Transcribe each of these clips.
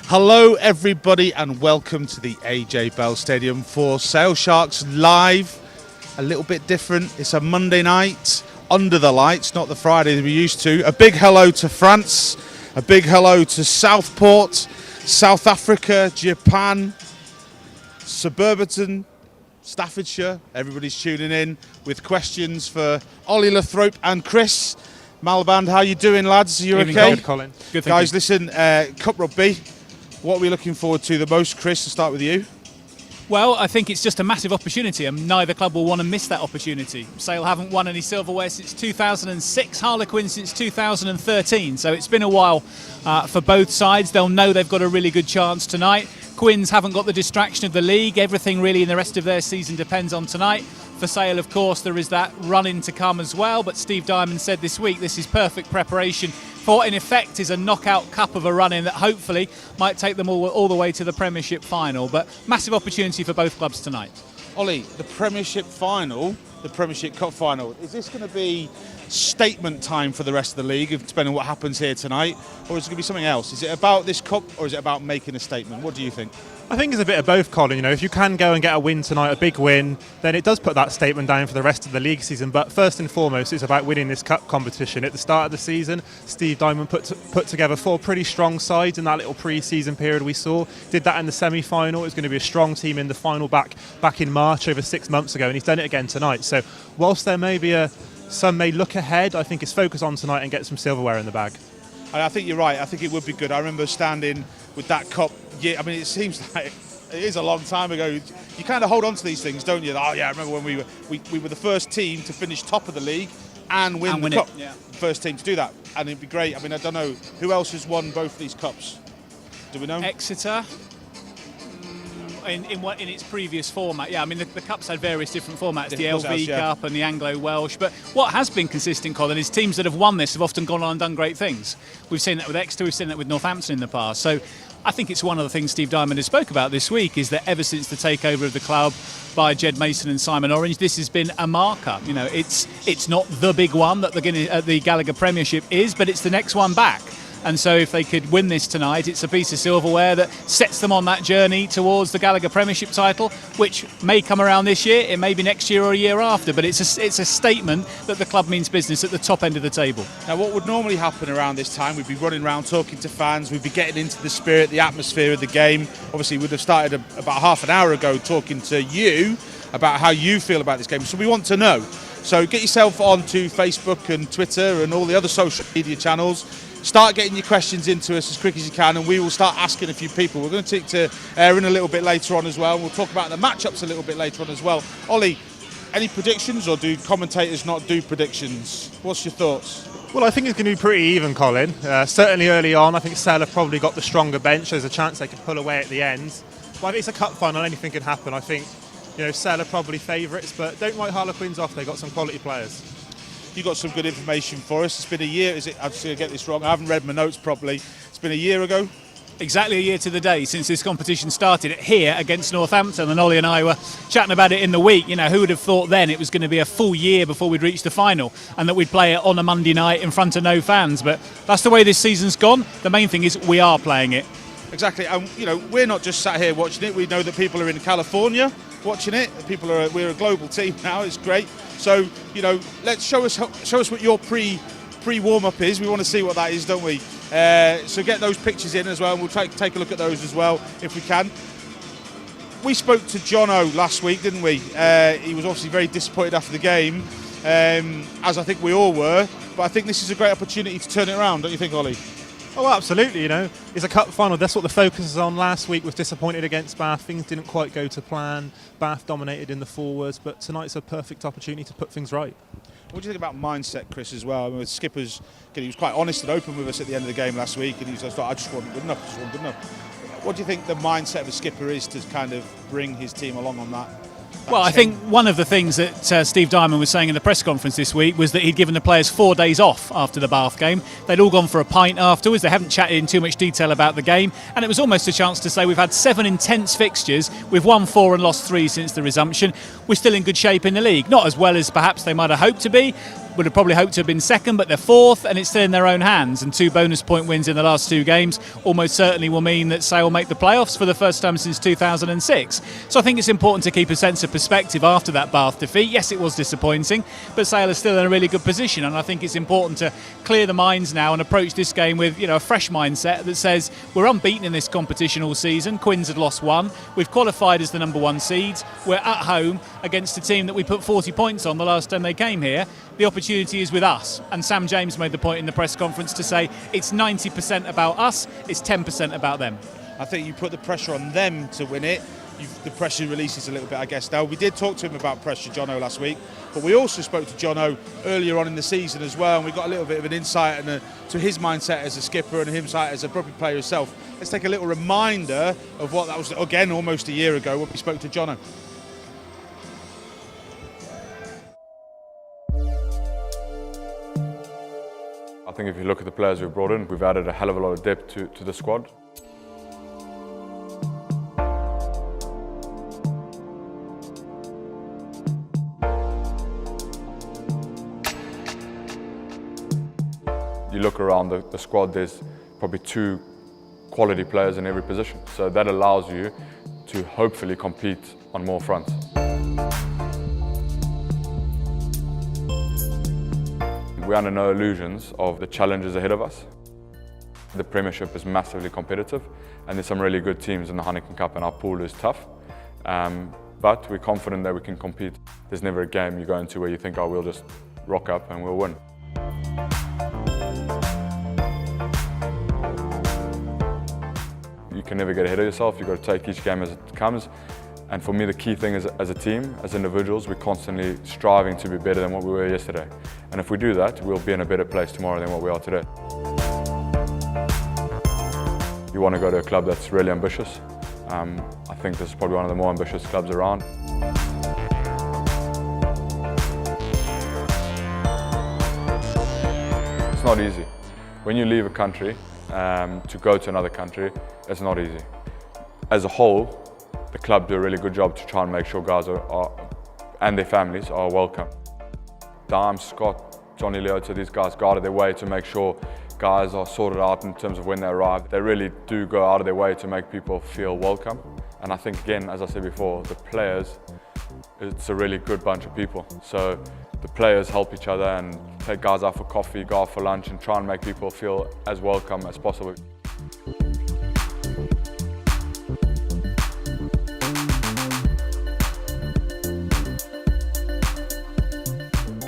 Hello everybody and welcome to the AJ Bell Stadium for Sale Sharks Live. A little bit different, it's a Monday night, under the lights, not the Friday that we're used to. A big hello to France, a big hello to Southport, South Africa, Japan, Surbiton, Staffordshire. Everybody's tuning in with questions for Ollie Lathrop and Chris Malband. How you doing, lads? Are you okay? Good, Colin. Good, guys, listen, Cup Rugby. What are we looking forward to the most? Chris, to start with you. Well, I think it's just a massive opportunity and neither club will want to miss that opportunity. Sale haven't won any silverware since 2006, Harlequins since 2013, so it's been a while for both sides. They'll know they've got a really good chance tonight. Quins haven't got the distraction of the league. Everything really in the rest of their season depends on tonight. For Sale, of course, there is that run-in to come as well, but Steve Diamond said this week this is perfect preparation for what in effect is a knockout cup of a run-in that hopefully might take them all the way to the Premiership final. But massive opportunity for both clubs tonight. Ollie, the Premiership final, the Premiership Cup final, is this going to be statement time for the rest of the league, depending on what happens here tonight, or is it going to be something else? Is it about this cup or is it about making a statement? What do you think? I think it's a bit of both, Colin. You know, if you can go and get a win tonight, a big win, then it does put that statement down for the rest of the league season. But first and foremost, it's about winning this cup competition. At the start of the season, Steve Diamond put together 4 pretty strong sides in that little pre-season period we saw. Did that in the semi-final. It was going to be a strong team in the final back in March, over 6 months ago, and he's done it again tonight. So whilst there may be some may look ahead, I think it's focus on tonight and get some silverware in the bag. I think you're right. I think it would be good. I remember standing with that cup. Yeah, I mean, it seems like it is a long time ago. You kind of hold on to these things, don't you? Oh yeah, I remember when we were the first team to finish top of the league and win the cup. Yeah. First team to do that, and it'd be great. I mean, I don't know who else has won both these cups. Do we know? Exeter. In its previous format, yeah. I mean, the Cup's had various different formats, the LV Cup and the Anglo-Welsh. But what has been consistent, Colin, is teams that have won this have often gone on and done great things. We've seen that with Exeter, we've seen that with Northampton in the past. So I think it's one of the things Steve Diamond has spoke about this week is that ever since the takeover of the club by Jed Mason and Simon Orange, this has been a marker. You know, it's not the big one that the Gallagher Premiership is, but it's the next one back. And so if they could win this tonight, it's a piece of silverware that sets them on that journey towards the Gallagher Premiership title, which may come around this year, it may be next year or a year after, but it's a statement that the club means business at the top end of the table. Now, what would normally happen around this time, we'd be running around talking to fans, we'd be getting into the spirit, the atmosphere of the game. Obviously, we'd have started about half an hour ago talking to you about how you feel about this game, so we want to know. So get yourself onto Facebook and Twitter and all the other social media channels. Start getting your questions into us as quick as you can, and we will start asking a few people. We're going to take to Aaron a little bit later on as well. We'll talk about the matchups a little bit later on as well. Ollie, any predictions, or do commentators not do predictions? What's your thoughts? Well, I think it's going to be pretty even, Colin. Certainly early on, I think Sale have probably got the stronger bench. There's a chance they could pull away at the end. But it's a cup final, anything can happen. I think, Sale are probably favourites, but don't write Harlequins off. They've got some quality players. You got some good information for us. It's been a year. I'm just going to get this wrong. I haven't read my notes properly. It's been a year ago. Exactly a year to the day since this competition started here against Northampton, and Ollie and I were chatting about it in the week. Who would have thought then it was going to be a full year before we'd reach the final and that we'd play it on a Monday night in front of no fans. But that's the way this season's gone. The main thing is we are playing it. Exactly, and we're not just sat here watching it. We know that people are in California watching it. We're a global team now. It's great. So let's show us what your pre-warm up is. We want to see what that is, don't we? So get those pictures in as well, and we'll take a look at those as well if we can. We spoke to Jono last week, didn't we? He was obviously very disappointed after the game, as I think we all were. But I think this is a great opportunity to turn it around, don't you think, Ollie? Oh, absolutely. It's a cup final. That's what the focus is on. Last week was disappointed against Bath. Things didn't quite go to plan. Bath dominated in the forwards, but tonight's a perfect opportunity to put things right. What do you think about mindset, Chris, as well? I mean, with Skipper's, he was quite honest and open with us at the end of the game last week, and he was just like, I just wasn't good enough. What do you think the mindset of a skipper is to kind of bring his team along on that? Well, I think one of the things that Steve Diamond was saying in the press conference this week was that he'd given the players 4 days off after the Bath game. They'd all gone for a pint afterwards. They haven't chatted in too much detail about the game. And it was almost a chance to say we've had 7 intense fixtures. We've won 4 and lost 3 since the resumption. We're still in good shape in the league. Not as well as perhaps they might have hoped to be, would have probably hoped to have been second, but they're fourth, and it's still in their own hands. And 2 bonus point wins in the last 2 games almost certainly will mean that Sale make the playoffs for the first time since 2006. So I think it's important to keep a sense of perspective after that Bath defeat. Yes, it was disappointing, but Sale is still in a really good position, and I think it's important to clear the minds now and approach this game with a fresh mindset that says we're unbeaten in this competition all season. Quins had lost 1. We've qualified as the number 1 seeds. We're at home against a team that we put 40 points on the last time they came here. The opportunity is with us, and Sam James made the point in the press conference to say it's 90% about us, it's 10% about them. I think you put the pressure on them to win it. The pressure releases a little bit, I guess. Now, we did talk to him about pressure, Jono, last week, but we also spoke to Jono earlier on in the season as well, and we got a little bit of an insight to his mindset as a skipper and his mindset as a rugby player himself. Let's take a little reminder of what that was, again, almost a year ago when we spoke to Jono. I think if you look at the players we've brought in, we've added a hell of a lot of depth to the squad. You look around the squad, there's probably 2 quality players in every position. So that allows you to hopefully compete on more fronts. We're under no illusions of the challenges ahead of us. The Premiership is massively competitive, and there's some really good teams in the Harlequins Cup, and our pool is tough. But we're confident that we can compete. There's never a game you go into where you think, oh, we'll just rock up and we'll win. You can never get ahead of yourself. You've got to take each game as it comes. And for me, the key thing is, as a team, as individuals, we're constantly striving to be better than what we were yesterday. And if we do that, we'll be in a better place tomorrow than what we are today. You want to go to a club that's really ambitious. I think this is probably one of the more ambitious clubs around. It's not easy. When you leave a country to go to another country, it's not easy. As a whole, the club do a really good job to try and make sure guys and their families are welcome. Dime, Scott, Johnny Leota, these guys go out of their way to make sure guys are sorted out in terms of when they arrive. They really do go out of their way to make people feel welcome. And I think, again, as I said before, the players, it's a really good bunch of people. So the players help each other and take guys out for coffee, go out for lunch, and try and make people feel as welcome as possible.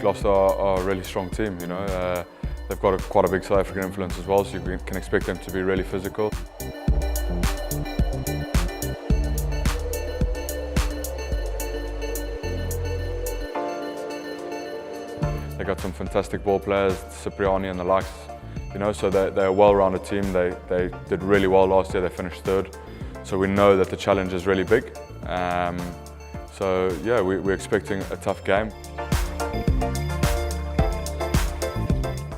Gloucester are a really strong team, they've got quite a big South African influence as well, so you can expect them to be really physical. They got some fantastic ball players, Cipriani and the likes, so they're a well-rounded team. They did really well last year, they finished 3rd. So we know that the challenge is really big. So yeah, we're expecting a tough game.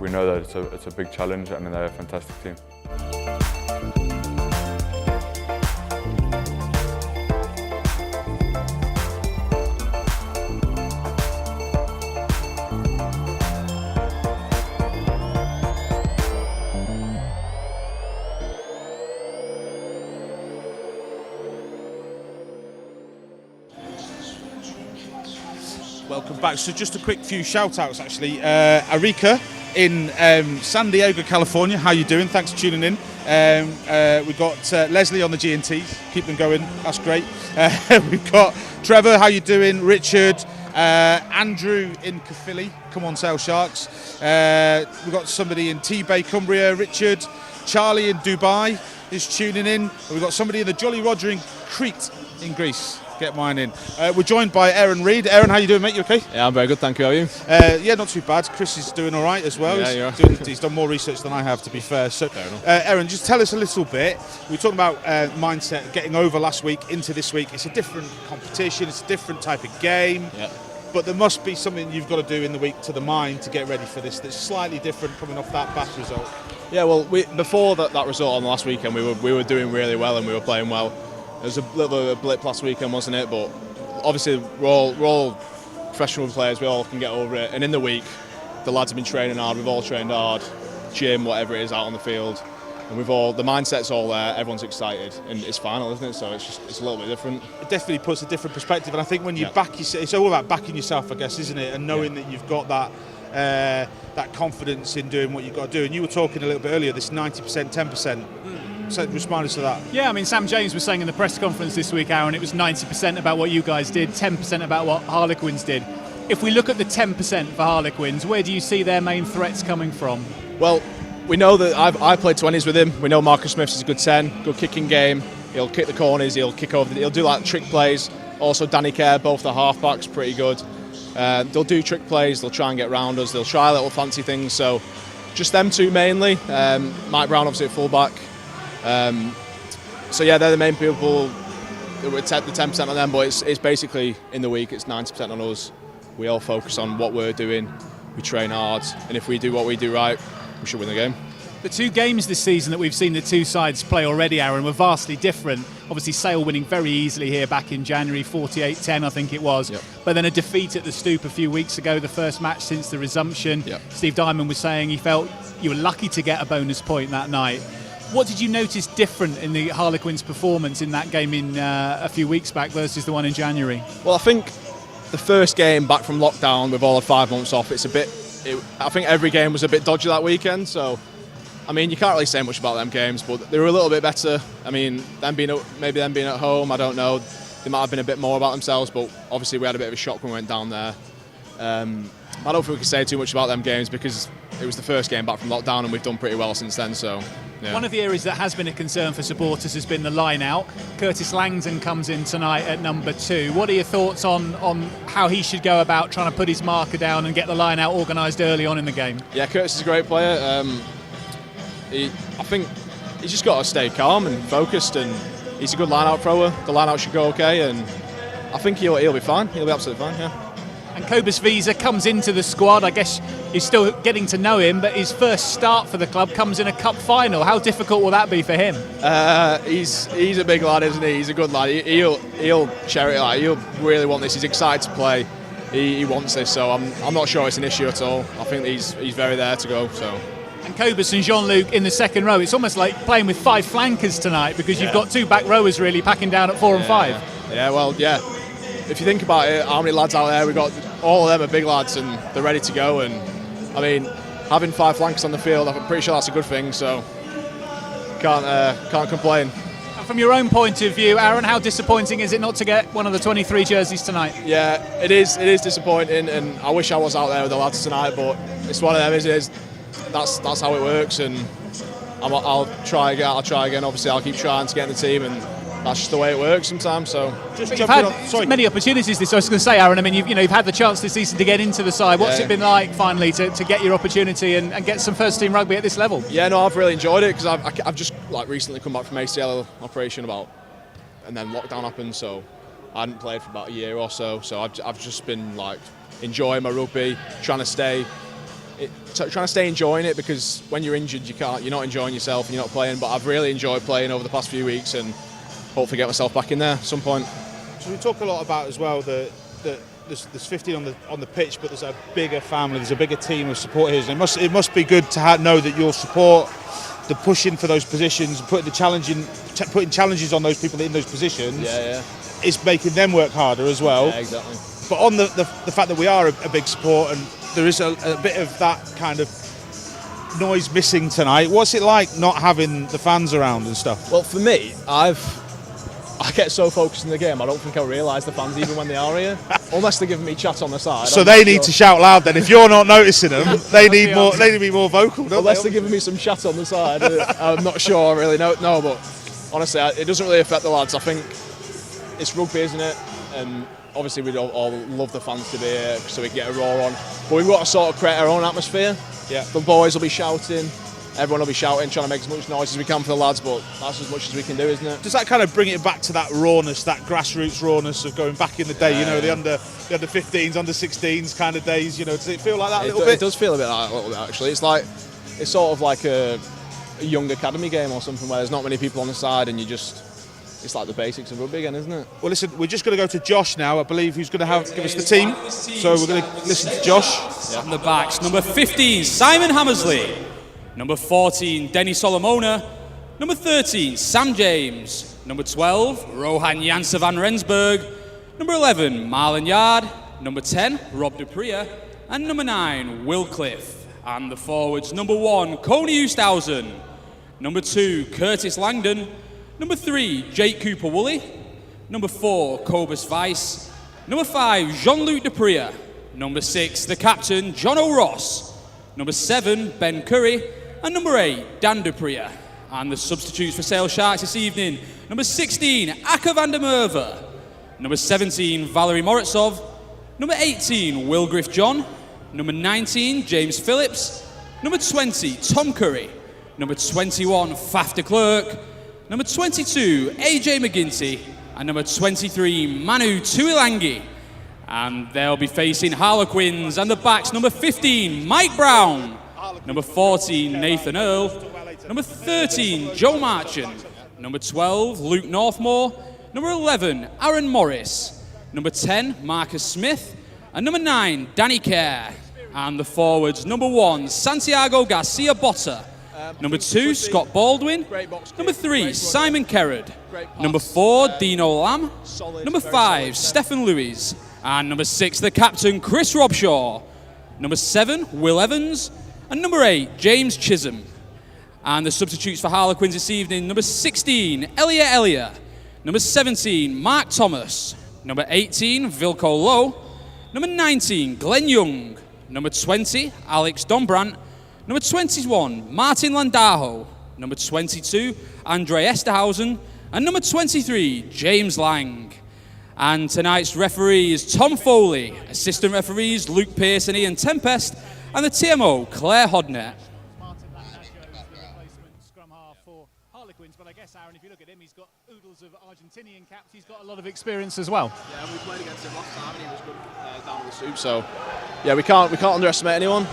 We know that it's a big challenge, and they're a fantastic team. Welcome back. So just a quick few shout-outs, actually. Arika in San Diego, California. How you doing? Thanks for tuning in. We've got Leslie on the G&Ts. Keep them going. That's great. We've got Trevor. How you doing? Richard. Andrew in Caerphilly. Come on, Sale Sharks. We've got somebody in T-Bay, Cumbria. Richard. Charlie in Dubai is tuning in. We've got somebody in the Jolly Roger in Crete in Greece. Get mine in. We're joined by Aaron Reid. Aaron, how you doing, mate? You okay? Yeah, I'm very good, thank you. How are you? Yeah, not too bad. Chris is doing all right as well. Yeah, He's done more research than I have, to be fair. So, Aaron, just tell us a little bit. We were talking about mindset, getting over last week into this week. It's a different competition. It's a different type of game. Yeah. But there must be something you've got to do in the week to the mind to get ready for this that's slightly different coming off that Bath result. Yeah, well, before that result on the last weekend, we were doing really well and we were playing well. There was a little bit of a blip last weekend, wasn't it? But obviously, we're all professional players. We all can get over it. And in the week, the lads have been training hard. We've all trained hard, gym, whatever it is, out on the field, and the mindset's all there. Everyone's excited, and it's final, isn't it? So it's a little bit different. It definitely puts a different perspective, and I think when you back yourself, it's all about backing yourself, I guess, isn't it? And knowing that you've got that confidence in doing what you've got to do. And you were talking a little bit earlier, this 90%, 10%. So respond us to that. Yeah, I mean, Sam James was saying in the press conference this week, Aaron, it was 90% about what you guys did, 10% about what Harlequins did. If we look at the 10% for Harlequins, where do you see their main threats coming from? Well, we know that I played 20s with him. We know Marcus Smith's a good 10, good kicking game. He'll kick the corners, he'll kick over, he'll do like trick plays. Also, Danny Kerr, both the halfbacks, pretty good. They'll do trick plays, they'll try and get round us, they'll try little fancy things. So, just them two mainly. Mike Brown, obviously, at fullback. So yeah, they're the main people. We're the 10% on them, but it's basically in the week it's 90% on us. We all focus on what we're doing. We train hard, and if we do what we do right, we should win the game. The two games this season that we've seen the two sides play already, Aaron, were vastly different. Obviously, Sale winning very easily here back in January, 48-10, I think it was. Yep. But then a defeat at the Stoop a few weeks ago, the first match since the resumption. Yep. Steve Diamond was saying he felt you were lucky to get a bonus point that night. What did you notice different in the Harlequins' performance in that game in a few weeks back versus the one in January? Well, I think the first game back from lockdown with all the 5 months off, I think every game was a bit dodgy that weekend. So, I mean, you can't really say much about them games, but they were a little bit better. I mean, maybe them being at home, I don't know. They might have been a bit more about themselves, but obviously we had a bit of a shock when we went down there. I don't think we can say too much about them games because it was the first game back from lockdown and we've done pretty well since then. So, yeah. One of the areas that has been a concern for supporters has been the line out. Curtis Langton comes in tonight at number 2. What are your thoughts on how he should go about trying to put his marker down and get the line out organised early on in the game? Yeah, Curtis is a great player. I think he's just got to stay calm and focused, and he's a good line out thrower. The line out should go okay, and I think he'll be fine. He'll be absolutely fine, yeah. And Cobus Visa comes into the squad. I guess you're still getting to know him, but his first start for the club comes in a cup final. How difficult will that be for him? He's a big lad, isn't he? He's a good lad. He'll share it. Like, he'll really want this. He's excited to play. He wants this, so I'm not sure it's an issue at all. I think he's very there to go. So. And Cobus and Jean-Luc in the second row. It's almost like playing with 5 flankers tonight because you've got 2 back rowers really packing down at 4 and 5. Yeah, well, yeah. If you think about it, how many lads out there, we've got all of them are big lads and they're ready to go. And I mean, having 5 flankers on the field, I'm pretty sure that's a good thing. So can't complain. And from your own point of view, Aaron, how disappointing is it not to get one of the 23 jerseys tonight? Yeah, it is disappointing, and I wish I was out there with the lads tonight, but it's one of them. It is. That's how it works, and I'll try again. Obviously, I'll keep trying to get in the team, and that's just the way it works sometimes. So you've had many opportunities this. I was going to say, Aaron. I mean, you've had the chance this season to get into the side. What's it been like finally to get your opportunity and get some first team rugby at this level? Yeah, no, I've really enjoyed it because I've just recently come back from ACL operation and then lockdown happened, so I hadn't played for about a year or so. So I've just been enjoying my rugby, trying to stay enjoying it, because when you're injured you're not enjoying yourself and you're not playing. But I've really enjoyed playing over the past few weeks and hopefully get myself back in there at some point. So we talk a lot about as well that there's 15 on the pitch, but there's a bigger family, there's a bigger team of supporters. It must be good to know that your support, the pushing for those positions, putting challenges on those people in those positions, is making them work harder as well. Yeah, exactly. But on the fact that we are a big support and there is a bit of that kind of noise missing tonight, what's it like not having the fans around and stuff? Well, for me, I get so focused in the game, I don't think I realise the fans even when they are here, unless they're giving me chat on the side. So they need to shout loud then. If you're not noticing them, they need to be more vocal, don't unless they? they're giving me some chat on the side. I'm not sure I really know, but honestly, it doesn't really affect the lads. I think it's rugby, isn't it? And obviously we'd all love the fans to be here so we can get a roar on. But we've got to sort of create our own atmosphere. Yeah. The boys will be shouting, everyone will be shouting, trying to make as much noise as we can for the lads, but that's as much as we can do, isn't it? Does that kind of bring it back to that rawness, that grassroots rawness of going back in the day, the under 15s, under 16s kind of days, does it feel like that a little bit? It does feel a bit like that a little bit, actually. It's sort of like a young academy game or something where there's not many people on the side and you just it's like the basics of rugby again, isn't it? Well, listen, we're just going to go to Josh now, I believe, who's going to give us the team. So we're going to listen to Josh. From the backs, number 15, Simon Hammersley. Number 14, Denny Solomona. Number 13, Sam James. Number 12, Rohan Janse van Rensburg. Number 11, Marlon Yard. Number 10, Rob Dupria. And number 9, Will Cliff. And the forwards, number 1, Coney Oosthuizen. Number 2, Curtis Langdon. Number 3, Jake Cooper-Woolley. Number 4, Cobus Weiss. Number 5, Jean-Luc Dupria. Number 6, the captain, John O'Ross. Number 7, Ben Curry. And number 8, Dan Dupria. And the substitutes for Sale Sharks this evening, number 16, Akka van der Merwe. Number 17, Valerie Moritsov. Number 18, Will Griff John. Number 19, James Phillips. Number 20, Tom Curry. Number 21, Faf de Klerk. Number 22, AJ McGinty. And number 23, Manu Tuilangi. And they'll be facing Harlequins. And the backs, number 15, Mike Brown. Number 14, Nathan Earl. Number 13, Joe Marchant. Number 12, Luke Northmore. Number 11, Aaron Morris. Number 10, Marcus Smith. And number 9, Danny Kerr. And the forwards, number 1, Santiago Garcia Botta. Number 2, Scott Baldwin. Number 3, Simon Kerrod. Number 4, Dino Lamb. Number 5, Stephen Lewis. And number 6, the captain, Chris Robshaw. Number 7, Will Evans. And number 8, James Chisholm. And the substitutes for Harlequins this evening, number 16, Elliot Elliott. Number 17, Mark Thomas. Number 18, Vilko Lowe. Number 19, Glenn Young. Number 20, Alex Dombrandt. Number 21, Martin Landajo. Number 22, Andre Esterhausen. And number 23, James Lang. And tonight's referee is Tom Foley. Assistant referees, Luke Pearson, Ian Tempest. And the TMO, Claire Hodnett. But I guess, Aaron, if you look at him, he's got oodles of Argentinian caps. He's got a lot of experience as well. Yeah, we played against him last time and he was good down in the soup. So, yeah, we can't underestimate anyone.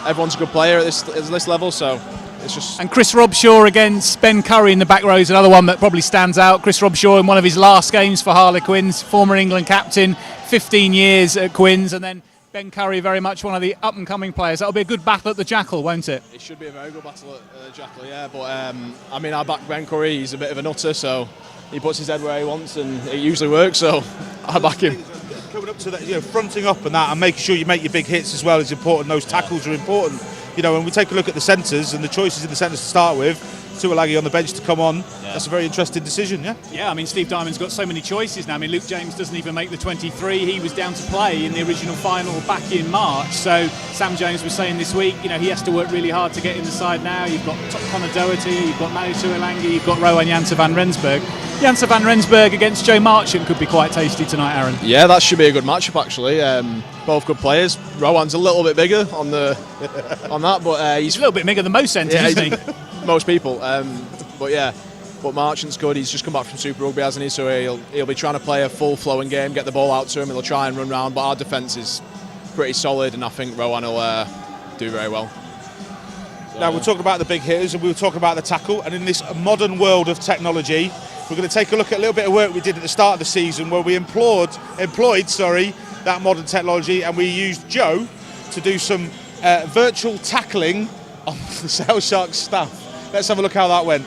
Everyone's a good player at this level, so it's just... And Chris Robshaw against Ben Curry in the back row is another one that probably stands out. Chris Robshaw in one of his last games for Harlequins, former England captain, 15 years at Quins, and then Ben Curry, very much one of the up-and-coming players. That'll be a good battle at the Jackal, won't it? It should be a very good battle at the Jackal, yeah. But, I mean, I back Ben Curry. He's a bit of a nutter, so he puts his head where he wants, and it usually works, so I back him. Coming up to that, fronting up and that, and making sure you make your big hits as well is important. Those tackles are important. When we take a look at the centres and the choices in the centres to start with, Tuilagi on the bench to come on, that's a very interesting decision, yeah? Yeah, I mean, Steve Diamond's got so many choices now. I mean, Luke James doesn't even make the 23. He was down to play in the original final back in March. So Sam James was saying this week, he has to work really hard to get in the side now. You've got Connor Doherty, you've got Manu Tuilagi, you've got Rohan Janse van Rensburg. Janse van Rensburg against Joe Marchant could be quite tasty tonight, Aaron. Yeah, that should be a good matchup, actually. Both good players. Rohan's a little bit bigger on that, but he's a little bit bigger than most centres, isn't he? Most people. But Marchant's good. He's just come back from Super Rugby, hasn't he? So he'll be trying to play a full flowing game, get the ball out to him. He'll try and run round, but our defence is pretty solid, and I think Rohan will do very well. So, now we're talking about the big hitters, and we were talking about the tackle. And in this modern world of technology, we're going to take a look at a little bit of work we did at the start of the season, where we employed that modern technology, and we used Joe to do some virtual tackling on the Sale Sharks staff. Let's have a look how that went.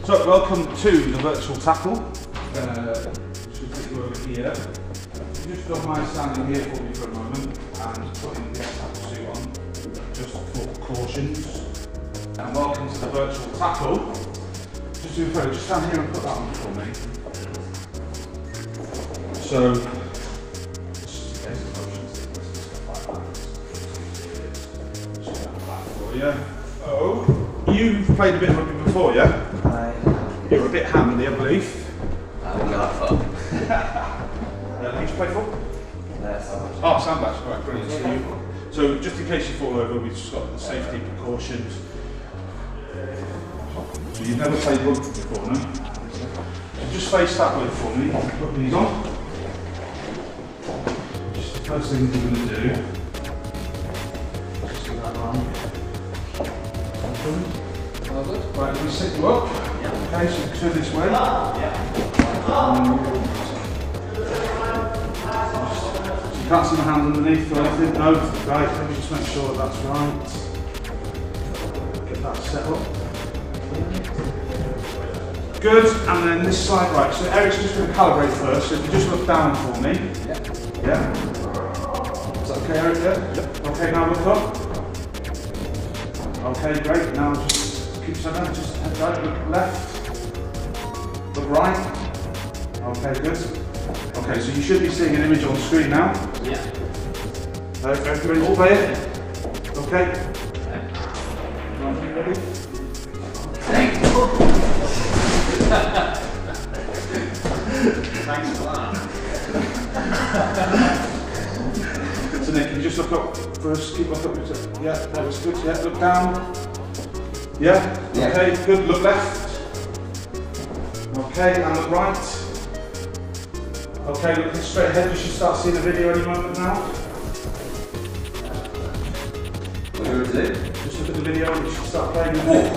So, welcome to the virtual tackle. Should take you over here. Just don't mind standing here for me for a moment and putting the tackle suit on, just for precautions. And welcome to the virtual tackle. Just stand here and put that on for me. So, you've played a bit of rugby before, yeah? You're a bit handy, I believe. I won't go that far. Who did you play for? Sandbach. Oh, Sandbach, right, brilliant. So just in case you fall over, we've just got the safety precautions. So you've never played rugby before, no? So just face that way for me, put these on. Just the first thing we're going to do, just do that round. Right, let me sit you up. Okay, so turn this way. You can't see my hand underneath or anything. No, right, let me just make sure that's right. Get that set up. Good, and then this side, right, so Eric's just going to calibrate first, so if you just look down for me. Yeah. Is that okay, Eric? Yeah. Okay, now look up. Okay, great, now just keep your head down, just head right, look left. Look right. Okay, good. Okay, so you should be seeing an image on screen now. Yeah. Everybody all play it? Okay. Right, you ready? Thanks for that. So Nick, can you just look up first? Keep looking up. Yeah, that was good. Yeah, look down. Yeah? Yeah. Okay, good. Look left. Okay, and look right. Okay, looking straight ahead. You should start seeing the video any moment now. What do you do? Just look at the video and you should start playing with it.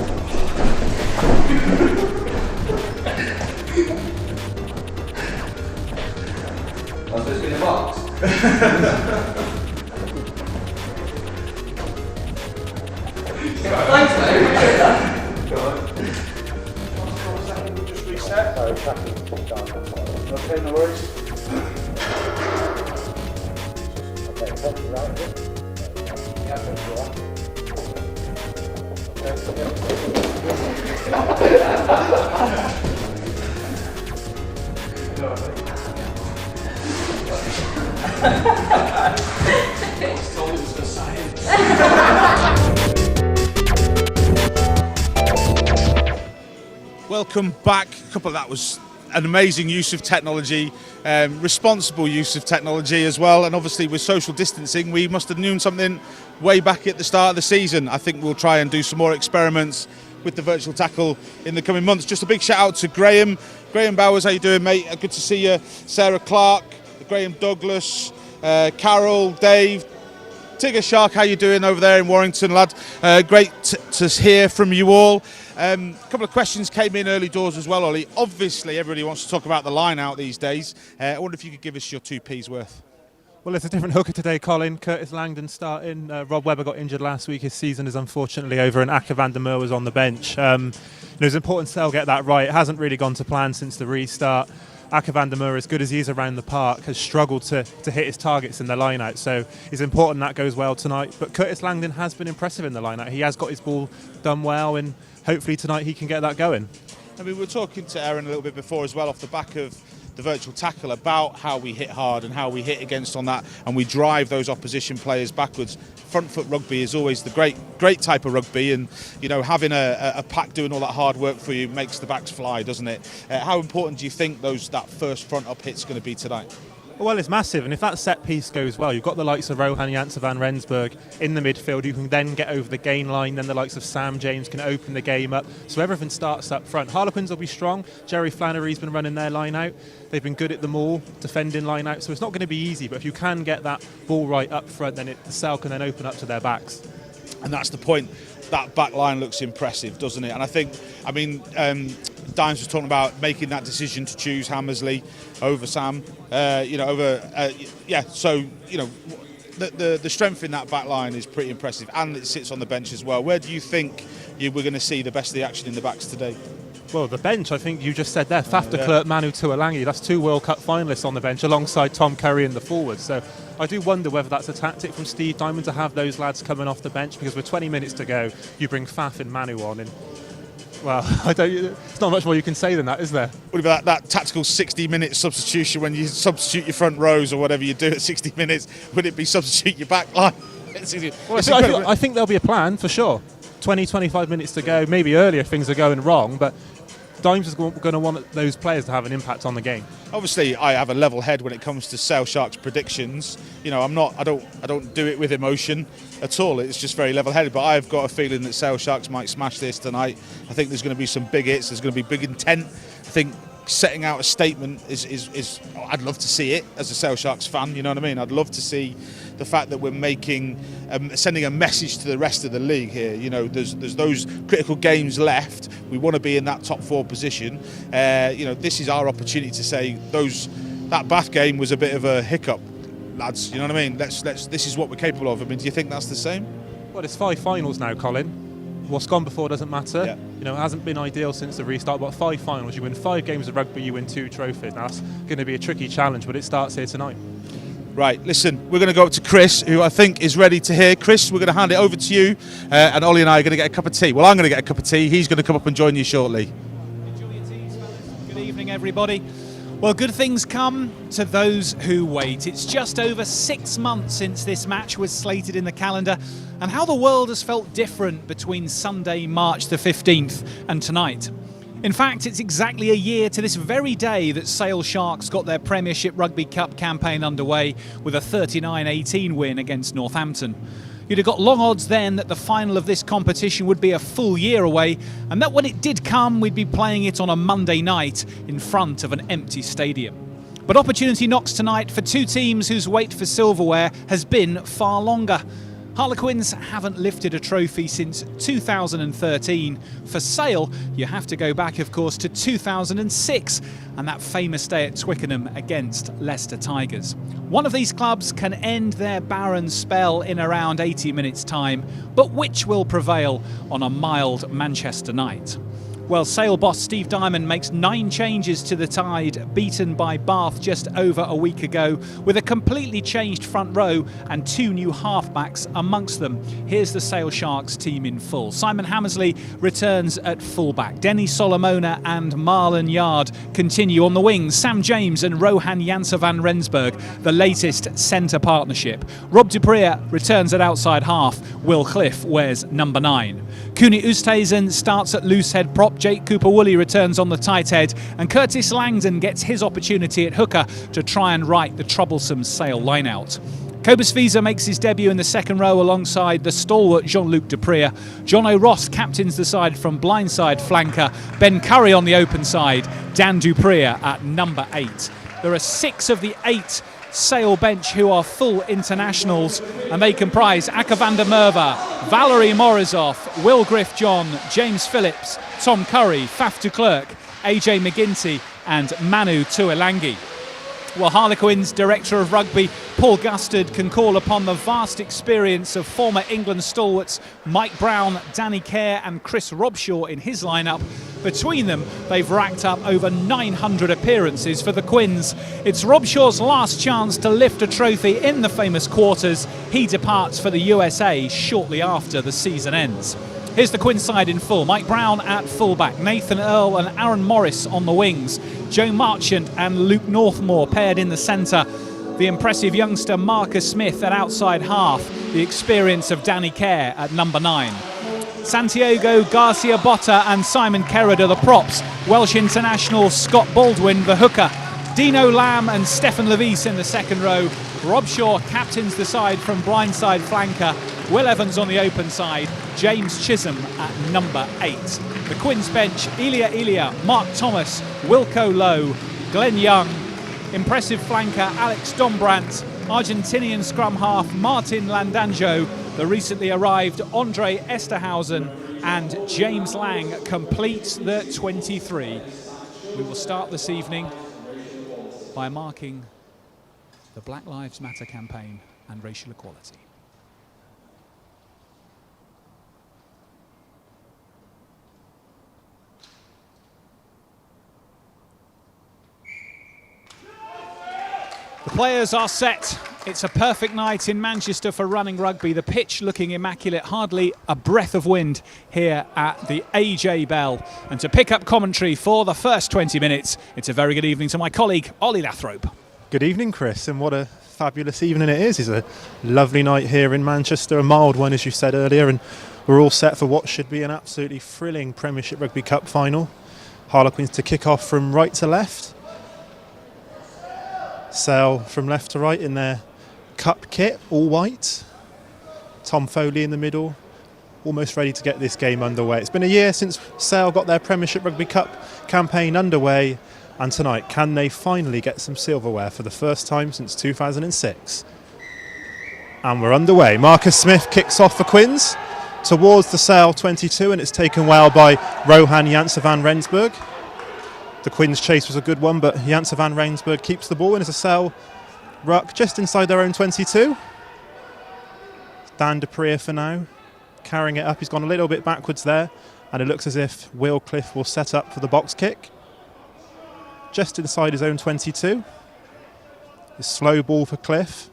I'm supposed to be in the box. Thanks, mate. Just reset. Okay, no worries. Welcome back. That was an amazing use of technology, responsible use of technology as well, and obviously with social distancing we must have known something way back at the start of the season. I think we'll try and do some more experiments with the virtual tackle in the coming months. Just a big shout out to Graham Bowers, how you doing, mate? Good to see you. Sarah Clark, Graham Douglas, Carol, Dave, Tigger Shark, how you doing over there in Warrington, lad? Great to hear from you all. A couple of questions came in early doors as well, Ollie. Obviously, everybody wants to talk about the line out these days. I wonder if you could give us your 2p's worth. Well, it's a different hooker today, Colin. Curtis Langdon starting. Rob Webber got injured last week. His season is unfortunately over, and Aka van der Merwe was on the bench. It was important Sale get that right. It hasn't really gone to plan since the restart. Aka van der Merwe, as good as he is around the park, has struggled to hit his targets in the line-out. So it's important that goes well tonight. But Curtis Langdon has been impressive in the line-out. He has got his ball done well, and hopefully tonight he can get that going. I mean, we were talking to Aaron a little bit before as well, off the back of the virtual tackle, about how we hit hard and how we hit against on that, and we drive those opposition players backwards. Front foot rugby is always the great type of rugby, and you know, having a pack doing all that hard work for you makes the backs fly, doesn't it? How important do you think that first front up hit's going to be tonight? Well, it's massive, and if that set piece goes well, you've got the likes of Rohan Janssen van Rensburg in the midfield. You can then get over the gain line, then the likes of Sam James can open the game up, so everything starts up front. Harlequins will be strong. Jerry Flannery's been running their line out. They've been good at the maul, defending line out, so it's not going to be easy, but if you can get that ball right up front, then the cell can then open up to their backs. And that's the point. That back line looks impressive, doesn't it? And I think, Dimes was talking about making that decision to choose Hammersley over Sam. So the strength in that back line is pretty impressive, and it sits on the bench as well. Where do you think we're going to see the best of the action in the backs today? Well, the bench, I think you just said there, Faf de Klerk, Manu Tuolangi, that's 2 World Cup finalists on the bench alongside Tom Curry in the forwards. So I do wonder whether that's a tactic from Steve Diamond to have those lads coming off the bench, because with 20 minutes to go, you bring Faf and Manu on, and well, it's not much more you can say than that, is there? What about that tactical 60-minute substitution when you substitute your front rows or whatever you do at 60 minutes? Would it be substitute your back line? Well, I think there'll be a plan for sure. 20, 25 minutes to go, maybe earlier if things are going wrong, but Dimes is going to want those players to have an impact on the game. Obviously, I have a level head when it comes to Sale Sharks predictions. You know, I don't do it with emotion at all. It's just very level-headed. But I've got a feeling that Sale Sharks might smash this tonight. I think there's going to be some big hits. There's going to be big intent. I think setting out a statement is I'd love to see it as a Sale Sharks fan. You know what I mean? I'd love to see the fact that we're sending a message to the rest of the league here. You know, there's those critical games left. We want to be in that top 4 position. You know, this is our opportunity to say that Bath game was a bit of a hiccup, lads. You know what I mean? This is what we're capable of. I mean, do you think that's the same? Well, it's 5 finals now, Colin. What's gone before doesn't matter. Yeah. You know, it hasn't been ideal since the restart, but 5 finals, you win 5 games of rugby, you win 2 trophies. Now, that's going to be a tricky challenge, but it starts here tonight. Right, listen, we're going to go up to Chris, who I think is ready to hear. Chris, we're going to hand it over to you, and Ollie and I are going to get a cup of tea. Well, I'm going to get a cup of tea. He's going to come up and join you shortly. Enjoy your teas, fellas. Good evening, everybody. Well, good things come to those who wait. It's just over 6 months since this match was slated in the calendar, and how the world has felt different between Sunday, March the 15th and tonight. In fact, it's exactly a year to this very day that Sale Sharks got their Premiership Rugby Cup campaign underway with a 39-18 win against Northampton. You'd have got long odds then that the final of this competition would be a full year away, and that when it did come, we'd be playing it on a Monday night in front of an empty stadium. But opportunity knocks tonight for 2 teams whose wait for silverware has been far longer. Harlequins haven't lifted a trophy since 2013. For Sale, you have to go back, of course, to 2006 and that famous day at Twickenham against Leicester Tigers. One of these clubs can end their barren spell in around 80 minutes' time, but which will prevail on a mild Manchester night? Well, Sale boss Steve Diamond makes 9 changes to the Tide, beaten by Bath just over a week ago, with a completely changed front row and 2 new halfbacks amongst them. Here's the Sale Sharks team in full. Simon Hammersley returns at fullback. Denny Solomona and Marlon Yard continue on the wings. Sam James and Rohan Janse van Rensburg, the latest centre partnership. Rob Dupree returns at outside half. Will Cliff wears number 9. Cooney Oosthuizen starts at loose head prop. Jake Cooper-Woolley returns on the tight head, and Curtis Langdon gets his opportunity at hooker to try and right the troublesome Sale lineout. Cobus Visa makes his debut in the second row alongside the stalwart Jean-Luc Dupree. John O'Ross captains the side from blindside flanker. Ben Curry on the open side. Dan Dupree at number 8. There are 6 of the 8 Sale bench who are full internationals, and they comprise Aka van der Merwe, Valerie Morozov, Will Griff-John, James Phillips, Tom Curry, Faf de Klerk, AJ McGinty and Manu Tuilangi. Well, Harlequins Director of Rugby Paul Gustard can call upon the vast experience of former England stalwarts Mike Brown, Danny Kerr and Chris Robshaw in his lineup. Between them, they've racked up over 900 appearances for the Quins. It's Robshaw's last chance to lift a trophy in the famous quarters. He departs for the USA shortly after the season ends. Here's the Quins side in full. Mike Brown at fullback, Nathan Earl and Aaron Morris on the wings, Joe Marchant and Luke Northmore paired in the centre, the impressive youngster Marcus Smith at outside half, the experience of Danny Kerr at number 9. Santiago Garcia Botta and Simon Kerrod are the props, Welsh international Scott Baldwin the hooker, Dino Lamb and Stefan Levis in the second row. Rob Shaw captains the side from blindside flanker. Will Evans on the open side. James Chisholm at number 8. The Quins bench, Elia, Mark Thomas, Wilco Lowe, Glenn Young. Impressive flanker Alex Dombrandt. Argentinian scrum half Martin Landanjo. The recently arrived Andre Esterhausen. And James Lang completes the 23. We will start this evening by marking the Black Lives Matter campaign and racial equality. The players are set. It's a perfect night in Manchester for running rugby. The pitch looking immaculate, hardly a breath of wind here at the AJ Bell. And to pick up commentary for the first 20 minutes, it's a very good evening to my colleague, Ollie Lathrop. Good evening, Chris, and what a fabulous evening it is. It's a lovely night here in Manchester, a mild one, as you said earlier, and we're all set for what should be an absolutely thrilling Premiership Rugby Cup final. Harlequins to kick off from right to left. Sale from left to right in their cup kit, all white. Tom Foley in the middle, almost ready to get this game underway. It's been a year since Sale got their Premiership Rugby Cup campaign underway, And tonight, can they finally get some silverware for the first time since 2006? And we're underway. Marcus Smith kicks off for Quins towards the Sale 22, and it's taken well by Rohan Janse van Rensburg. The Quins chase was a good one, but Janse van Rensburg keeps the ball, and it's a Sale ruck just inside their own 22. Dan Dupree for now, carrying it up. He's gone a little bit backwards there, and it looks as if Will Cliff will set up for the box kick. Just inside his own 22. His slow ball for Cliff.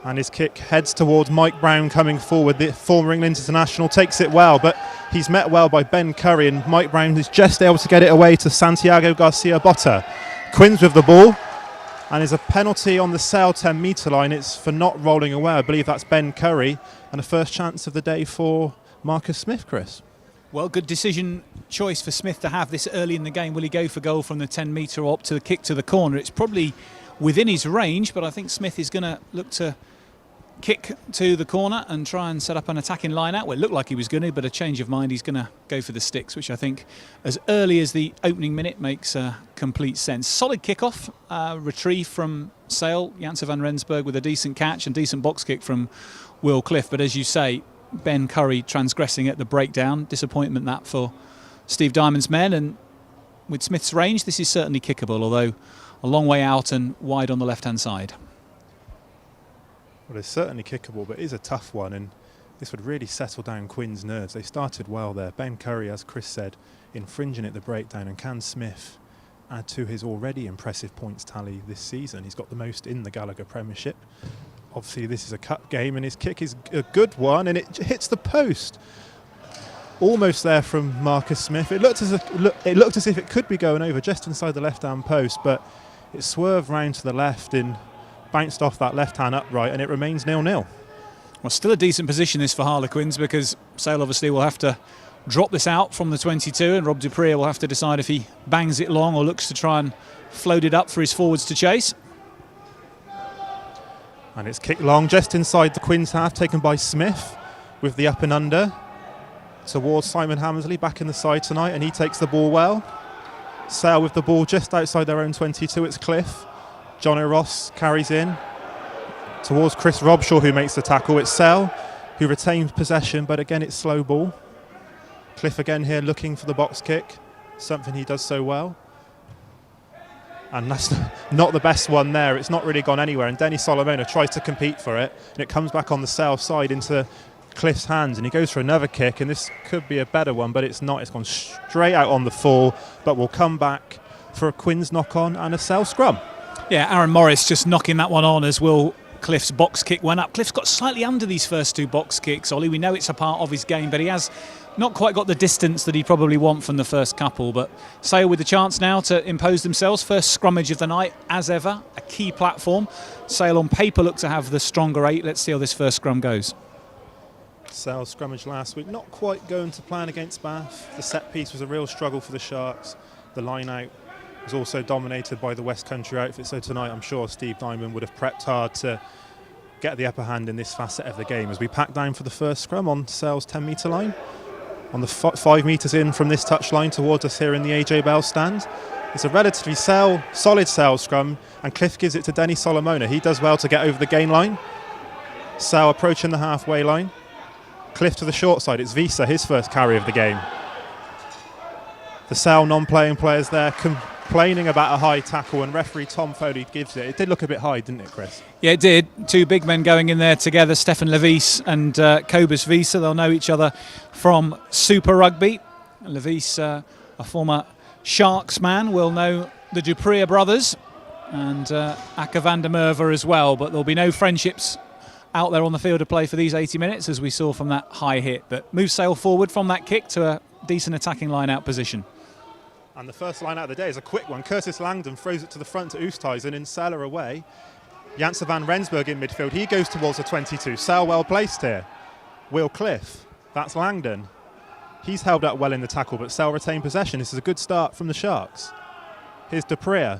And his kick heads towards Mike Brown coming forward. The former England international takes it well, but he's met well by Ben Curry, and Mike Brown is just able to get it away to Santiago Garcia Botta. Quins with the ball, and there's a penalty on the Sale 10-metre line. It's for not rolling away. I believe that's Ben Curry, and a first chance of the day for Marcus Smith, Chris. Well, good decision choice for Smith to have this early in the game. Will he go for goal from the 10-metre or up to the kick to the corner? It's probably within his range, but I think Smith is going to look to kick to the corner and try and set up an attacking line out. Well, it looked like he was going to, but a change of mind, he's going to go for the sticks, which I think as early as the opening minute makes complete sense. Solid kickoff, retrieve from Sale, Janse van Rensburg with a decent catch and decent box kick from Will Cliff. But as you say, Ben Curry transgressing at the breakdown. Disappointment that for Steve Diamond's men, and with Smith's range, this is certainly kickable, although a long way out and wide on the left-hand side. Well, it's certainly kickable, but it is a tough one, and this would really settle down Quins' nerves. They started well there. Ben Curry, as Chris said, infringing at the breakdown, and can Smith add to his already impressive points tally this season? He's got the most in the Gallagher Premiership. Obviously, this is a cup game, and his kick is a good one, and it hits the post. Almost there from Marcus Smith. It looked as if it could be going over just inside the left-hand post, but it swerved round to the left and bounced off that left-hand upright, and it remains 0-0. Well, still a decent position this for Harlequins, because Sale obviously will have to drop this out from the 22, and Rob Dupree will have to decide if he bangs it long or looks to try and float it up for his forwards to chase. And it's kicked long just inside the Quins half, taken by Smith with the up and under towards Simon Hammersley, back in the side tonight, and he takes the ball well. Sale with the ball just outside their own 22, it's Cliff. John O'Ross carries in towards Chris Robshaw, who makes the tackle. It's Sale who retains possession, but again it's slow ball. Cliff again here looking for the box kick, something he does so well. And that's not the best one there. It's not really gone anywhere. And Denny Solomona tries to compete for it, and it comes back on the Sale side into Cliff's hands, and he goes for another kick, and this could be a better one, but it's not. It's gone straight out on the full, but will come back for a Quins knock-on and a Sale scrum. Yeah, Aaron Morris just knocking that one on as Will Cliff's box kick went up. Cliff's got slightly under these first two box kicks, Ollie. We know it's a part of his game, but he has not quite got the distance that he probably want from the first couple. But Sale with the chance now to impose themselves. First scrummage of the night, as ever, a key platform. Sale on paper look to have the stronger 8. Let's see how this first scrum goes. Sale scrummage last week, not quite going to plan against Bath. The set piece was a real struggle for the Sharks. The line out was also dominated by the West Country outfit, so tonight I'm sure Steve Diamond would have prepped hard to get the upper hand in this facet of the game as we pack down for the first scrum on Sale's 10-metre line. On the 5 metres in from this touch line towards us here in the AJ Bell stand. It's a relatively solid Sale scrum, and Cliff gives it to Denny Solomona. He does well to get over the gain line. Sale approaching the halfway line. Cliff to the short side. It's Visa, his first carry of the game. The Sale non-playing players there complaining about a high tackle, and referee Tom Foley gives it. It did look a bit high, didn't it, Chris? Yeah, it did. Two big men going in there together, Stefan Levis and Cobus Visa. They'll know each other from Super Rugby. Levis, a former Sharks man, will know the Dupree brothers and Aka van der Merwe as well, but there'll be no friendships out there on the field of play for these 80 minutes, as we saw from that high hit. But moves Sale forward from that kick to a decent attacking line-out position. And the first line out of the day is a quick one. Curtis Langdon throws it to the front to Oosthuizen, and in Sale away. Janse van Rensburg in midfield. He goes towards the 22. Sale well placed here. Will Cliff. That's Langdon. He's held up well in the tackle, but Sale retained possession. This is a good start from the Sharks. Here's Dupree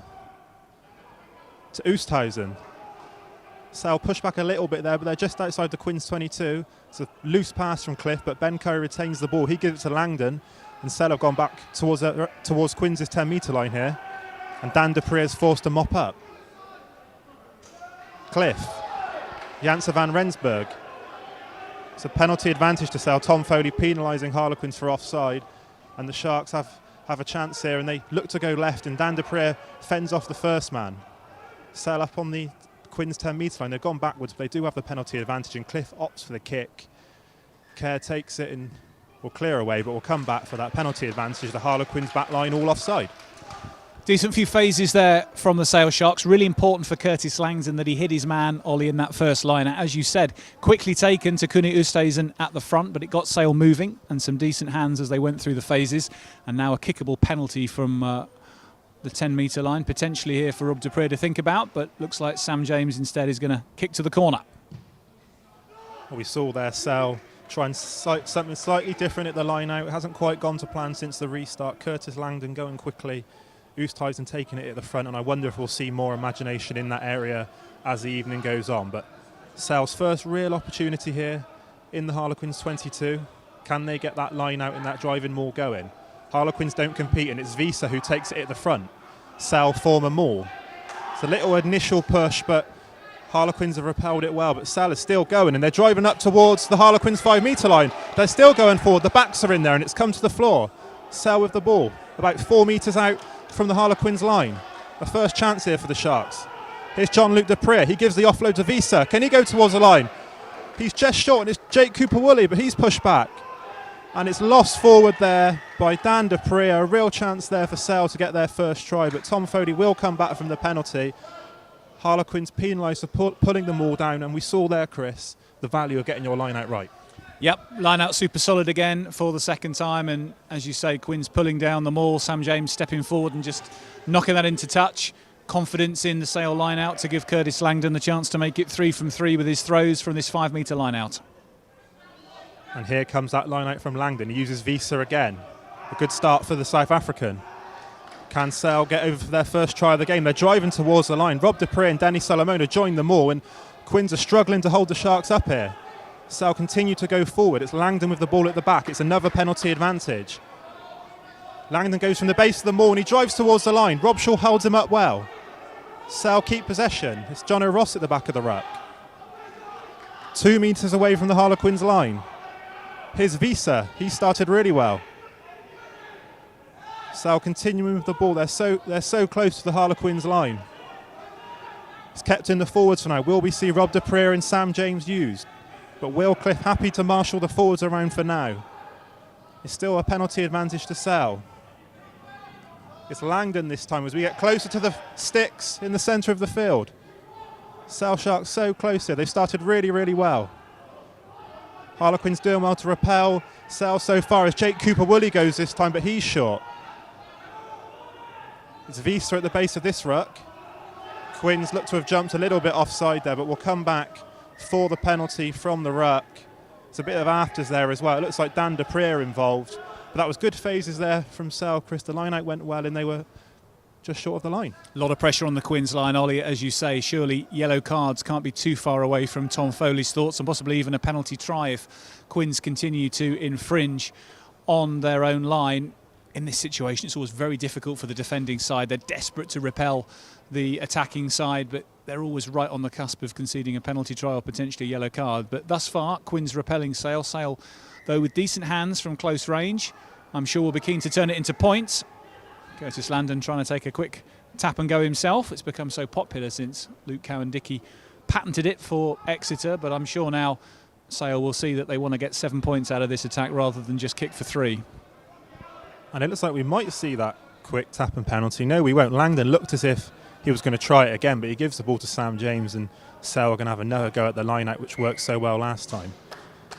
to Oosthuizen. Sale push back a little bit there, but they're just outside the Quins 22. It's a loose pass from Cliff, but Ben Curry retains the ball. He gives it to Langdon, and Sale have gone back towards Quins' 10-metre line here. And Dan Dupree is forced to mop up. Cliff. Janssen van Rensburg. It's a penalty advantage to Sale. Tom Foley penalising Harlequins for offside. And the Sharks have a chance here, and they look to go left, and Dan Dupree fends off the first man. Sale up on the Quins 10-metre line. They've gone backwards, but they do have the penalty advantage, and Cliff opts for the kick. Kerr takes it and will clear away, but will come back for that penalty advantage. The Harlequins back line all offside. Decent few phases there from the Sale Sharks. Really important for Curtis Langdon that he hit his man, Ollie, in that first line. As you said, quickly taken to Kuni Oosthuizen at the front, but it got Sale moving and some decent hands as they went through the phases. And now a kickable penalty from the 10-metre line, potentially here for Rob Dupree to think about, but looks like Sam James instead is going to kick to the corner. Well, we saw there Sale try and something slightly different at the line out. It hasn't quite gone to plan since the restart. Curtis Langdon going quickly. Oosthuizen taking it at the front, and I wonder if we'll see more imagination in that area as the evening goes on. But Sale's first real opportunity here in the Harlequins 22. Can they get that line out and that driving maul going? Harlequins don't compete, and it's Visa who takes it at the front. Sale form a maul. It's a little initial push, but Harlequins have repelled it well. But Sale is still going, and they're driving up towards the Harlequins 5-metre line. They're still going forward. The backs are in there, and it's come to the floor. Sale with the ball, about 4 metres out from the Harlequins line. The first chance here for the Sharks. Here's Jean-Luc Dupree. He gives the offload to Visa. Can he go towards the line? He's just short, and it's Jake Cooper-Woolley, but he's pushed back. And it's lost forward there by Dan Dupree. A real chance there for Sale to get their first try, but Tom Foley will come back from the penalty. Harlequins penalised for pulling the maul down, and we saw there, Chris, the value of getting your line out right. Yep, line out super solid again for the second time, and as you say, Quins pulling down the maul, Sam James stepping forward and just knocking that into touch. Confidence in the Sale line out to give Curtis Langdon the chance to make it 3 from 3 with his throws from this 5-metre line out. And here comes that line out from Langdon. He uses Visa again. A good start for the South African. Can Sale get over for their first try of the game? They're driving towards the line. Rob Dupree and Danny Solomona join the maul, and Quins are struggling to hold the Sharks up here. Sale continue to go forward. It's Langdon with the ball at the back. It's another penalty advantage. Langdon goes from the base of the maul and he drives towards the line. Rob Shaw holds him up well. Sale keep possession. It's John O'Ross at the back of the ruck. 2 metres away from the Harlequins line. Here's Visa. He started really well. Sale continuing with the ball. They're so close to the Harlequins line. It's kept in the forwards for now. Will we see Rob Dupree and Sam James used? But Will Cliff happy to marshal the forwards around for now. It's still a penalty advantage to Sale. It's Langdon this time as we get closer to the sticks in the centre of the field. Sale Sharks so close here. They've started really, really well. Harlequins doing well to repel Sale so far as Jake Cooper-Woolley goes this time, but he's short. It's Visa at the base of this ruck. Quins look to have jumped a little bit offside there, but will come back for the penalty from the ruck. It's a bit of afters there as well. It looks like Dan Dupree involved. But that was good phases there from Sale, Chris. The line out went well and they were just short of the line. A lot of pressure on the Quins line, Ollie, as you say. Surely yellow cards can't be too far away from Tom Foley's thoughts, and possibly even a penalty try if Quins continue to infringe on their own line. In this situation, it's always very difficult for the defending side. They're desperate to repel the attacking side, but they're always right on the cusp of conceding a penalty try or potentially a yellow card. But thus far, Quins repelling Sale. Sale, though, with decent hands from close range. I'm sure will be keen to turn it into points. Curtis Langdon trying to take a quick tap and go himself. It's become so popular since Luke Cowan-Dickey patented it for Exeter, but I'm sure now Sale will see that they want to get 7 points out of this attack rather than just kick for 3. And it looks like we might see that quick tap and penalty. No, we won't. Langdon looked as if he was going to try it again, but he gives the ball to Sam James, and Sale are going to have another go at the line-out, which worked so well last time.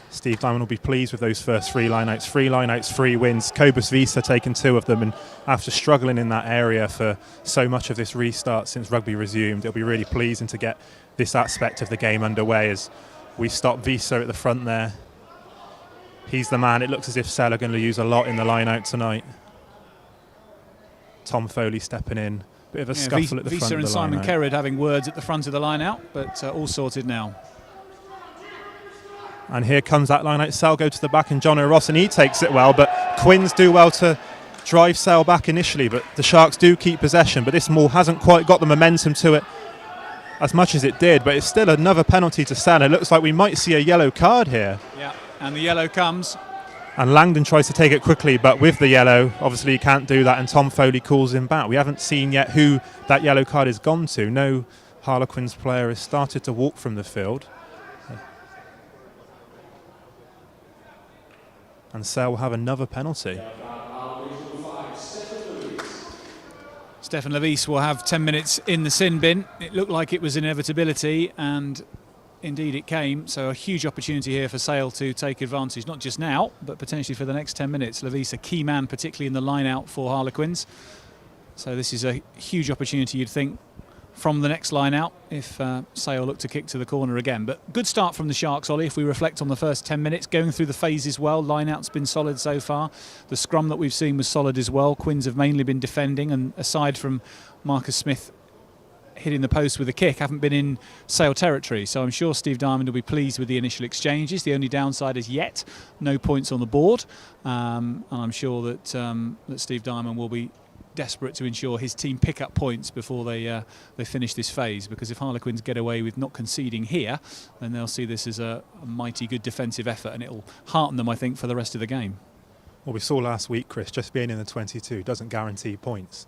Steve Diamond will be pleased with those first 3 line-outs. 3 line-outs, 3 wins. Cobus Visa taking 2 of them, and after struggling in that area for so much of this restart since rugby resumed, it'll be really pleasing to get this aspect of the game underway as we stop Visa at the front there. He's the man. It looks as if Sale are going to use a lot in the line-out tonight. Tom Foley stepping in Bit of a scuffle at the front Visa of the and Simon line-out. Kerrod having words at the front of the line-out, but all sorted now. And here comes that line out. Sale go to the back and John O'Ross, and he takes it well, but Quins do well to drive Sale back initially, but the Sharks do keep possession, but this maul hasn't quite got the momentum to it as much as it did, but it's still another penalty to Sale. It looks like we might see a yellow card here. Yeah, and the yellow comes. And Langdon tries to take it quickly, but with the yellow, obviously he can't do that, and Tom Foley calls him back. We haven't seen yet who that yellow card has gone to. No Harlequins player has started to walk from the field. And Sale will have another penalty. Stefan Levis will have 10 minutes in the sin bin. It looked like it was inevitability, and indeed it came. So a huge opportunity here for Sale to take advantage, not just now, but potentially for the next 10 minutes. Levis, a key man, particularly in the line-out for Harlequins. So this is a huge opportunity, you'd think, from the next line out if Sale look to kick to the corner again. But good start from the Sharks, Ollie, if we reflect on the first 10 minutes, going through the phases well. Line out's been solid so far. The scrum that we've seen was solid as well. Quins have mainly been defending, and aside from Marcus Smith hitting the post with a kick, haven't been in Sale territory. So I'm sure Steve Diamond will be pleased with the initial exchanges. The only downside is yet no points on the board, and I'm sure that that Steve Diamond will be desperate to ensure his team pick up points before they finish this phase, because if Harlequins get away with not conceding here, then they'll see this as a mighty good defensive effort, and it'll hearten them, I think, for the rest of the game. Well, we saw last week, Chris, just being in the 22 doesn't guarantee points.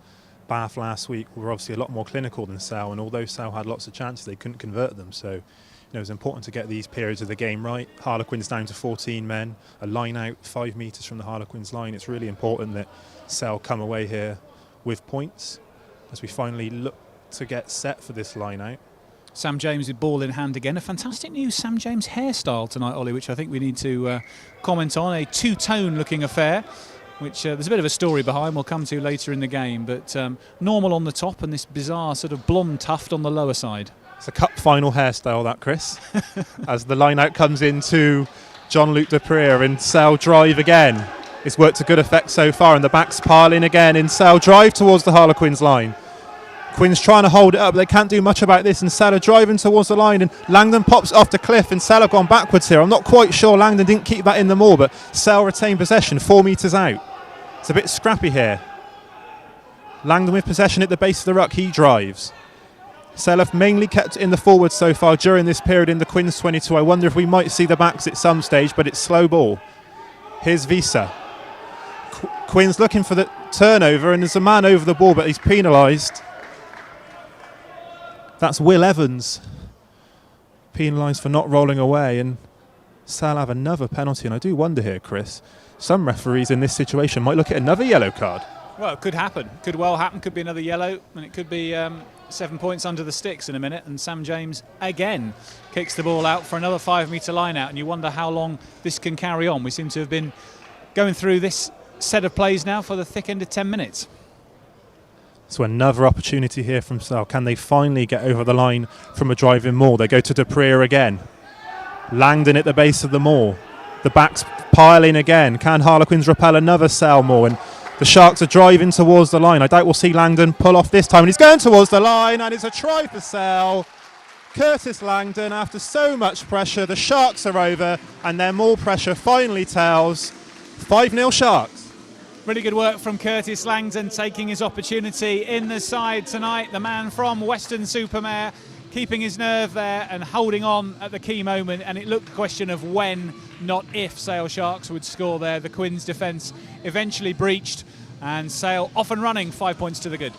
Bath last week were obviously a lot more clinical than Sale, and although Sale had lots of chances, they couldn't convert them. So, it was important to get these periods of the game right. Harlequins down to 14 men, a line out 5 metres from the Harlequins line. It's really important that Sale come away here with points as we finally look to get set for this line out. Sam James with ball in hand again. A fantastic new Sam James hairstyle tonight, Ollie, which I think we need to comment on. A two-tone looking affair, which there's a bit of a story behind, we'll come to later in the game, but normal on the top and this bizarre sort of blonde tuft on the lower side. It's a cup final hairstyle, that, Chris. As the line out comes into Jean-Luc Depree and Sale drive again. It's worked to good effect so far, and the backs pile in again in Sale drive towards the Harlequins line. Quins trying to hold it up, but they can't do much about this, and Sale are driving towards the line, and Langdon pops off the cliff, and Sale have gone backwards here. I'm not quite sure Langdon didn't keep that in the maul, but Sale retained possession 4 metres out. It's a bit scrappy here. Langdon with possession at the base of the ruck, he drives. Sale have mainly kept in the forwards so far during this period in the Quins 22. I wonder if we might see the backs at some stage, but it's slow ball. Here's Visa. Quins looking for the turnover, and there's a man over the ball, but he's penalised. That's Will Evans, penalised for not rolling away, and Sale have another penalty. And I do wonder here, Chris, some referees in this situation might look at another yellow card. Well, it could happen. Could well happen. Could be another yellow, and it could be 7 points under the sticks in a minute. And Sam James again kicks the ball out for another 5 metre line out, and you wonder how long this can carry on. We seem to have been going through this set of plays now for the thick end of 10 minutes. So another opportunity here from Sale. Can they finally get over the line from a driving maul? They go to Depree again. Langdon at the base of the maul. The backs pile in again. Can Harlequins repel another Sale maul? And the Sharks are driving towards the line. I doubt we'll see Langdon pull off this time. And he's going towards the line, and it's a try for Sale. Curtis Langdon, after so much pressure, the Sharks are over, and their maul pressure finally tells. 5-0 Sharks. Really good work from Curtis Langdon, taking his opportunity in the side tonight. The man from Weston-super-Mare, keeping his nerve there and holding on at the key moment. And it looked a question of when, not if, Sale Sharks would score there. The Quins' defence eventually breached, and Sale off and running, 5 points to the good.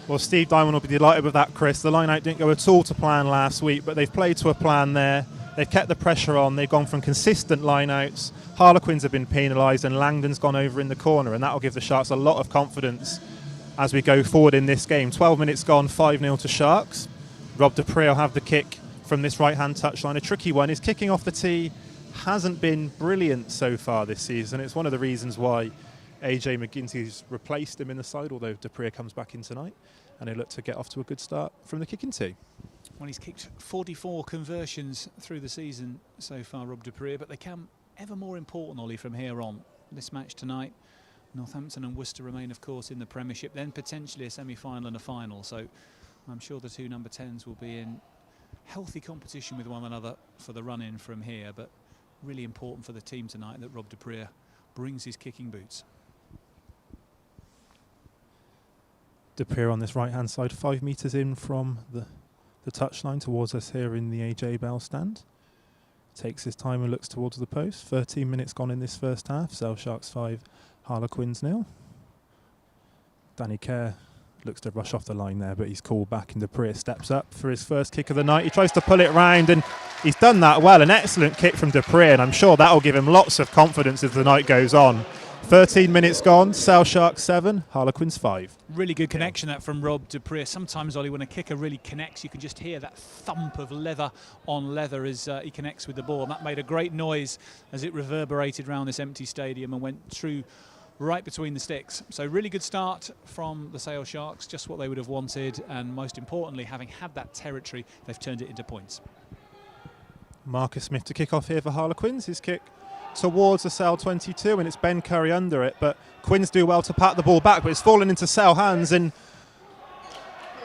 Well, Steve Diamond will be delighted with that, Chris. The line-out didn't go at all to plan last week, but they've played to a plan there. They've kept the pressure on. They've gone from consistent line-outs. Harlequins have been penalised, and Langdon's gone over in the corner, and that'll give the Sharks a lot of confidence as we go forward in this game. 12 minutes gone, 5-0 to Sharks. Rob Depree will have the kick from this right-hand touchline. A tricky one. His kicking off the tee hasn't been brilliant so far this season. It's one of the reasons why AJ McGinty's replaced him in the side, although Depree comes back in tonight, and they look to get off to a good start from the kicking tee. Well, he's kicked 44 conversions through the season so far, Rob Depree, but they come ever more important, Ollie, from here on. This match tonight Northampton and Worcester remain, of course, in the Premiership, then potentially a semi-final and a final. So I'm sure the two number 10s will be in healthy competition with one another for the run-in from here, but really important for the team tonight that Rob du Preez brings his kicking boots. Du Preez on this right-hand side, 5 metres in from the touchline towards us here in the AJ Bell stand. Takes his time and looks towards the post. 13 minutes gone in this first half. Sale Sharks 5, Harlequins 0. Danny Kerr looks to rush off the line there, but he's called back, and Du Preez steps up for his first kick of the night. He tries to pull it round, and he's done that well. An excellent kick from Du Preez, and I'm sure that will give him lots of confidence as the night goes on. 13 minutes gone, Sale Sharks 7, Harlequins 5. Really good connection that from Rob du Preez. Sometimes, Ollie, when a kicker really connects, you can just hear that thump of leather on leather as he connects with the ball. And that made a great noise as it reverberated around this empty stadium and went through right between the sticks. So really good start from the Sale Sharks, just what they would have wanted, and most importantly, having had that territory, they've turned it into points. Marcus Smith to kick off here for Harlequins. His kick towards the Sale 22, and it's Ben Curry under it, but Quins do well to pat the ball back, but it's fallen into Sale hands, and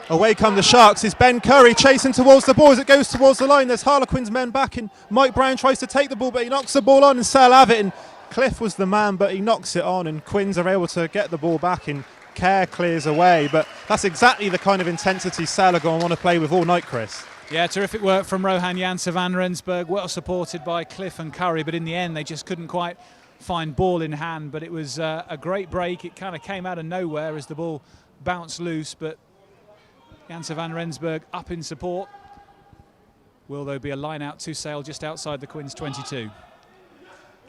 away come the Sharks. Is Ben Curry chasing towards the ball as it goes towards the line. There's Harlequins men back, and Mike Brown tries to take the ball, but he knocks the ball on, and Sale have it, and Cliff was the man, but he knocks it on, and Quins are able to get the ball back, and Kerr clears away. But that's exactly the kind of intensity Sale are going to want to play with all night, Chris. Yeah, terrific work from Rohan Janse van Rensburg, well supported by Cliff and Curry, but in the end they just couldn't quite find ball in hand. But it was a great break. It kind of came out of nowhere as the ball bounced loose, but Janse van Rensburg up in support. Will there be a line out to Sale just outside the Quins 22?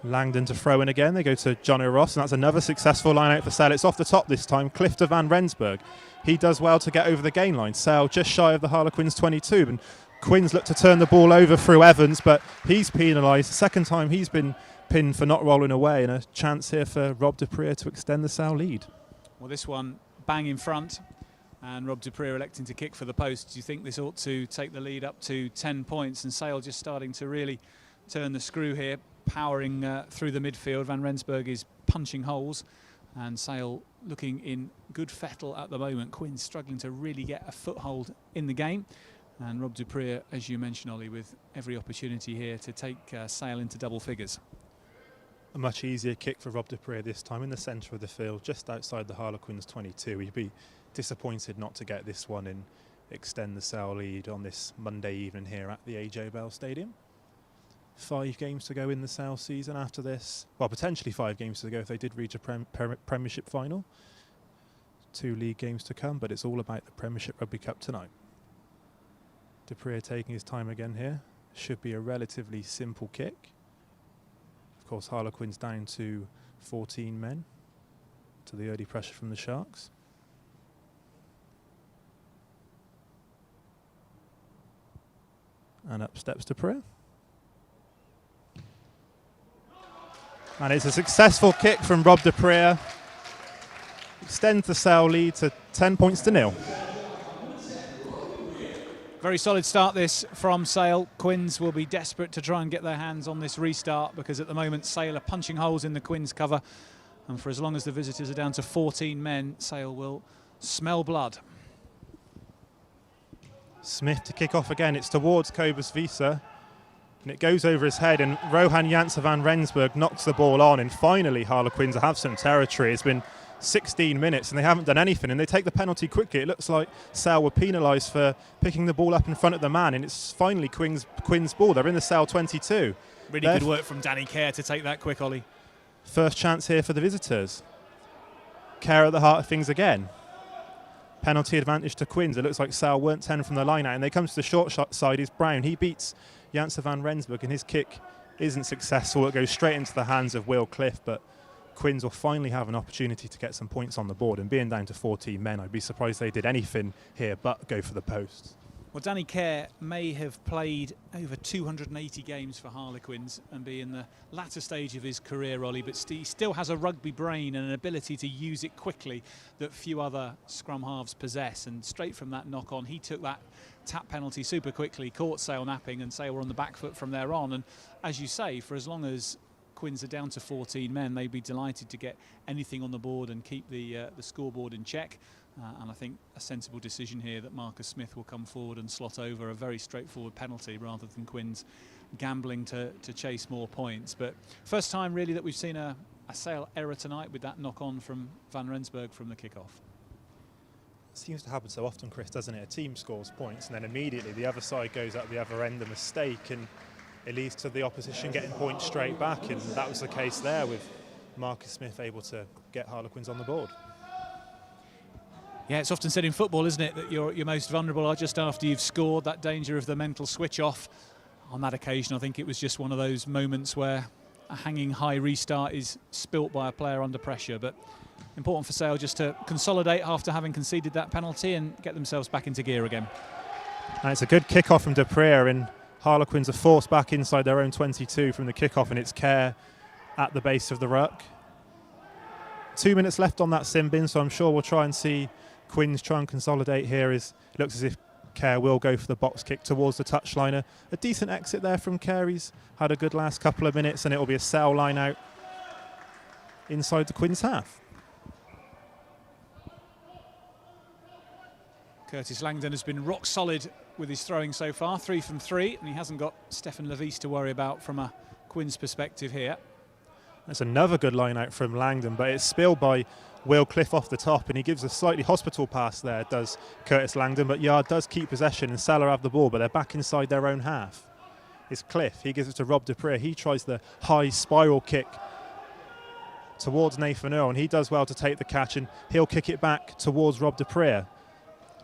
Langdon to throw in again. They go to John O'Ross, and that's another successful line out for Sale. It's off the top this time. Cliff to Van Rensburg. He does well to get over the gain line. Sale just shy of the Harlequins 22, and Quins look to turn the ball over through Evans, but he's penalised. Second time he's been pinned for not rolling away, and a chance here for Rob du Preez to extend the Sale lead. Well, this one bang in front, and Rob du Preez electing to kick for the post. Do you think this ought to take the lead up to 10 points? And Sale just starting to really turn the screw here, powering through the midfield. Van Rensburg is punching holes, and Sale looking in good fettle at the moment. Quins struggling to really get a foothold in the game, and Rob du Preez, as you mentioned, Ollie, with every opportunity here to take Sale into double figures. A much easier kick for Rob du Preez this time in the centre of the field, just outside the Harlequins 22. He'd be disappointed not to get this one and extend the Sale lead on this Monday evening here at the AJ Bell Stadium. 5 games to go in the Sale season after this. Well, potentially 5 games to go if they did reach a Premiership final. 2 league games to come, but it's all about the Premiership Rugby Cup tonight. Du Preez taking his time again here. Should be a relatively simple kick. Of course, Harlequins down to 14 men to the early pressure from the Sharks. And up steps Du Preez. And it's a successful kick from Rob du Preez. Extends the Sale lead to 10 points to 0. Very solid start this from Sale. Quins will be desperate to try and get their hands on this restart, because at the moment Sale are punching holes in the Quins cover, and for as long as the visitors are down to 14 men, Sale will smell blood. Smith to kick off again. It's towards Cobus Visa, and it goes over his head, and Rohan Janse van Rensburg knocks the ball on, and finally Harlequins have some territory. It's been 16 minutes and they haven't done anything, and they take the penalty quickly. It looks like Sale were penalised for picking the ball up in front of the man, and it's finally Quins' ball. They're in the Sale 22. Really good work from Danny Kerr to take that quick, Ollie. First chance here for the visitors. Kerr at the heart of things again. Penalty advantage to Quins. It looks like Sale weren't 10 from the line out, and they come to the short side. Is Brown. He beats Janse van Rensburg, and his kick isn't successful. It goes straight into the hands of Will Cliff, but Quins will finally have an opportunity to get some points on the board, and being down to 14 men, I'd be surprised they did anything here but go for the post. Well, Danny Kerr may have played over 280 games for Harlequins and be in the latter stage of his career, Ollie, but he still has a rugby brain and an ability to use it quickly that few other scrum halves possess. And straight from that knock on, he took that tap penalty super quickly, caught Sale napping, and Sale were on the back foot from there on. And as you say, for as long as Quins are down to 14 men. They'd be delighted to get anything on the board and keep the scoreboard in check. And I think a sensible decision here that Marcus Smith will come forward and slot over a very straightforward penalty rather than Quins gambling to chase more points. But first time really that we've seen a Sale error tonight with that knock on from Van Rensburg from the kick-off. Seems to happen so often, Chris, doesn't it? A team scores points and then immediately the other side goes out the other end, a mistake, and it leads to the opposition getting points straight back, and that was the case there with Marcus Smith able to get Harlequins on the board. Yeah, it's often said in football, isn't it, that you're most vulnerable just after you've scored, that danger of the mental switch off. On that occasion, I think it was just one of those moments where a hanging high restart is spilt by a player under pressure. But important for Sale just to consolidate after having conceded that penalty and get themselves back into gear again. And it's a good kick-off from Dupree, and Harlequins are forced back inside their own 22 from the kick-off, and it's Kerr at the base of the ruck. 2 minutes left on that sin bin, so I'm sure we'll try and see Quins try and consolidate here. It looks as if Kerr will go for the box kick towards the touchliner. A decent exit there from Kerr. He's had a good last couple of minutes, and it will be a Sale line out inside the Quins half. Curtis Langdon has been rock solid with his throwing so far, 3 from 3, and he hasn't got Stefan Levis to worry about from a Quins perspective here. That's another good line out from Langdon, but it's spilled by Will Cliff off the top, and he gives a slightly hospital pass there, does Curtis Langdon, but Yard does keep possession and Salah have the ball, but they're back inside their own half. It's Cliff, he gives it to Rob Dupree, he tries the high spiral kick towards Nathan Earl, and he does well to take the catch, and he'll kick it back towards Rob Dupree.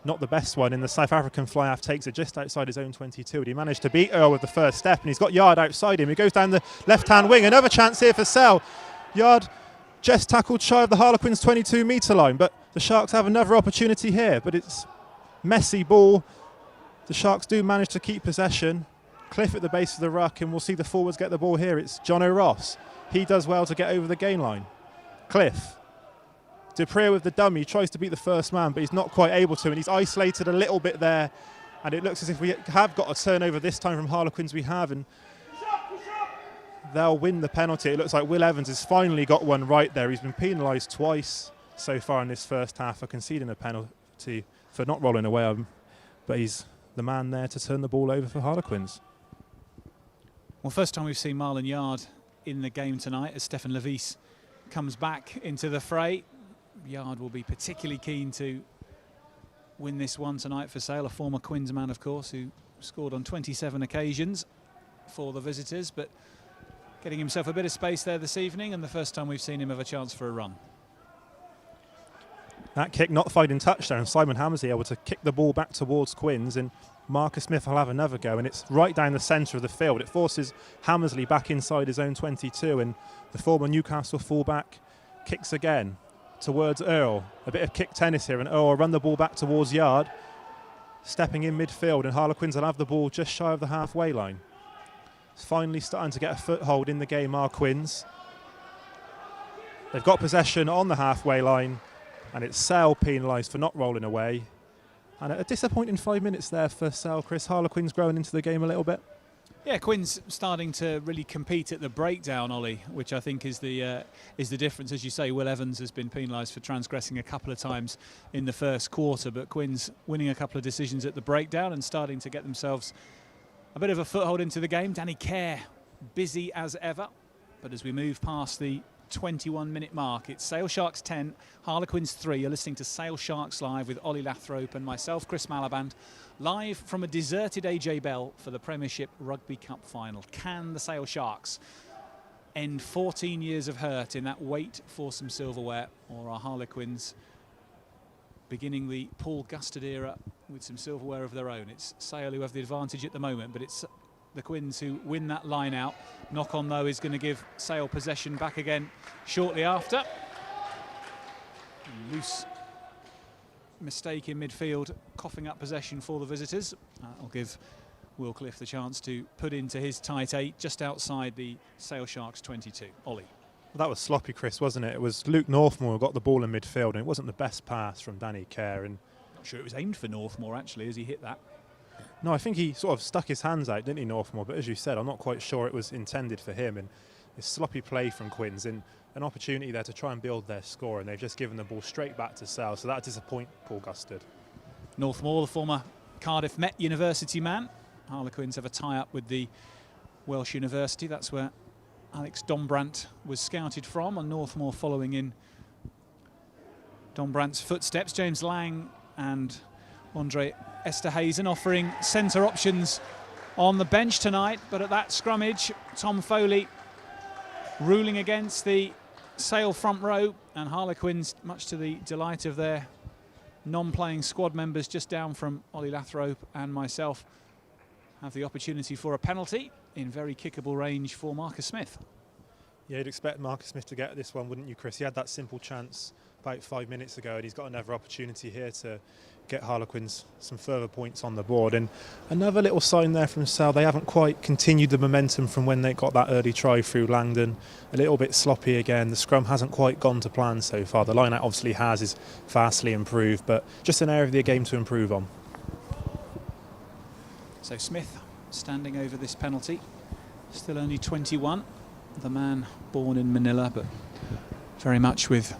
Not the best one, and the South African fly half takes it just outside his own 22, and he managed to beat Earl with the first step, and he's got Yard outside him. He goes down the left-hand wing, another chance here for Sale. Yard just tackled shy of the Harlequins 22-metre line, but the Sharks have another opportunity here, but it's messy ball. The Sharks do manage to keep possession. Cliff at the base of the ruck, and we'll see the forwards get the ball here. It's John O'Ross. He does well to get over the gain line. Cliff. Dupree with the dummy, tries to beat the first man, but he's not quite able to, and he's isolated a little bit there, and it looks as if we have got a turnover this time from Harlequins. We have, and they'll win the penalty. It looks like Will Evans has finally got one right there. He's been penalised twice so far in this first half for conceding a penalty for not rolling away, but he's the man there to turn the ball over for Harlequins. Well, first time we've seen Marlon Yard in the game tonight as Stefan Levis comes back into the fray. Yard will be particularly keen to win this one tonight for Sale, a former Quins man, of course, who scored on 27 occasions for the visitors, but getting himself a bit of space there this evening, and the first time we've seen him have a chance for a run. That kick not finding touchdown. Simon Hammersley able to kick the ball back towards Quins, and Marcus Smith will have another go, and it's right down the centre of the field. It forces Hammersley back inside his own 22, and the former Newcastle fullback kicks again towards Earl. A bit of kick tennis here, and Earl will run the ball back towards Yard, stepping in midfield, and Harlequins will have the ball just shy of the halfway line. It's finally starting to get a foothold in the game, are Quins. They've got possession on the halfway line, and it's Sale penalised for not rolling away. And a disappointing 5 minutes there for Sale, Chris. Harlequins growing into the game a little bit. Yeah, Quins starting to really compete at the breakdown, Ollie, which I think is the difference. As you say, Will Evans has been penalised for transgressing a couple of times in the first quarter, but Quins winning a couple of decisions at the breakdown and starting to get themselves a bit of a foothold into the game. Danny Kerr busy as ever, but as we move past the 21-minute mark, it's Sale Sharks 10, Harlequins 3. You're listening to Sale Sharks Live with Ollie Lathrope and myself, Chris Malaband, live from a deserted AJ Bell for the Premiership Rugby Cup final. Can the Sale Sharks end 14 years of hurt in that wait for some silverware, or are Harlequins beginning the Paul Gustard era with some silverware of their own? It's Sale who have the advantage at the moment, but it's the Quins who win that line out. Knock on, though, is going to give Sale possession back again shortly after. Loose mistake in midfield, coughing up possession for the visitors. I'll give Will Cliff the chance to put into his tight 8 just outside the Sale Sharks 22. Ollie. Well, that was sloppy, Chris, wasn't it? It was Luke Northmore who got the ball in midfield, and it wasn't the best pass from Danny Kerr. And not sure it was aimed for Northmore, actually, as he hit that. No, I think he sort of stuck his hands out, didn't he, Northmore? But as you said, I'm not quite sure it was intended for him. And It's sloppy play from Quins and an opportunity there to try and build their score, and they've just given the ball straight back to Sale, so that disappoints Paul Gustard. Northmore, the former Cardiff Met University man. Harlequins have a tie-up with the Welsh University. That's where Alex Dombrandt was scouted from, and Northmore following in Dombrandt's footsteps. James Lang and Andre Esterhazen offering centre options on the bench tonight, but at that scrummage, Tom Foley ruling against the Sale front row, and Harlequins, much to the delight of their non-playing squad members just down from Ollie Lathrope and myself, have the opportunity for a penalty in very kickable range for Marcus Smith. Yeah, you'd expect Marcus Smith to get this one, wouldn't you, Chris? He had that simple chance about 5 minutes ago, and he's got another opportunity here to get Harlequins some further points on the board. And another little sign there from Sale, they haven't quite continued the momentum from when they got that early try through Langdon. A little bit sloppy again. The scrum hasn't quite gone to plan so far. The line-out obviously is vastly improved, but just an area of the game to improve on. So Smith standing over this penalty, still only 21, the man born in Manila, but very much with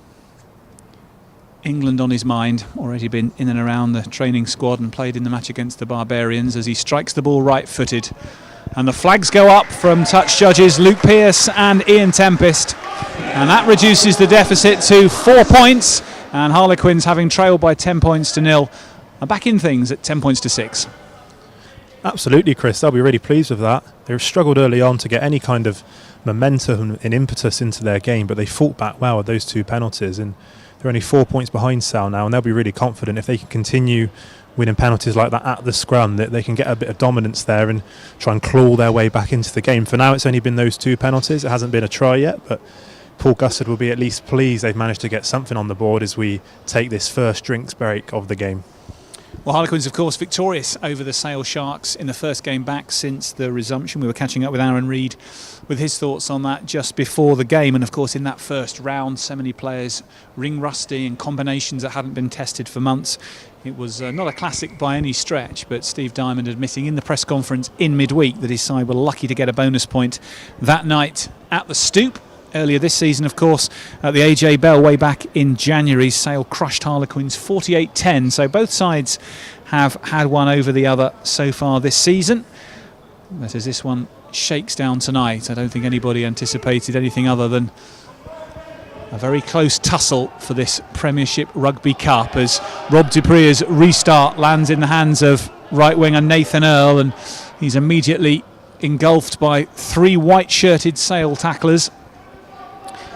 England on his mind, already been in and around the training squad and played in the match against the Barbarians, as he strikes the ball right-footed. And the flags go up from touch judges Luke Pearce and Ian Tempest, and that reduces the deficit to 4 points, and Harlequins, having trailed by 10 points to 0, are back in things at 10 points to 6. Absolutely, Chris. They'll be really pleased with that. They've struggled early on to get any kind of momentum and impetus into their game, but they fought back well with those 2 penalties, and they're only 4 points behind Sale now, and they'll be really confident if they can continue winning penalties like that at the scrum, that they can get a bit of dominance there and try and claw their way back into the game. For now, it's only been those 2 penalties. It hasn't been a try yet, but Paul Gustard will be at least pleased they've managed to get something on the board as we take this first drinks break of the game. Well, Harlequins, of course, victorious over the Sale Sharks in the first game back since the resumption. We were catching up with Aaron Reid with his thoughts on that just before the game. And, of course, in that first round, so many players ring rusty and combinations that hadn't been tested for months. It was not a classic by any stretch, but Steve Diamond admitting in the press conference in midweek that his side were lucky to get a bonus point that night at the Stoop. Earlier this season, of course, at the AJ Bell way back in January, Sale crushed Harlequins 48-10. So both sides have had one over the other so far this season. But as this one shakes down tonight, I don't think anybody anticipated anything other than a very close tussle for this Premiership Rugby Cup, as Rob Dupree's restart lands in the hands of right winger Nathan Earl, and he's immediately engulfed by 3 white-shirted Sale tacklers,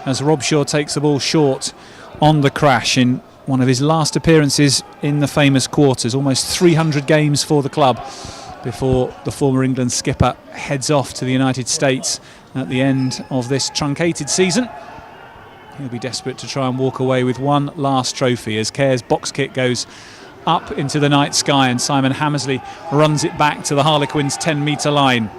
as Rob Shaw takes the ball short on the crash in one of his last appearances in the famous quarters. Almost 300 games for the club before the former England skipper heads off to the United States at the end of this truncated season. He'll be desperate to try and walk away with one last trophy as Kerr's box kick goes up into the night sky, and Simon Hammersley runs it back to the Harlequins' 10-metre line.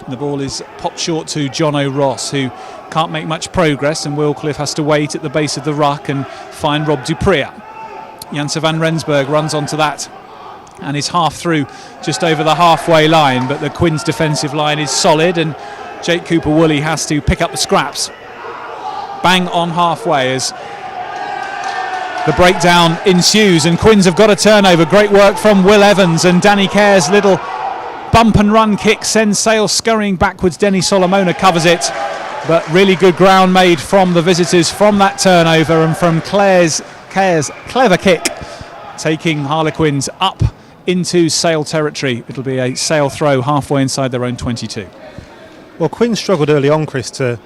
The ball is popped short to John O'Ross, who can't make much progress, and Wilcliffe has to wait at the base of the ruck and find Rob Dupree. Janse van Rensburg runs onto that and is half through just over the halfway line, but the Quins' defensive line is solid, and Jake Cooper-Woolley has to pick up the scraps. Bang on halfway as the breakdown ensues, and Quins have got a turnover. Great work from Will Evans, and Danny Kerr's little bump and run kick sends Sale scurrying backwards. Denny Solomona covers it, but really good ground made from the visitors from that turnover, and from Kerr's clever kick, taking Harlequins up into Sale territory. It'll be a Sale throw halfway inside their own 22. Well, Quinn struggled early on, Chris, to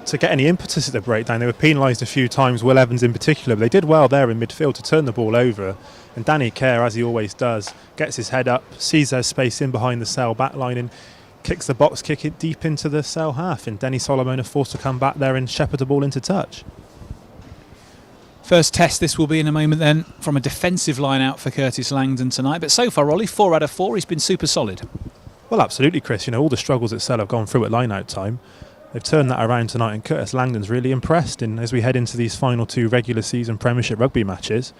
get any impetus at the breakdown. They were penalised a few times, Will Evans in particular, but they did well there in midfield to turn the ball over. And Danny Kerr, as he always does, gets his head up, sees there's space in behind the Sale back line, and kicks the box kick it deep into the Sale half. And Denny Solomon are forced to come back there and shepherd the ball into touch. First test this will be in a moment then from a defensive line out for Curtis Langdon tonight. But so far, Ollie, 4 out of 4, he's been super solid. Well, absolutely, Chris. You know, all the struggles that Sale have gone through at line-out time, they've turned that around tonight, and Curtis Langdon's really impressed. And as we head into these final 2 regular season Premiership Rugby matches,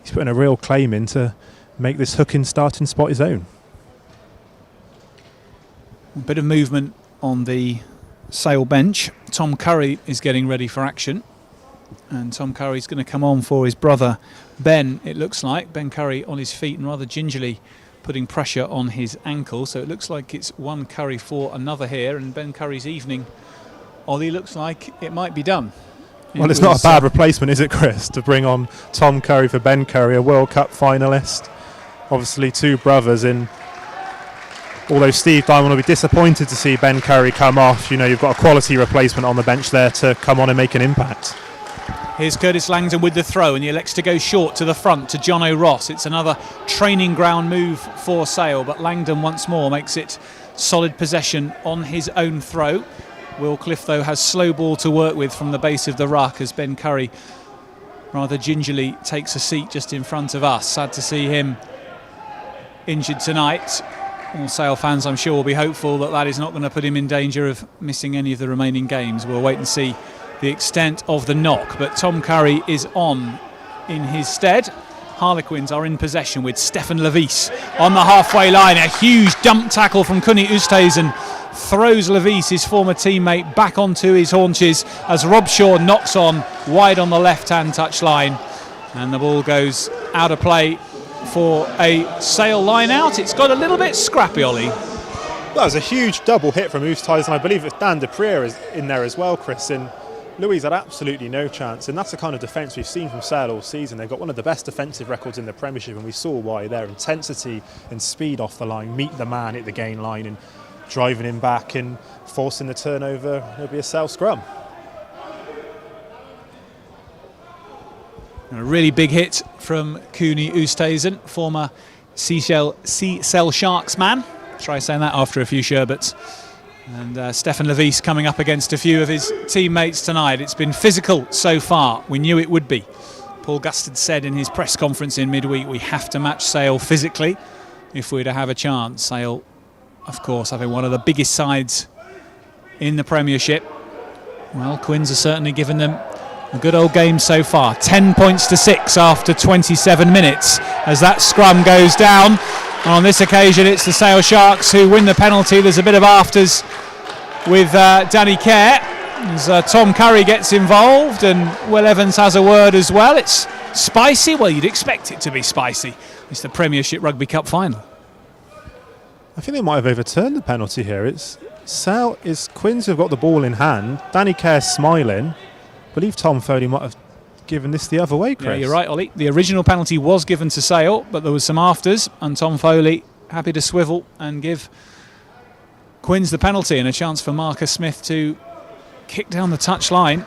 he's putting a real claim in to make this hooking starting spot his own. A bit of movement on the Sale bench. Tom Curry is getting ready for action, and Tom Curry's going to come on for his brother Ben, it looks like. Ben Curry on his feet and rather gingerly putting pressure on his ankle, so it looks like it's one Curry for another here, and Ben Curry's evening, Ollie, looks like it might be done. Well, it's not a bad replacement, is it, Chris, to bring on Tom Curry for Ben Curry, a World Cup finalist. Obviously two brothers in. Although Steve Diamond will be disappointed to see Ben Curry come off, you know, you've got a quality replacement on the bench there to come on and make an impact. Here's Curtis Langdon with the throw, and he elects to go short to the front to John O'Ross. It's another training ground move for Sale, but Langdon once more makes it solid possession on his own throw. Will Cliff, though, has slow ball to work with from the base of the ruck as Ben Curry rather gingerly takes a seat just in front of us. Sad to see him injured tonight. All Sale fans, I'm sure, will be hopeful that that is not going to put him in danger of missing any of the remaining games. We'll wait and see the extent of the knock, but Tom Curry is on in his stead. Harlequins are in possession with Stefan Levis on the halfway line. A huge dump tackle from Kuni Oosthuizen throws Levis, his former teammate, back onto his haunches as Rob Shaw knocks on wide on the left-hand touchline, and the ball goes out of play for a Sale line out. It's got a little bit scrappy, Ollie. That was a huge double hit from Oosthuizen. I believe it's Dan Duprier is in there as well, Chris, and Louis had absolutely no chance, and that's the kind of defence we've seen from Sale all season. They've got one of the best defensive records in the Premiership, and we saw why. Their intensity and speed off the line, meet the man at the gain line and driving him back and forcing the turnover. It'll be a Sale scrum. A really big hit from Kuni Oosthuizen, former Sale Sharks man. Try saying that after a few sherbets. And Stefan Levis coming up against a few of his teammates tonight. It's been physical so far. We knew it would be. Paul Gustard said in his press conference in midweek, we have to match Sale physically if we're to have a chance. Sale, of course, having one of the biggest sides in the Premiership. Well, Quins are certainly given them a good old game so far. 10 points to 6 after 27 minutes as that scrum goes down. And on this occasion, it's the Sale Sharks who win the penalty. There's a bit of afters with Danny Kerr as Tom Curry gets involved, and Will Evans has a word as well. It's spicy. Well, you'd expect it to be spicy. It's the Premiership Rugby Cup final. I think they might have overturned the penalty here. It's Sale, it's Quins who've got the ball in hand. Danny Kerr smiling. I believe Tom Foley might have given this the other way, Chris. Yeah, you're right, Ollie. The original penalty was given to Sale, but there was some afters, and Tom Foley happy to swivel and give Quins the penalty, and a chance for Marcus Smith to kick down the touchline.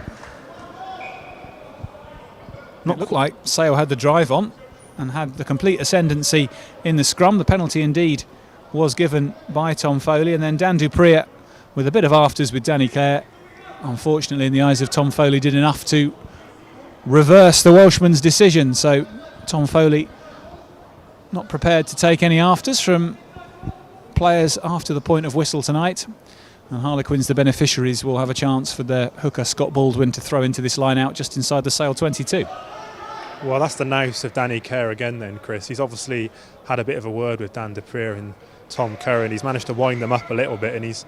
It looked like Sale had the drive on and had the complete ascendancy in the scrum. The penalty indeed was given by Tom Foley, and then Dan Duprier with a bit of afters with Danny Kerr. Unfortunately, in the eyes of Tom Foley, did enough to reverse the Welshman's decision. So Tom Foley not prepared to take any afters from players after the point of whistle tonight. And Harlequins, the beneficiaries, will have a chance for their hooker Scott Baldwin to throw into this line out just inside the Sale 22. Well, that's the nous of Danny Kerr again then, Chris. He's obviously had a bit of a word with Dan Duprier and Tom Curry, and he's managed to wind them up a little bit, and he's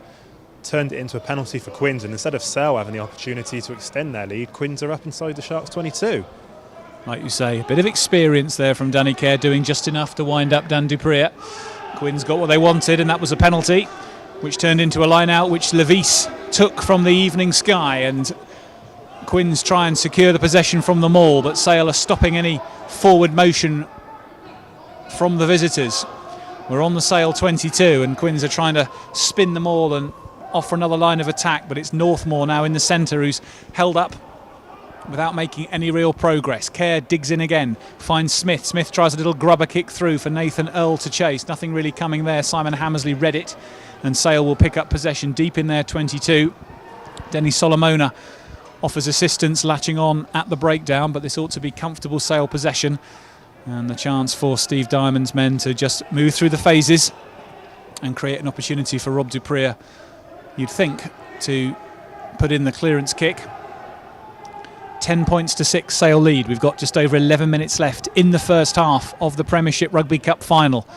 turned it into a penalty for Quins, and instead of Sale having the opportunity to extend their lead, Quins are up inside the Sharks 22. Like you say, a bit of experience there from Danny Kerr, doing just enough to wind up Dan Duprier. Quins got what they wanted, and that was a penalty, which turned into a line out which Levis took from the evening sky, and Quins try and secure the possession from the maul, but Sale are stopping any forward motion from the visitors. We're on the Sale 22, and Quins are trying to spin the maul and offer another line of attack, but it's Northmore now in the centre who's held up without making any real progress. Kerr digs in again, finds Smith. Smith tries a little grubber kick through for Nathan Earl to chase. Nothing really coming there. Simon Hammersley read it, and Sale will pick up possession deep in their 22. Denny Solomona offers assistance, latching on at the breakdown, but this ought to be comfortable Sale possession, and the chance for Steve Diamond's men to just move through the phases and create an opportunity for Rob Duprier, you'd think, to put in the clearance kick. 10 points to 6 Sale lead. We've got just over 11 minutes left in the first half of the Premiership Rugby Cup final.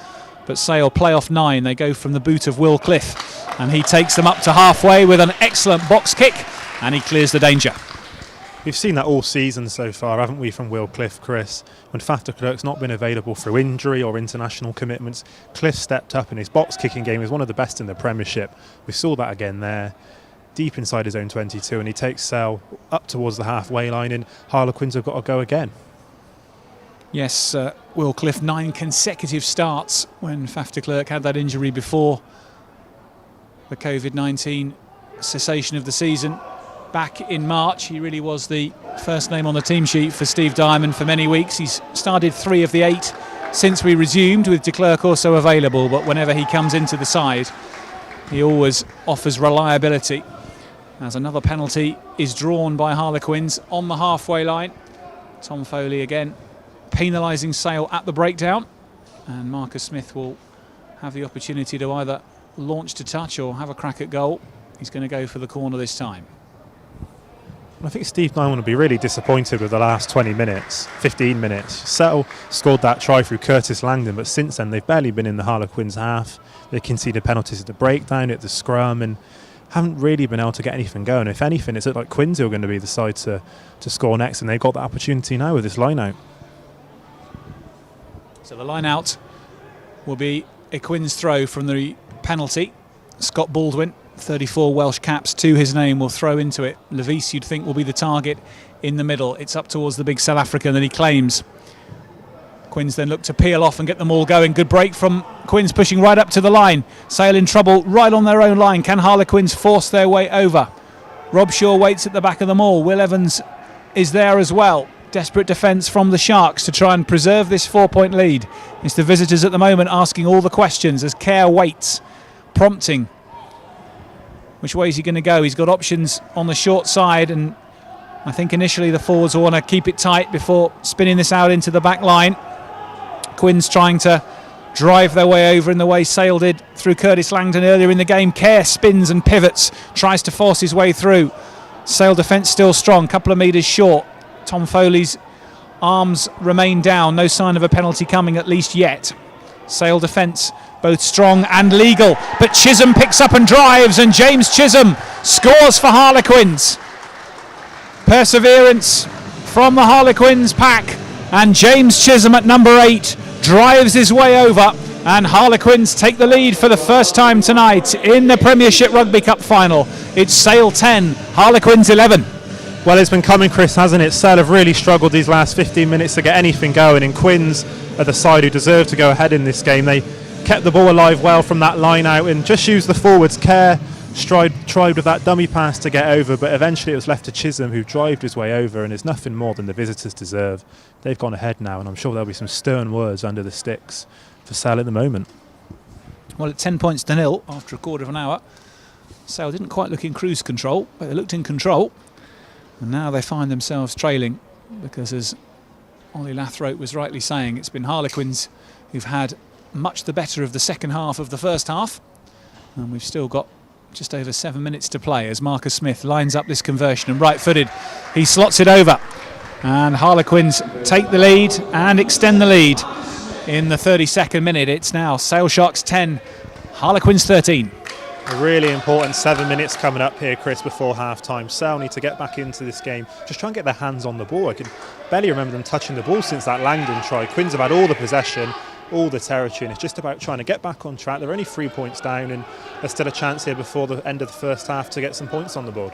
But Sale play off 9. They go from the boot of Will Cliff. And he takes them up to halfway with an excellent box kick, and he clears the danger. We've seen that all season so far, haven't we, from Will Cliff, Chris? When Faf de Klerk's not been available through injury or international commitments, Cliff stepped up, and his box kicking game is one of the best in the Premiership. We saw that again there, deep inside his own 22, and he takes Sale up towards the halfway line, and Harlequins have got to go again. Yes, Will Cliff, 9 consecutive starts when Faf de Klerk had that injury before the COVID-19 cessation of the season. Back in March, he really was the first name on the team sheet for Steve Diamond for many weeks. He's started 3 of the 8 since we resumed, with de Klerk also available, but whenever he comes into the side, he always offers reliability. As another penalty is drawn by Harlequins on the halfway line. Tom Foley again penalising Sale at the breakdown, and Marcus Smith will have the opportunity to either launch to touch or have a crack at goal. He's going to go for the corner this time. I think Steve Diamond will be really disappointed with the last 20 minutes, 15 minutes. Settle scored that try through Curtis Langdon, but since then they've barely been in the Harlequins half. They conceded penalties at the breakdown, at the scrum, and haven't really been able to get anything going. If anything, it's like Quins who are going to be the side to score next, and they've got that opportunity now with this line-out. So the line-out will be a Quins throw from the penalty. Scott Baldwin, 34 Welsh caps to his name, will throw into it. Levis, you'd think, will be the target in the middle. It's up towards the big South African that he claims. Quins then look to peel off and get them all going. Good break from Quins, pushing right up to the line. Sale in trouble right on their own line. Can Harlequins force their way over? Rob Shaw waits at the back of them all. Will Evans is there as well. Desperate defence from the Sharks to try and preserve this 4-point lead. It's the visitors at the moment asking all the questions as Kerr waits, prompting. Which way is he going to go? He's got options on the short side, and I think initially the forwards will want to keep it tight before spinning this out into the back line. Quins trying to drive their way over in the way Sale did through Curtis Langdon earlier in the game. Kerr spins and pivots, tries to force his way through. Sale defence still strong, couple of metres short. Tom Foley's arms remain down, no sign of a penalty coming, at least yet. Sale defence both strong and legal, but Chisholm picks up and drives, and James Chisholm scores for Harlequins. Perseverance from the Harlequins pack, and James Chisholm at number 8 drives his way over, and Harlequins take the lead for the first time tonight in the Premiership Rugby Cup final. It's Sale 10, Harlequins 11. Well, it's been coming, Chris, hasn't it? Sale have really struggled these last 15 minutes to get anything going, and Quins are the side who deserve to go ahead in this game. They kept the ball alive well from that line out and just used the forwards. Kerr tried with that dummy pass to get over, but eventually it was left to Chisholm, who drived his way over, and is nothing more than the visitors deserve. They've gone ahead now, and I'm sure there'll be some stern words under the sticks for Sale at the moment. Well, at 10 points to 0 after a quarter of an hour, Sale didn't quite look in cruise control, but they looked in control. And now they find themselves trailing, because as Ollie Lathrope was rightly saying, it's been Harlequins who've had much the better of the second half of the first half. And we've still got just over 7 minutes to play as Marcus Smith lines up this conversion, and right-footed, he slots it over. And Harlequins take the lead and extend the lead in the 32nd minute. It's now Sale Sharks 10, Harlequins 13. A really important 7 minutes coming up here, Chris, before half-time. Sale need to get back into this game, just try and get their hands on the ball. I can barely remember them touching the ball since that Langdon try. Quins have had all the possession, all the territory, and it's just about trying to get back on track. They're only 3 points down, and there's still a chance here before the end of the first half to get some points on the board.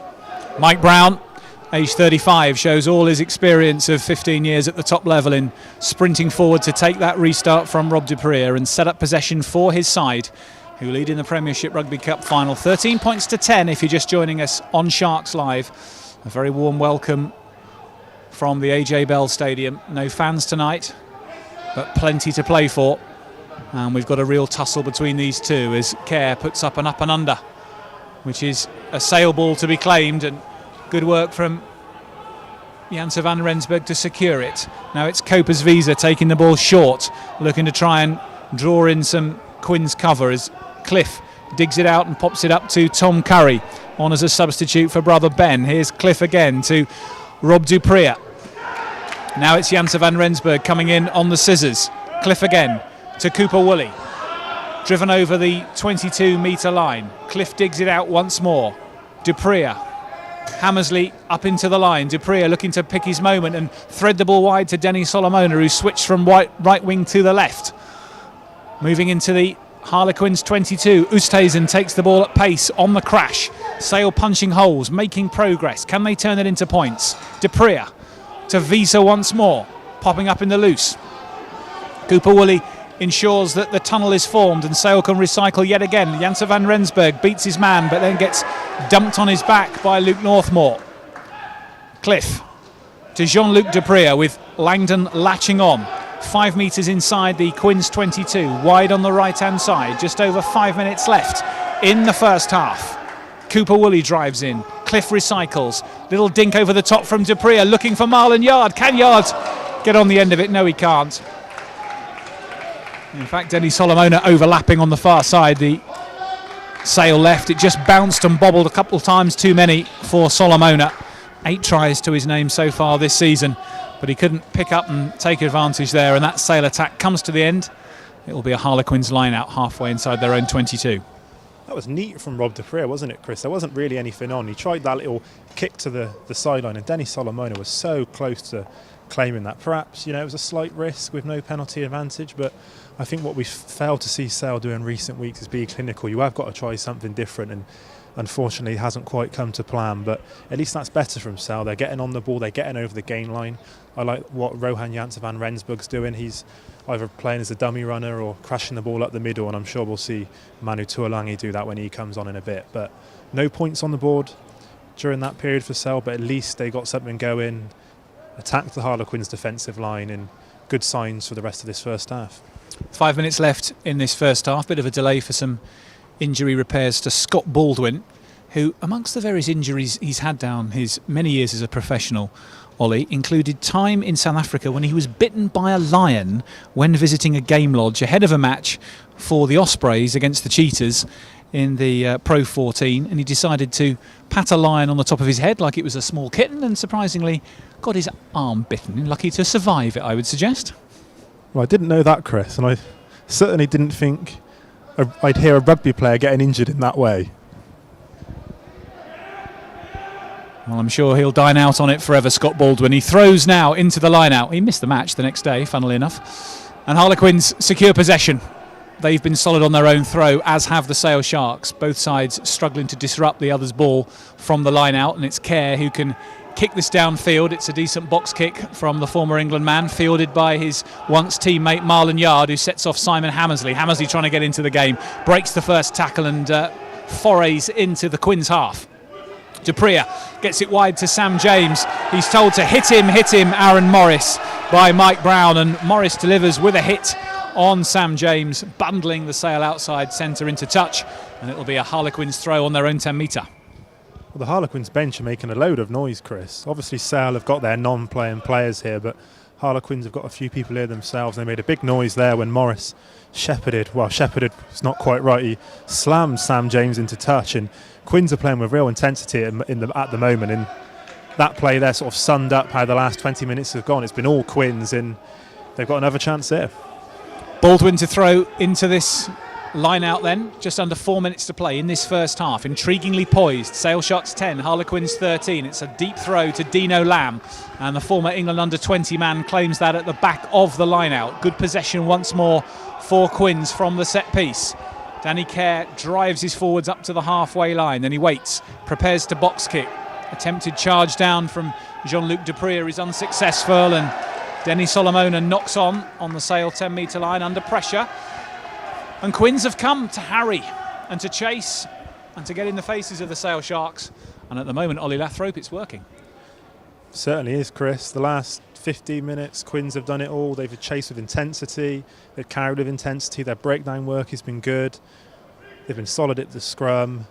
Mike Brown, age 35, shows all his experience of 15 years at the top level in sprinting forward to take that restart from Rob Dupree and set up possession for his side, who lead in the Premiership Rugby Cup final. 13 points to 10 if you're just joining us on Sharks Live. A very warm welcome from the AJ Bell Stadium. No fans tonight, but plenty to play for. And we've got a real tussle between these two as Kerr puts up and under, which is a Sale ball to be claimed, and good work from Janse van Rensburg to secure it. Now it's Copers Visa taking the ball short, looking to try and draw in some Quins cover as Cliff digs it out and pops it up to Tom Curry on as a substitute for brother Ben. Here's Cliff again to Rob Dupree. Now it's Janse van Rensburg coming in on the scissors. Cliff again to Cooper Woolley. driven over the 22-metre line. Cliff digs it out once more. Dupree. Hammersley up into the line. Dupree looking to pick his moment and thread the ball wide to Denny Solomona, who switched from right wing to the left. Moving into the Harlequins 22. Oosthuizen takes the ball at pace on the crash. Sale punching holes, making progress. Can they turn it into points? Dupree to Visa once more, popping up in the loose. Cooper Woolley ensures that the tunnel is formed and Sale can recycle yet again. Janssen van Rensburg beats his man but then gets dumped on his back by Luke Northmore. Cliff to Jean-Luc Dupree with Langdon latching on. 5 metres inside the Quins 22, wide on the right hand side. Just over 5 minutes left in the first half. Cooper Woolley drives in. Cliff recycles. Little dink over the top from Dupree looking for Marlon Yard. Can Yard get on the end of it? No, he can't. In fact, Denny Solomona overlapping on the far side. The Sale left. It just bounced and bobbled a couple of times too many for Solomona. 8 tries to his name so far this season, but he couldn't pick up and take advantage there, and that Sale attack comes to the end. It will be a Harlequins line out halfway inside their own 22. That was neat from Rob Dupree, wasn't it, Chris? There wasn't really anything on. He tried that little kick to the sideline, and Denny Solomona was so close to claiming that. Perhaps, it was a slight risk with no penalty advantage, but I think what we've failed to see Sale do in recent weeks is be clinical. You have got to try something different, and unfortunately it hasn't quite come to plan, but at least that's better from Sale. They're getting on the ball, they're getting over the gain line. I like what Rohan Janssen van Rensburg's doing. He's either playing as a dummy runner or crashing the ball up the middle, and I'm sure we'll see Manu Tuolangi do that when he comes on in a bit. But no points on the board during that period for Sale, but at least they got something going, attacked the Harlequins defensive line, and good signs for the rest of this first half. 5 minutes left in this first half. Bit of a delay for some injury repairs to Scott Baldwin, who, amongst the various injuries he's had down his many years as a professional, Ollie, included time in South Africa when he was bitten by a lion when visiting a game lodge ahead of a match for the Ospreys against the Cheetahs in the Pro 14, and he decided to pat a lion on the top of his head like it was a small kitten, and surprisingly got his arm bitten. Lucky to survive it, I would suggest. Well, I didn't know that, Chris, and I certainly didn't think I'd hear a rugby player getting injured in that way. Well, I'm sure he'll dine out on it forever, Scott Baldwin. He throws now into the line-out. He missed the match the next day, funnily enough. And Harlequins secure possession. They've been solid on their own throw, as have the Sale Sharks. Both sides struggling to disrupt the other's ball from the line-out, and it's Kerr who can kick this downfield. It's a decent box kick from the former England man, fielded by his once teammate Marlon Yard, who sets off Simon Hammersley. Hammersley trying to get into the game, breaks the first tackle and forays into the Quins half. Dupree gets it wide to Sam James. He's told to hit him, Aaron Morris, by Mike Brown, and Morris delivers with a hit on Sam James, bundling the Sale outside centre into touch, and it'll be a Harlequins throw on their own 10 metre. Well, the Harlequins bench are making a load of noise, Chris. Obviously Sale have got their non-playing players here, but Harlequins have got a few people here themselves. They made a big noise there when Morris shepherded is not quite right. He slammed Sam James into touch, and Quins are playing with real intensity at the moment, and that play there sort of summed up how the last 20 minutes have gone. It's been all Quins, and they've got another chance there. Baldwin to throw into this line out then, just under 4 minutes to play in this first half. Intriguingly poised. Sale Sharks 10, Harlequins 13. It's a deep throw to Dino Lamb, and the former England under-20 man claims that at the back of the line out. Good possession once more for Quins from the set piece. Danny Kerr drives his forwards up to the halfway line, then he waits, prepares to box kick. Attempted charge down from Jean-Luc Dupree is unsuccessful, and Denny Solomona knocks on the Sale 10 metre line under pressure. And Quins have come to harry and to chase and to get in the faces of the Sale Sharks. And at the moment, Ollie Lathrop, it's working. Certainly is, Chris. The last 15 minutes, Quins have done it all. They've chased with intensity. They've carried with intensity. Their breakdown work has been good. They've been solid at the scrum.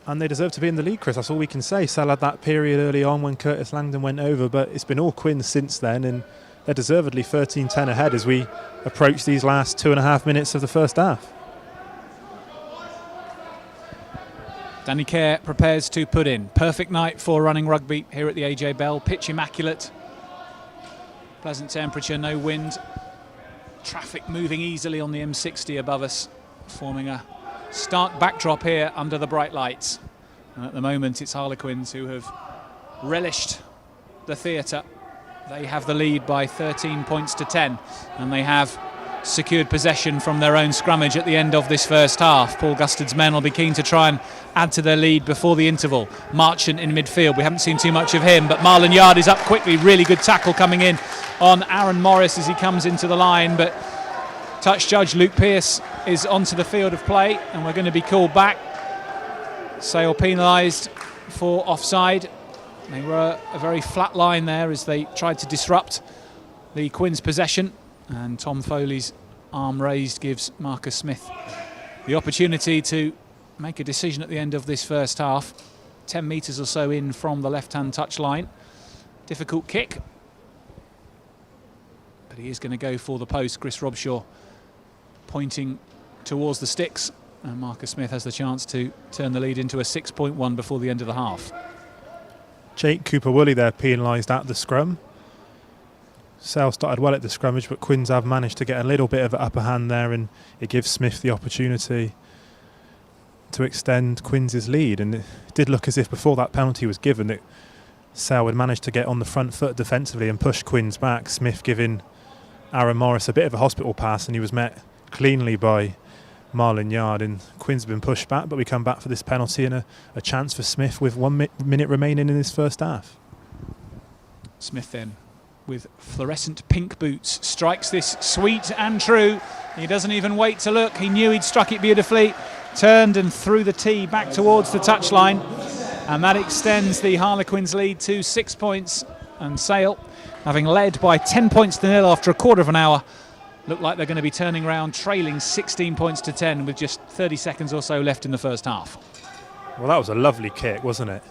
And they deserve to be in the league, Chris. That's all we can say. Sale had that period early on when Curtis Langdon went over, but it's been all Quins since then, and they're deservedly 13-10 ahead as we approach these last 2.5 minutes of the first half. Danny Kerr prepares to put in. Perfect night for running rugby here at the AJ Bell. Pitch immaculate. Pleasant temperature, no wind. Traffic moving easily on the M60 above us, forming a stark backdrop here under the bright lights. And at the moment it's Harlequins who have relished the theatre. They have the lead by 13 points to 10, and they have secured possession from their own scrummage at the end of this first half. Paul Gustard's men will be keen to try and add to their lead before the interval. Marchant in midfield, we haven't seen too much of him, but Marlon Yard is up quickly. Really good tackle coming in on Aaron Morris as he comes into the line, but touch judge Luke Pearce is onto the field of play, and we're going to be called back. Sale penalised for offside. They were a very flat line there as they tried to disrupt the Quins' possession, and Tom Foley's arm raised gives Marcus Smith the opportunity to make a decision at the end of this first half. 10 metres or so in from the left-hand touch line. Difficult kick, but he is going to go for the post. Chris Robshaw pointing towards the sticks, and Marcus Smith has the chance to turn the lead into a 6-point one before the end of the half. Jake Cooper-Woolley there penalised at the scrum. Sale started well at the scrummage, but Quins have managed to get a little bit of an upper hand there, and it gives Smith the opportunity to extend Quins' lead. And it did look as if before that penalty was given that Sale had managed to get on the front foot defensively and push Quins back. Smith giving Aaron Morris a bit of a hospital pass, and he was met cleanly by Marlon Yard, and Quins have been pushed back, but we come back for this penalty and a chance for Smith with 1 minute remaining in this first half. Smith then, with fluorescent pink boots, strikes this sweet and true. He doesn't even wait to look. He knew he'd struck it beautifully, turned and threw the tee back towards the touchline, and that extends the Harlequins lead to 6 points. And Sale, having led by 10 points to 0 after a quarter of an hour, look like they're going to be turning around, trailing 16 points to 10 with just 30 seconds or so left in the first half. Well, that was a lovely kick, wasn't it?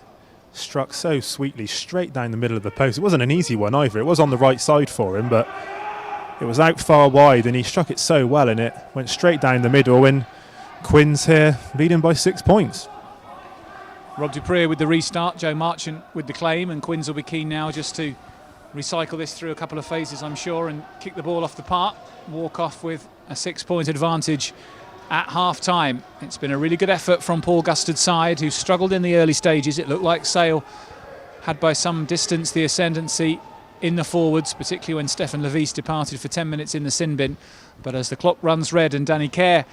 Struck so sweetly straight down the middle of the post. It wasn't an easy one either. It was on the right side for him, but it was out far wide, and he struck it so well, and it went straight down the middle, and Quins here leading by 6 points. Rob Dupree with the restart, Joe Marchant with the claim, and Quins will be keen now just to recycle this through a couple of phases, I'm sure, and kick the ball off the park, walk off with a 6-point advantage at half-time. It's been a really good effort from Paul Gustard's side, who struggled in the early stages. It looked like Sale had by some distance the ascendancy in the forwards, particularly when Stefan Levis departed for 10 minutes in the sin bin. But as the clock runs red and Danny Kerr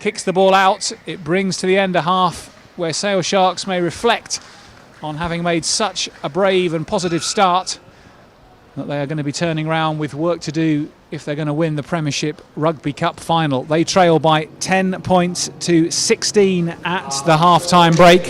kicks the ball out, it brings to the end a half where Sale Sharks may reflect on having made such a brave and positive start, that they are going to be turning around with work to do if they're going to win the Premiership Rugby Cup final. They trail by 10 points to 16 at the half-time break.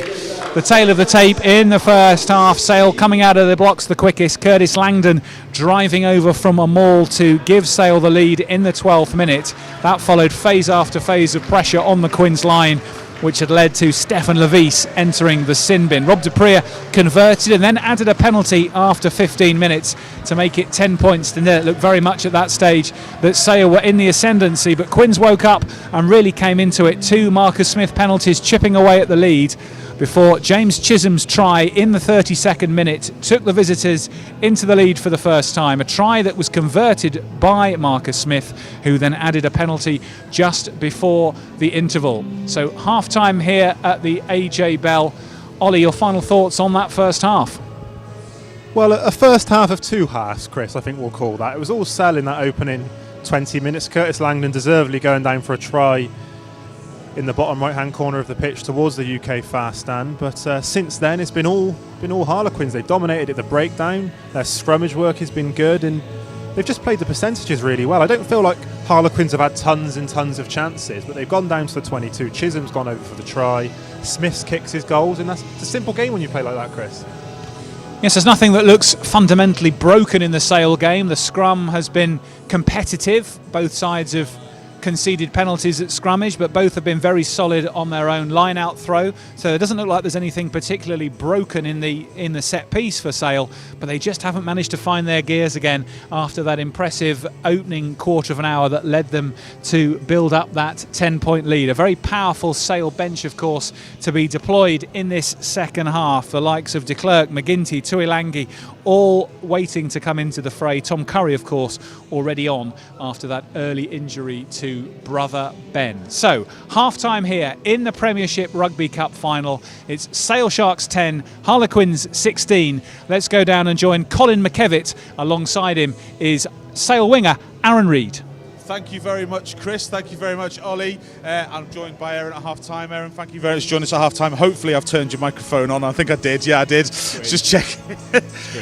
The tail of the tape in the first half. Sale coming out of the blocks the quickest. Curtis Langdon driving over from a maul to give Sale the lead in the 12th minute. That followed phase after phase of pressure on the Quins line, which had led to Stefan Levis entering the sin bin. Rob Dupree converted and then added a penalty after 15 minutes to make it 10 points to 0. It looked very much at that stage that Sale were in the ascendancy, but Quins woke up and really came into it. 2 Marcus Smith penalties chipping away at the lead before James Chisholm's try in the 32nd minute took the visitors into the lead for the first time. A try that was converted by Marcus Smith, who then added a penalty just before the interval. So half-time here at the AJ Bell. Ollie, your final thoughts on that first half? Well, a first half of 2 halves, Chris, I think we'll call that. It was all Sale in that opening 20 minutes. Curtis Langdon deservedly going down for a try in the bottom right-hand corner of the pitch towards the UK fast stand. But since then, it's been all Harlequins. They dominated at the breakdown. Their scrummage work has been good, and they've just played the percentages really well. I don't feel like Harlequins have had tons and tons of chances, but they've gone down to the 22. Chisholm's gone over for the try. Smith kicks his goals, and it's a simple game when you play like that, Chris. Yes, there's nothing that looks fundamentally broken in the Sale game. The scrum has been competitive. Both sides have conceded penalties at scrummage, but both have been very solid on their own line-out throw. So it doesn't look like there's anything particularly broken in the set piece for Sale, but they just haven't managed to find their gears again after that impressive opening quarter of an hour that led them to build up that 10-point lead. A very powerful Sale bench, of course, to be deployed in this second half. The likes of de Klerk, McGinty, Tuilangi, all waiting to come into the fray. Tom Curry, of course, already on after that early injury to brother Ben. So, half-time here in the Premiership Rugby Cup final. It's Sale Sharks 10, Harlequins 16. Let's go down and join Colin McKevitt. Alongside him is Sale winger Aaron Reid. Thank you very much, Chris. Thank you very much, Ollie. I'm joined by Aaron at half-time. Aaron, thank you very much for joining us at half-time. Hopefully I've turned your microphone on. I think I did. Yeah, I did. Just check.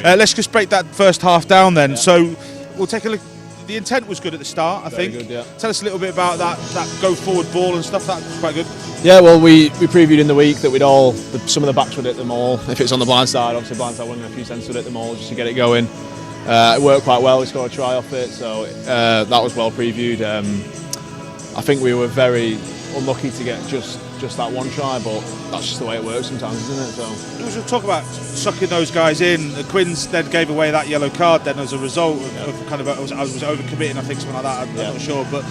Let's just break that first half down then. Yeah. So we'll take a look. The intent was good at the start, I think. Good, yeah. Tell us a little bit about that go-forward ball and stuff. That was quite good. Yeah, well, we previewed in the week that some of the backs would hit the maul. If it's on the blind side, obviously blind side winning a few cents would hit the maul just to get it going. It worked quite well. We scored a try off it, so that was well previewed. I think we were very unlucky to get just that one try, but that's just the way it works sometimes, isn't it? So we'll talk about sucking those guys in. The Quins then gave away that yellow card then as a result of kind of I was overcommitting, I think, something like that. I'm not sure, but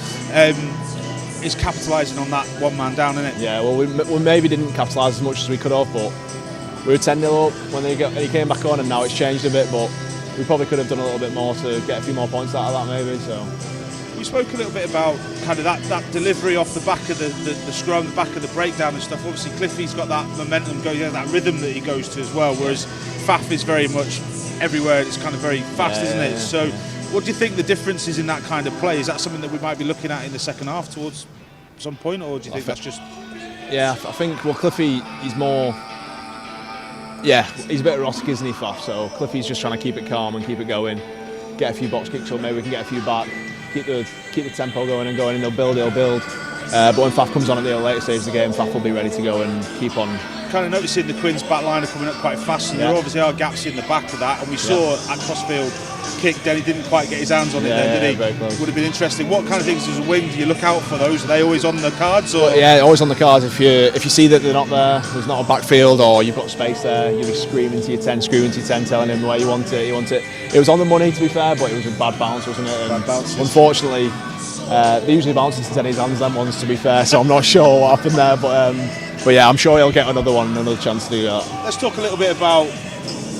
it's capitalising on that one man down, isn't it? Yeah, well, we maybe didn't capitalise as much as we could have, but we were 10-0 up when he came back on, and now it's changed a bit, but we probably could have done a little bit more to get a few more points out of that, maybe. So we spoke a little bit about kind of that delivery off the back of the scrum, the back of the breakdown and stuff. Obviously, Cliffy's got that momentum going, that rhythm that he goes to as well. Whereas Faf is very much everywhere. It's kind of very fast, isn't it? So, what do you think the difference is in that kind of play? Is that something that we might be looking at in the second half towards some point, or do you think that's just? Yeah, I think Cliffy, he's more. Yeah, he's a bit erotic, isn't he, Faf? So Cliffy's just trying to keep it calm and keep it going, get a few box kicks up, maybe we can get a few back, keep the tempo going, and he'll build. But when Faf comes on at the later stage of the game, Faf will be ready to go and keep on. Kind of noticing the Quins back line are coming up quite fast, and there obviously are gaps in the back of that, and we saw at crossfield kick, then he didn't quite get his hands on it did he? Very close. Would have been interesting. What kind of things as a wing do you look out for those? Are they always on the cards? Or? Yeah, always on the cards. If you see that they're not there's not a backfield, or you've got space there, you'll be screaming to your 10, telling him where you want it. It was on the money, to be fair, but it was a bad bounce, wasn't it? Bad bounce. Unfortunately, they usually bounce into Teddy's hands, them ones, to be fair, so I'm not sure what happened there, but yeah, I'm sure he'll get another chance to do that. Let's talk a little bit about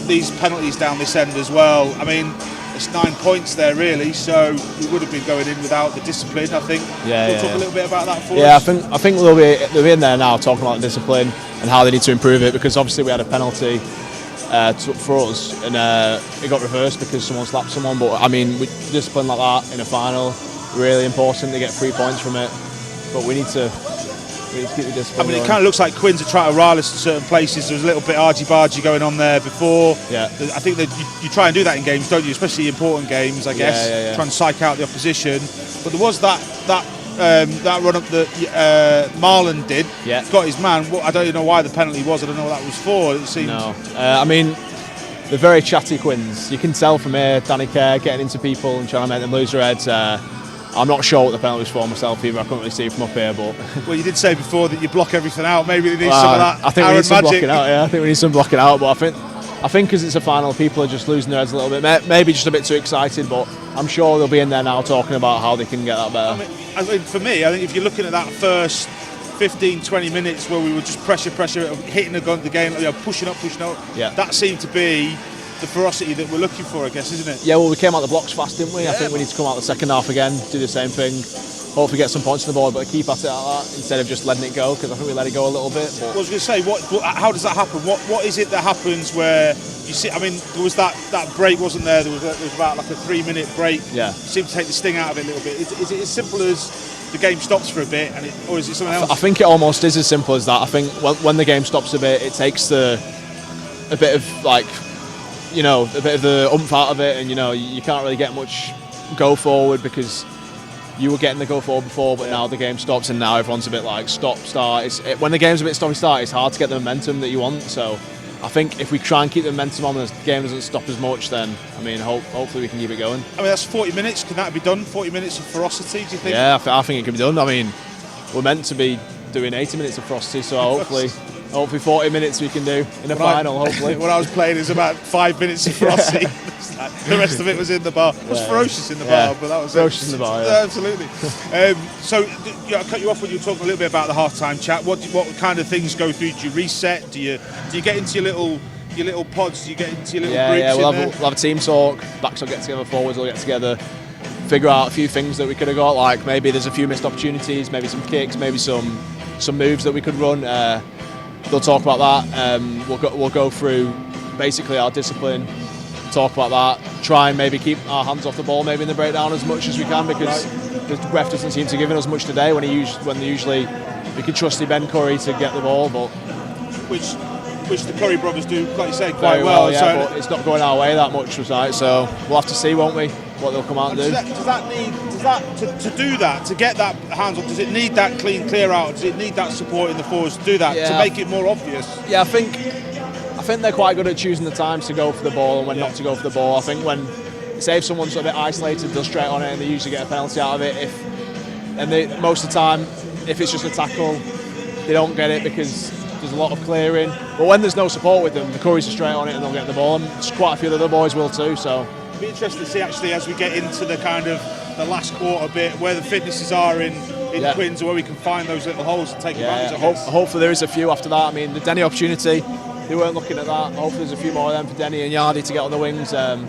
these penalties down this end as well. I mean, it's 9 points there really, so we would have been going in without the discipline, I think. Yeah, talk a little bit about that for us? us? I think they'll be in there now talking about the discipline and how they need to improve it, because obviously we had a penalty for us, and it got reversed because someone slapped someone. But I mean, with discipline like that in a final, really important to get 3 points from it. But we need to keep the discipline. I mean, it kind of looks like Quins are trying to rile us in certain places. There was a little bit argy-bargy going on there before. Yeah. I think that you try and do that in games, don't you? Especially important games, I guess. Yeah. Try and psych out the opposition. But there was that run up that Marlon did. Yeah. Got his man. I don't even know why the penalty was. I don't know what that was for. It seemed. No. I mean, they're very chatty Quins. You can tell from here, Danny Kerr getting into people and trying to make them lose their heads. I'm not sure what the penalty was for myself either. I couldn't really see it from up here, but well, you did say before that you block everything out. Maybe they need some of that. I think we need some blocking out. Yeah, I think we need some blocking out. But I think because it's a final, people are just losing their heads a little bit. Maybe just a bit too excited. But I'm sure they'll be in there now talking about how they can get that better. I mean, for me, I think if you're looking at that first 15-20 minutes where we were just pressure, hitting the game, pushing up. Yeah. That seemed to be the ferocity that we're looking for, I guess, isn't it? Yeah, well, we came out the blocks fast, didn't we? Yeah, I think we need to come out the second half again, do the same thing, hopefully get some points on the board, but keep at it like that instead of just letting it go, because I think we let it go a little bit. But I was going to say, how does that happen? What is it that happens where you see? I mean, there was that break, wasn't there? There was about like a 3-minute break. Yeah. You seem to take the sting out of it a little bit. Is it as simple as the game stops for a bit, or is it something else? I think it almost is as simple as that. I think when the game stops a bit, it takes a bit of like, a bit of the oomph out of it, and you can't really get much go forward because you were getting the go forward before, but now the game stops and now everyone's a bit like stop, start. When the game's a bit stop start, it's hard to get the momentum that you want. So I think if we try and keep the momentum on, the game doesn't stop as much, then I mean, hopefully we can keep it going. I mean, that's 40 minutes. Can that be done? 40 minutes of ferocity, do you think? Yeah, I think it can be done. I mean, we're meant to be doing 80 minutes of ferocity, so hopefully 40 minutes we can do in the final, hopefully. When I was playing, it was about 5 minutes of ferocity. The rest of it was in the bar. It was ferocious in the bar, but that was ferocious in the bar. Yeah. Absolutely. So I cut you off when you were talking a little bit about the half-time chat. What kind of things go through? Do you reset? Do you get into your little your little pods? You get into your little Yeah, groups? yeah. in We'll there? have a team talk. Backs will get together, forwards will get together, figure out a few things that we could have got. Like maybe there's a few missed opportunities, maybe some kicks, maybe some moves that we could run. They'll talk about that. We'll go through basically our discipline, talk about that, try and maybe keep our hands off the ball maybe in the breakdown as much as we can, because the ref doesn't seem to give us much today when usually we can trust Ben Curry to get the ball, but which the Curry brothers do, like you say, quite well. Yeah, so but it's not going our way that much tonight, so we'll have to see, won't we, what they'll come out and do. To do that, to get that hands up, does it need that clear out? Does it need that support in the forwards to do that, to make it more obvious? Yeah, I think they're quite good at choosing the times to go for the ball and when not to go for the ball. I think when, say if someone's a bit isolated, they'll straight on it and they usually get a penalty out of it. Most of the time, if it's just a tackle, they don't get it because there's a lot of clearing. But when there's no support with them, the Currys are straight on it and they'll get the ball. And quite a few of the other boys will too. So it'll be interesting to see actually as we get into the kind of the last quarter bit where the fitnesses are in Quins, or where we can find those little holes and take advantage of it. Hopefully there is a few after that. I mean, the Denny opportunity, they weren't looking at that. Hopefully there's a few more of them for Denny and Yardy to get on the wings. And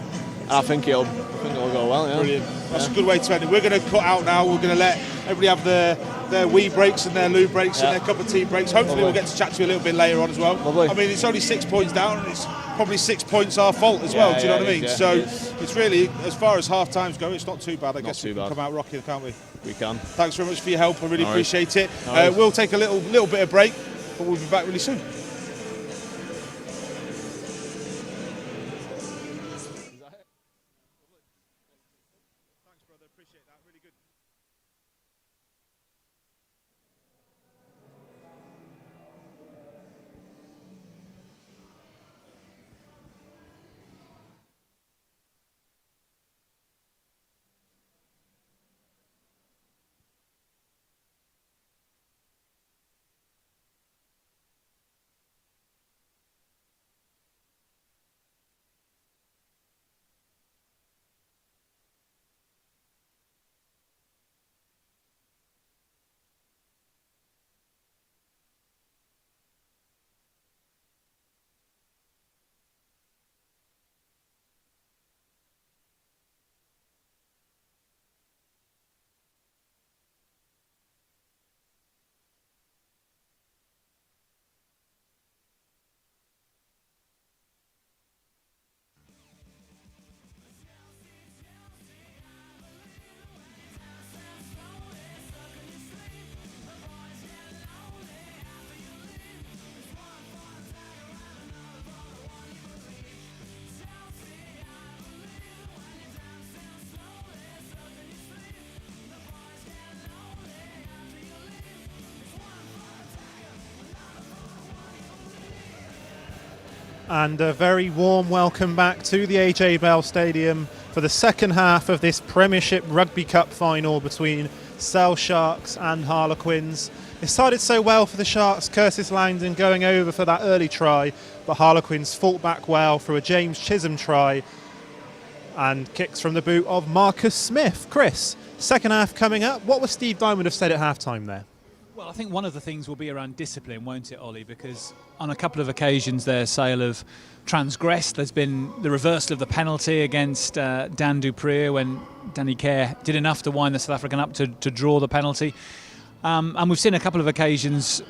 I think it'll go well. Yeah. Brilliant. That's a good way to end it. We're going to cut out now. We're going to let everybody have their wee breaks and their loo breaks and their cup of tea breaks. Hopefully we'll get to chat to you a little bit later on as well. Lovely. I mean, it's only 6 points down, and it's probably 6 points our fault as well. Do you know what I mean? Yeah, so it's really, as far as half times go, it's not too bad. I guess we can come out rocking, can't we? We can. Thanks very much for your help. I really appreciate it. No we'll take a little bit of break, but we'll be back really soon. And a very warm welcome back to the AJ Bell Stadium for the second half of this Premiership Rugby Cup final between Sale Sharks and Harlequins. It started so well for the Sharks, Curtis Langdon going over for that early try, but Harlequins fought back well through a James Chisholm try and kicks from the boot of Marcus Smith. Chris, second half coming up. What would Steve Diamond have said at half-time there? Well, I think one of the things will be around discipline, won't it, Ollie? Because on a couple of occasions there, Sale have transgressed. There's been the reversal of the penalty against Dan Dupree when Danny Kerr did enough to wind the South African up to draw the penalty. And we've seen a couple of occasions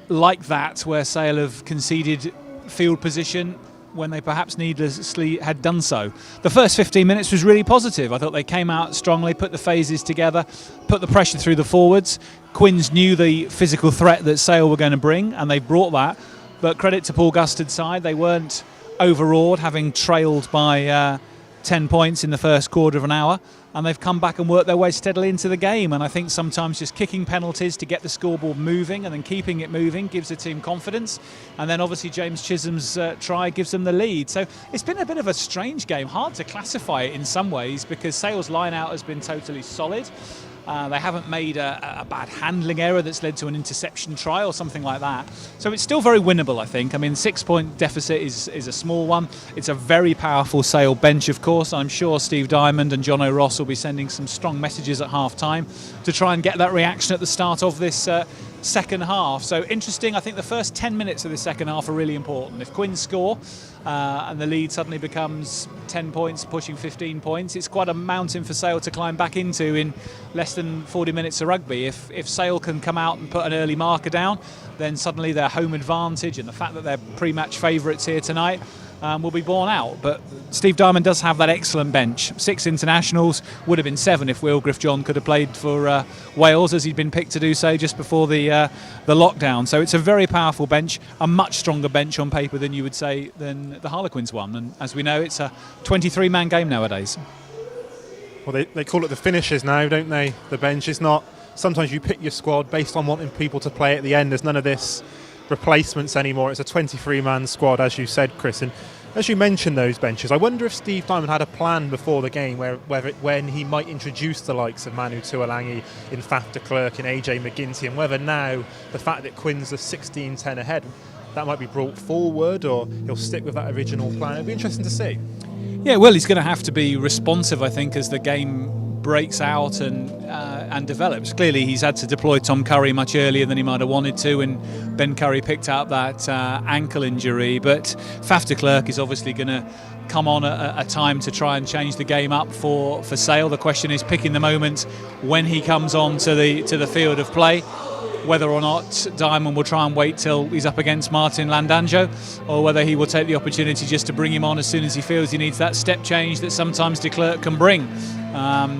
like that where Sale have conceded field position when they perhaps needlessly had done so. The first 15 minutes was really positive. I thought they came out strongly, put the phases together, put the pressure through the forwards. Quins knew the physical threat that Sale were going to bring, and they brought that. But credit to Paul Gustard's side, they weren't overawed, having trailed by 10 points in the first quarter of an hour, and they've come back and worked their way steadily into the game. And I think sometimes just kicking penalties to get the scoreboard moving and then keeping it moving gives the team confidence. And then obviously James Chisholm's try gives them the lead. So it's been a bit of a strange game, hard to classify it in some ways because Sale's line-out has been totally solid. They haven't made a bad handling error that's led to an interception try or something like that. So it's still very winnable, I think. I mean, 6 point deficit is a small one. It's a very powerful Sale bench, of course. I'm sure Steve Diamond and John O'Ross will be sending some strong messages at half-time to try and get that reaction at the start of this second half. So interesting. I think the first 10 minutes of the second half are really important. If Quins score and the lead suddenly becomes 10 points, pushing 15 points, it's quite a mountain for Sale to climb back into in less than 40 minutes of rugby. If Sale can come out and put an early marker down, then suddenly their home advantage and the fact that they're pre-match favourites here tonight will be borne out. But Steve Diamond does have that excellent bench. 6 internationals, would have been 7 if Will Griff-John could have played for Wales, as he'd been picked to do so just before the lockdown. So it's a very powerful bench, a much stronger bench on paper than you would say than the Harlequins one. And as we know, it's a 23-man game nowadays. Well, they call it the finishers now, don't they? The bench is not. Sometimes you pick your squad based on wanting people to play at the end. There's none of this replacements anymore. It's a 23-man squad, as you said, Chris. And as you mentioned those benches, I wonder if Steve Diamond had a plan before the game when he might introduce the likes of Manu Tuolangi in Faf de Klerk and AJ McGinty, and whether now the fact that Quins are 16-10 ahead, that might be brought forward, or he'll stick with that original plan. It'll be interesting to see. Yeah, well, he's going to have to be responsive, I think, as the game breaks out and develops. Clearly, he's had to deploy Tom Curry much earlier than he might have wanted to, and Ben Curry picked up that ankle injury. But Faf de Klerk is obviously going to come on at a time to try and change the game up for Sale. The question is picking the moment when he comes on to the field of play, whether or not Diamond will try and wait till he's up against Martin Landanjo, or whether he will take the opportunity just to bring him on as soon as he feels he needs that step change that sometimes de Klerk can bring.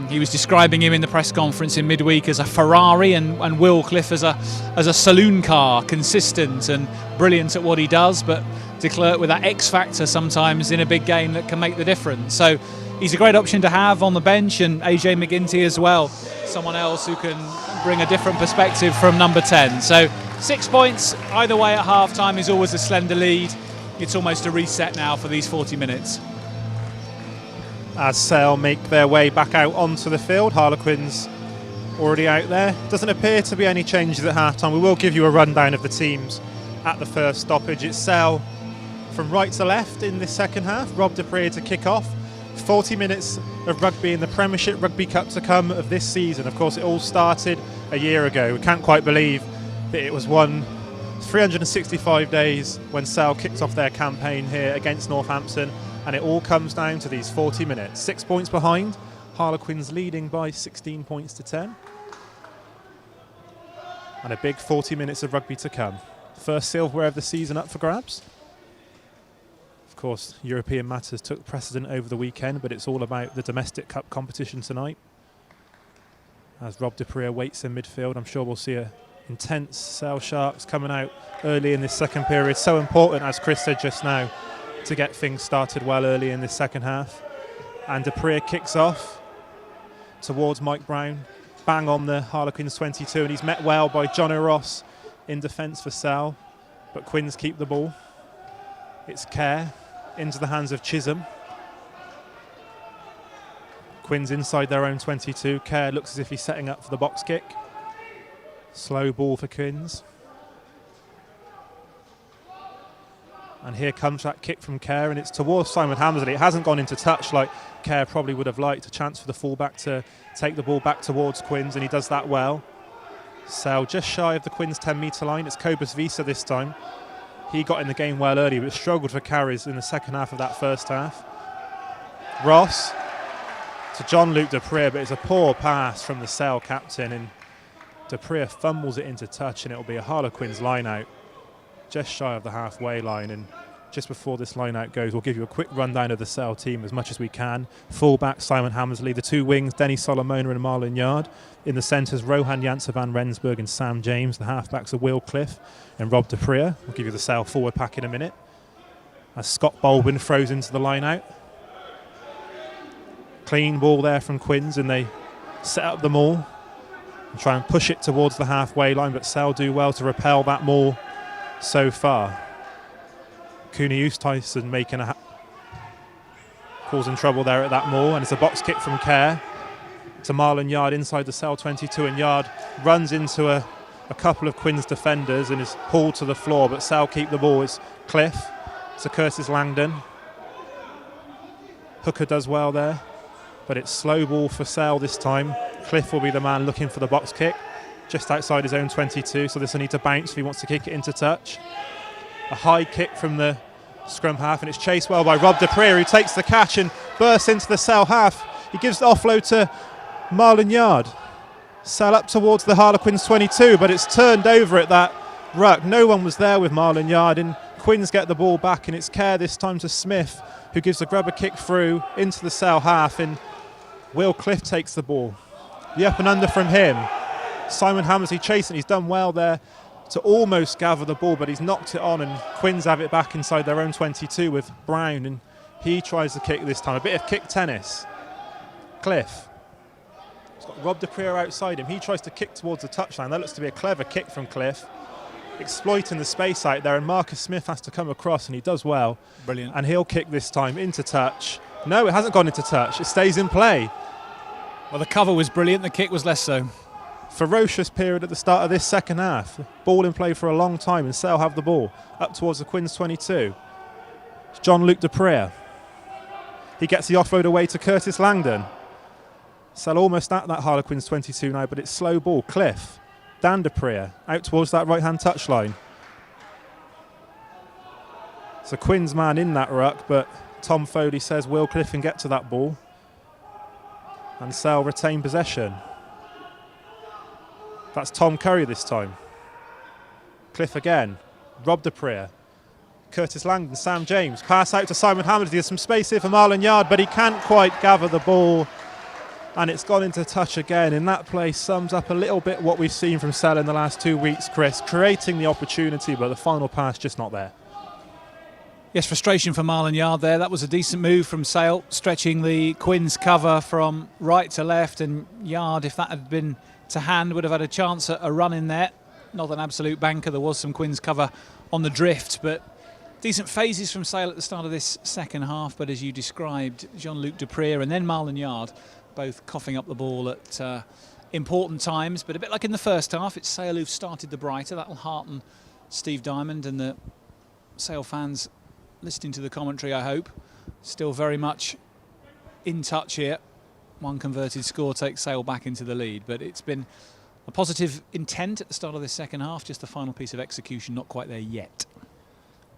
He was describing him in the press conference in midweek as a Ferrari, and Will Cliff as a saloon car, consistent and brilliant at what he does, but de Klerk with that X factor sometimes in a big game that can make the difference. So he's a great option to have on the bench, and AJ McGinty as well, someone else who can bring a different perspective from number 10. So 6 points either way at half time is always a slender lead. It's almost a reset now for these 40 minutes. As Sale make their way back out onto the field, Harlequins already out there. Doesn't appear to be any changes at half time. We will give you a rundown of the teams at the first stoppage. It's Sale from right to left in this second half. Rob Dupree to kick off. 40 minutes of rugby in the Premiership Rugby Cup to come of this season. Of course, it all started a year ago. We can't quite believe that it was 365 days when Sale kicked off their campaign here against Northampton, and it all comes down to these 40 minutes. 6 points behind, Harlequins leading by 16 points to 10. And a big 40 minutes of rugby to come. First silverware of the season up for grabs. Of course, European matters took precedent over the weekend, but it's all about the domestic cup competition tonight. As Rob Dupree waits in midfield, I'm sure we'll see a intense Sale Sharks coming out early in this second period. So important, as Chris said just now, to get things started well early in this second half. And Dupree kicks off towards Mike Brown, bang on the Harlequins 22, and he's met well by John O'Ross in defence for Sale, but Quins keep the ball. It's Kerr into the hands of Chisholm. Quins inside their own 22. Kerr looks as if he's setting up for the box kick. Slow ball for Quins. And here comes that kick from Kerr, and it's towards Simon Hammersley. It hasn't gone into touch like Kerr probably would have liked. A chance for the fullback to take the ball back towards Quins, and he does that well. Sale just shy of the Quins 10-metre line. It's Cobus Visa this time. He got in the game well early, but struggled for carries in the second half of that first half. Ross to John-Luc Dupree, but it's a poor pass from the Sale captain, and Dupree fumbles it into touch, and it'll be a Harlequins line-out just shy of the halfway line. And just before this line-out goes, we'll give you a quick rundown of the Sale team as much as we can. Full-back Simon Hammersley, the two wings Denny Solomona and Marlon Yard. In the centres, Rohan Janssen van Rensburg and Sam James. The halfbacks are Will Cliff and Rob Dupree. We'll give you the Sale forward pack in a minute. As Scott Baldwin throws into the line-out. Clean ball there from Quins, and they set up the maul and try and push it towards the halfway line, but Sale do well to repel that maul so far. Cooney Tyson making causing trouble there at that maul, and it's a box kick from Kerr to Marlon Yard inside the Sale 22, and Yard runs into a couple of Quins defenders and is pulled to the floor, but Sale keep the ball. It's Cliff to Curtis Langdon. Hooker does well there, but it's slow ball for Sale this time. Cliff will be the man looking for the box kick. just outside his own 22, so this will need to bounce if he wants to kick it into touch. A high kick from the scrum half, and it's chased well by Rob Dupree, who takes the catch and bursts into the Sale half. He gives the offload to Marlon Yard. Sale up towards the Harlequins 22, but it's turned over at that ruck. No one was there with Marlon Yard, and Quins get the ball back, and it's Kerr this time to Smith, who gives a grubber kick through into the Sale half, and Will Cliff takes the ball. The up and under from him. Simon Hammersley chasing, he's done well there to almost gather the ball, but he's knocked it on, and Quins have it back inside their own 22 with Brown, and he tries the kick this time. A bit of kick tennis. Cliff. He's got Rob Dupree outside him. He tries to kick towards the touchline. That looks to be a clever kick from Cliff, exploiting the space out there, and Marcus Smith has to come across, and he does well. Brilliant. And he'll kick this time into touch. No, it hasn't gone into touch. It stays in play. Well, the cover was brilliant. The kick was less so. Ferocious period at the start of this second half. Ball in play for a long time, and Sale have the ball up towards the Quins 22. It's Jean-Luc Dupree. He gets the offload away to Curtis Langdon. Sale almost at that Harlequins 22 now, but it's slow ball. Cliff, Dan Dupree out towards that right-hand touchline. It's a Quins man in that ruck, but Tom Foley says Will Cliff can get to that ball, and Sale retain possession. That's Tom Curry this time. Cliff again. Rob Dupree. Curtis Langdon, Sam James. Pass out to Simon Hammersley. There's some space here for Marlon Yard, but he can't quite gather the ball. And it's gone into touch again. And that play sums up a little bit what we've seen from Sale in the last 2 weeks, Chris. Creating the opportunity, but the final pass just not there. Yes, frustration for Marlon Yard there. That was a decent move from Sale, stretching the Quins cover from right to left. And Yard, if that had been to hand, would have had a chance at a run in there. Not an absolute banker. There was some Quins cover on the drift, but decent phases from Sale at the start of this second half. But as you described, Jean-Luc Dupree and then Marlon Yard both coughing up the ball at important times. But a bit like in the first half, it's Sale who've started the brighter. That'll hearten Steve Diamond and the Sale fans listening to the commentary, I hope. Still very much in touch here. One converted score takes Sale back into the lead, but it's been a positive intent at the start of this second half, just the final piece of execution not quite there yet.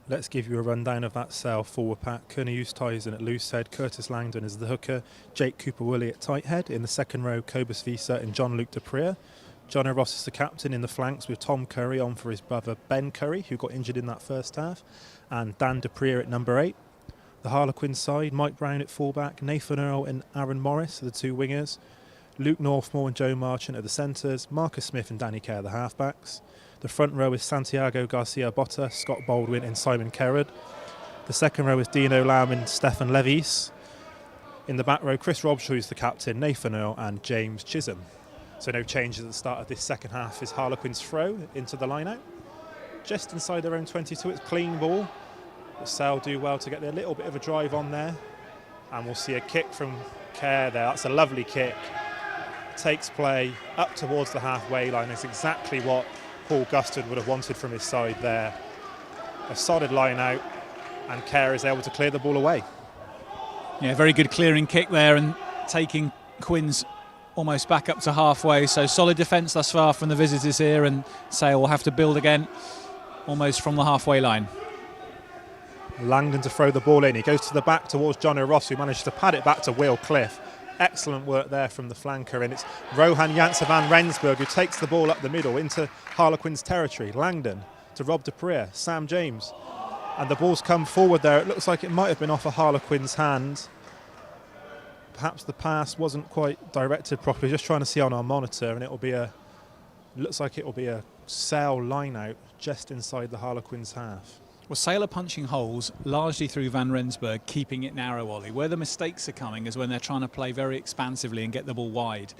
Let's give you a rundown of that Sale forward pack. Kearney Oosthuizen at loose head, Curtis Langdon as the hooker, Jake Cooper-Woolley at tight head. In the second row, Cobus Visa and Jean-Luc Dupree. John O'Ross is the captain in the flanks with Tom Curry on for his brother Ben Curry, who got injured in that first half, and Dan Dupree at number 8. The Harlequins side, Mike Brown at fullback, Nathan Earl and Aaron Morris are the two wingers, Luke Northmore and Joe Marchant at the centres, Marcus Smith and Danny Kerr the halfbacks. The front row is Santiago Garcia Botta, Scott Baldwin and Simon Kerrod. The second row is Dino Lamb and Stefan Levis. In the back row, Chris Robshaw is the captain, Nathan Earl and James Chisholm. So no changes at the start of this second half is Harlequins throw into the line-out. Just inside their own 22, it's clean ball. But Sale do well to get a little bit of a drive on there. And we'll see a kick from Kerr there. That's a lovely kick. Takes play up towards the halfway line. It's exactly what Paul Guston would have wanted from his side there. A solid line out, and Kerr is able to clear the ball away. Yeah, very good clearing kick there and taking Quins almost back up to halfway. So solid defence thus far from the visitors here, and Sale will have to build again almost from the halfway line. Langdon to throw the ball in. He goes to the back towards John O'Ross, who manages to pad it back to Will Cliff. Excellent work there from the flanker, and it's Rohan Janssen van Rensburg who takes the ball up the middle into Harlequins territory. Langdon to Rob Dupree, Sam James, and the ball's come forward there. It looks like it might have been off a Harlequins' hand. Perhaps the pass wasn't quite directed properly. Just trying to see on our monitor, and looks like it will be a Sale line out just inside the Harlequins' half. Well, Sale are punching holes largely through Van Rensburg, keeping it narrow, Ollie. Where the mistakes are coming is when they're trying to play very expansively and get the ball wide.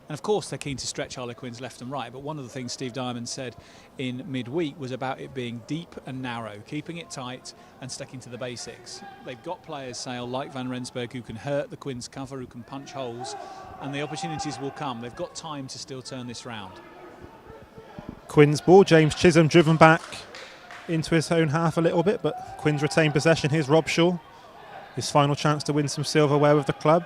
And of course they're keen to stretch Harlequins left and right, but one of the things Steve Diamond said in midweek was about it being deep and narrow, keeping it tight and sticking to the basics. They've got players, Sale, like Van Rensburg, who can hurt the Quins cover, who can punch holes, and the opportunities will come. They've got time to still turn this round. Quins ball, James Chisholm driven back into his own half a little bit, but Quins retain possession. Here's Robshaw, his final chance to win some silverware with the club.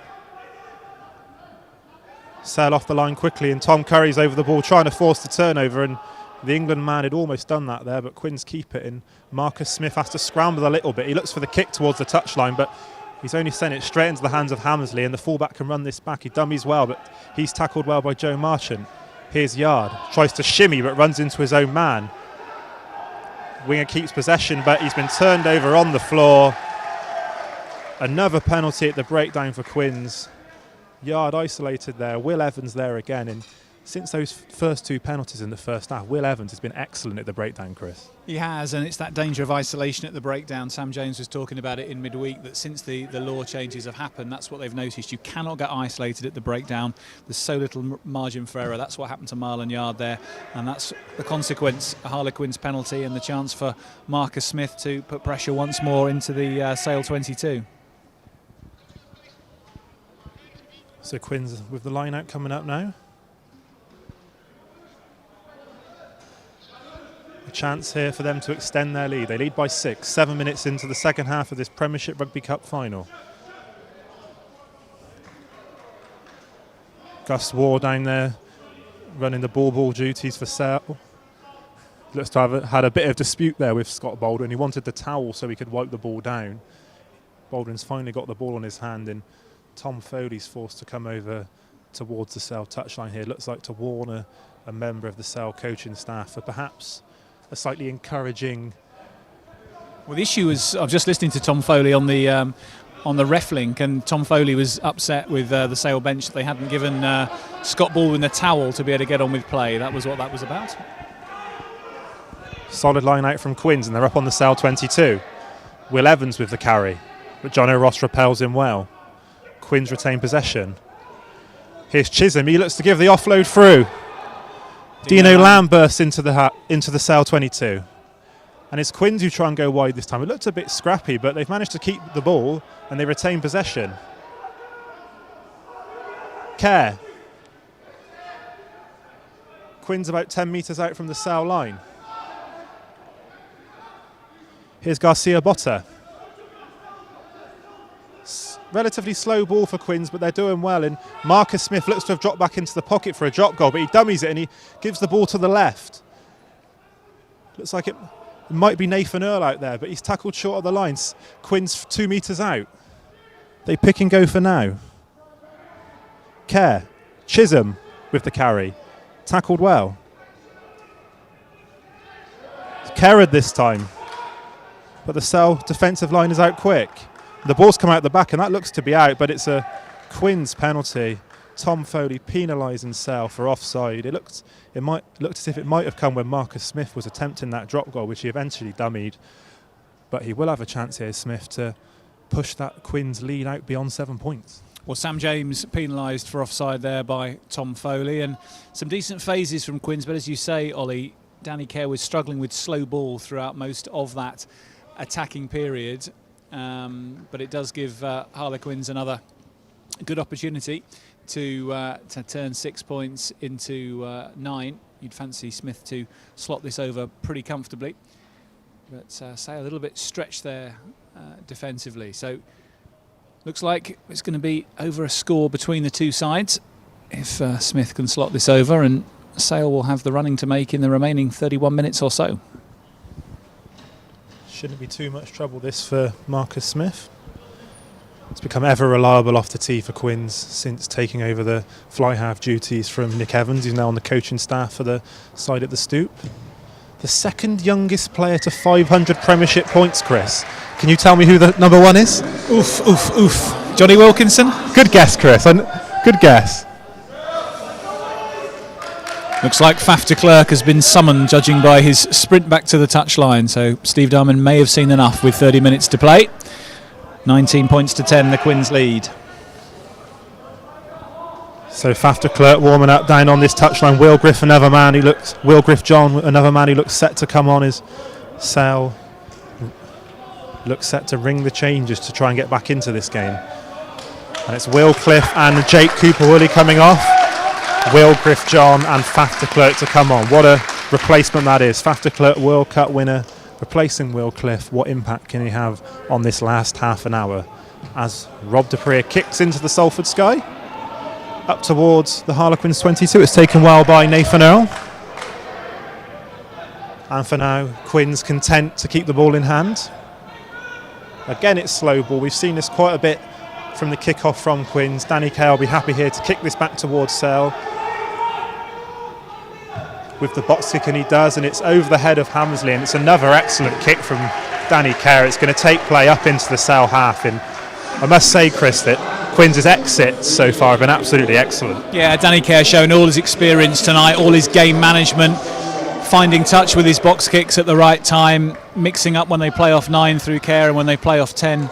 Sale off the line quickly, and Tom Curry's over the ball trying to force the turnover, and the England man had almost done that there, but Quins keep it, and Marcus Smith has to scramble a little bit. He looks for the kick towards the touchline, but he's only sent it straight into the hands of Hammersley, and the fullback can run this back. He dummies well, but he's tackled well by Joe Marchant. Here's Yard, tries to shimmy but runs into his own man. Winger keeps possession, but he's been turned over on the floor. Another penalty at the breakdown for Quins. Yard isolated there, Will Evans there again, and since those first 2 penalties in the first half, Will Evans has been excellent at the breakdown, Chris. He has, and it's that danger of isolation at the breakdown. Sam James was talking about it in midweek, that since the law changes have happened, that's what they've noticed. You cannot get isolated at the breakdown. There's so little margin for error. That's what happened to Marlon Yard there, and that's the consequence, a Harlequins penalty and the chance for Marcus Smith to put pressure once more into the Sale 22. So Quins with the line out coming up now. A chance here for them to extend their lead. They lead by 6, 7 minutes into the second half of this Premiership Rugby Cup final. Gus War down there running the ball duties for Sale. Looks to have had a bit of dispute there with Scott Baldwin. He wanted the towel so he could wipe the ball down. Baldwin's finally got the ball on his hand, and Tom Foley's forced to come over towards the Sale touchline here. Looks like to warn a member of the Sale coaching staff for perhaps a slightly encouraging. Well, the issue is, I was just listening to Tom Foley on the ref link, and Tom Foley was upset with the Sale bench that they hadn't given Scott Baldwin the towel to be able to get on with play. That was what that was about. Solid line out from Quins, and they're up on the Sale 22. Will Evans with the carry, but John O'Ross repels him well. Quins retain possession. Here's Chisholm, he looks to give the offload through. Dino Lamb bursts into the Sale 22. And it's Quins who try and go wide this time. It looked a bit scrappy, but they've managed to keep the ball and they retain possession. Kerr. Quins about 10 metres out from the Sale line. Here's Garcia Botta. Relatively slow ball for Quins, but they're doing well, and Marcus Smith looks to have dropped back into the pocket for a drop goal, but he dummies it and he gives the ball to the left. Looks like it might be Nathan Earl out there, but he's tackled short of the lines. Quins 2 metres out. They pick and go for now. Kerr. Chisholm with the carry. Tackled well. Kerrod this time, but the Sale defensive line is out quick. The ball's come out the back, and that looks to be out, but it's a Quins penalty. Tom Foley penalising Sale for offside. It looked as if it might have come when Marcus Smith was attempting that drop goal, which he eventually dummied. But he will have a chance here, Smith, to push that Quins lead out beyond 7 points. Well, Sam James penalised for offside there by Tom Foley, and some decent phases from Quins, but as you say, Ollie, Danny Kerr was struggling with slow ball throughout most of that attacking period. But it does give Harlequins another good opportunity to turn 6 points into 9. You'd fancy Smith to slot this over pretty comfortably, but say a little bit stretched there defensively. So looks like it's going to be over a score between the two sides if Smith can slot this over, and Sale will have the running to make in the remaining 31 minutes or so. Shouldn't be too much trouble this for Marcus Smith. It's become ever reliable off the tee for Quins since taking over the fly half duties from Nick Evans, who's now on the coaching staff for the side at the Stoop. The second youngest player to 500 Premiership points, Chris. Can you tell me who the number one is? Oof, oof, oof. Johnny Wilkinson? Good guess, Chris. Good guess. Looks like Faf de Klerk has been summoned, judging by his sprint back to the touchline. So Steve Diamond may have seen enough with 30 minutes to play. 19 points to 10, the Quins lead. So Faf de Klerk warming up down on this touchline. Will Griff, another man who looks. Will Griff John, another man who looks set to come on. His Sale looks set to ring the changes to try and get back into this game. And it's Will Cliff and Jake Cooper-Woolley coming off. Will Griff John and Faf de Klerk to come on. What a replacement that is. Faf de Klerk, World Cup winner, replacing Will Cliff. What impact can he have on this last half an hour as Rob Dupree kicks into the Salford sky? up towards the Harlequins 22. It's taken well by Nathan Earl. And for now, Quins content to keep the ball in hand. Again, it's slow ball. We've seen this quite a bit from the kick-off from Quins. Danny Kay will be happy here to kick this back towards Sale. With the box kick, and he does, and it's over the head of Hammersley, and it's another excellent kick from Danny Kay. It's going to take play up into the Sale half, and I must say, Chris, that Quins' exits so far have been absolutely excellent. Yeah, Danny Kay showing all his experience tonight, all his game management, finding touch with his box kicks at the right time, mixing up when they play off 9 through Kerr and when they play off 10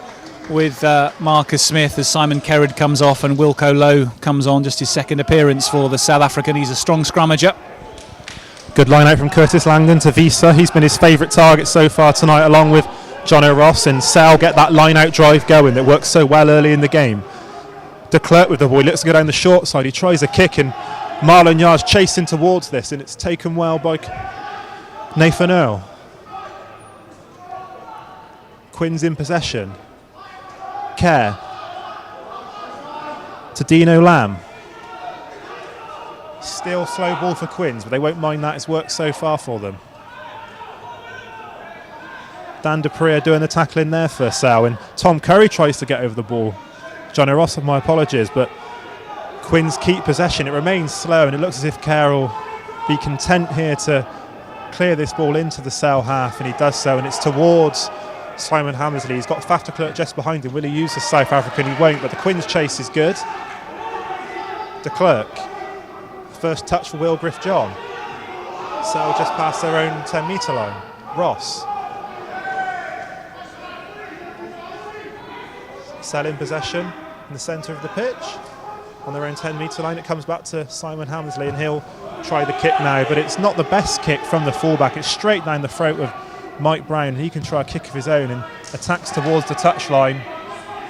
with Marcus Smith as Simon Kerrod comes off and Wilco Lowe comes on, just his second appearance for the South African. He's a strong scrummager. Good line out from Curtis Langdon to Visa. He's been his favourite target so far tonight, along with John O'Ross, and Sal get that line out drive going that works so well early in the game. De Klerk with the ball, he looks to go down the short side, he tries a kick, and Marlon Yard's chasing towards this, and it's taken well by Nathan Earl. Quins in possession. Kerr to Dino Lamb. Still slow ball for Quins, but they won't mind that. It's worked so far for them. Dan Dupree doing the tackling there for Sal, and Tom Curry tries to get over the ball. John Ross, my apologies, but Quins keep possession. It remains slow, and it looks as if Kerr will be content here to clear this ball into the Sale half, and he does so, and it's towards Simon Hammersley. He's got Faf de Klerk just behind him. Will he use the South African? He won't, but the Quins chase is good. De Klerk. First touch for Will Griff John. Sale just past their own 10-metre line. Ross. Sale in possession in the centre of the pitch. On their own 10-metre line, it comes back to Simon Hammersley, and he'll try the kick now, but it's not the best kick from the fullback. It's straight down the throat of Mike Brown. He can try a kick of his own and attacks towards the touchline.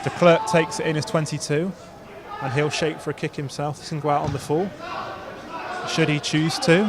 De Klerk takes it in as 22, and he'll shape for a kick himself. This can go out on the full, should he choose to.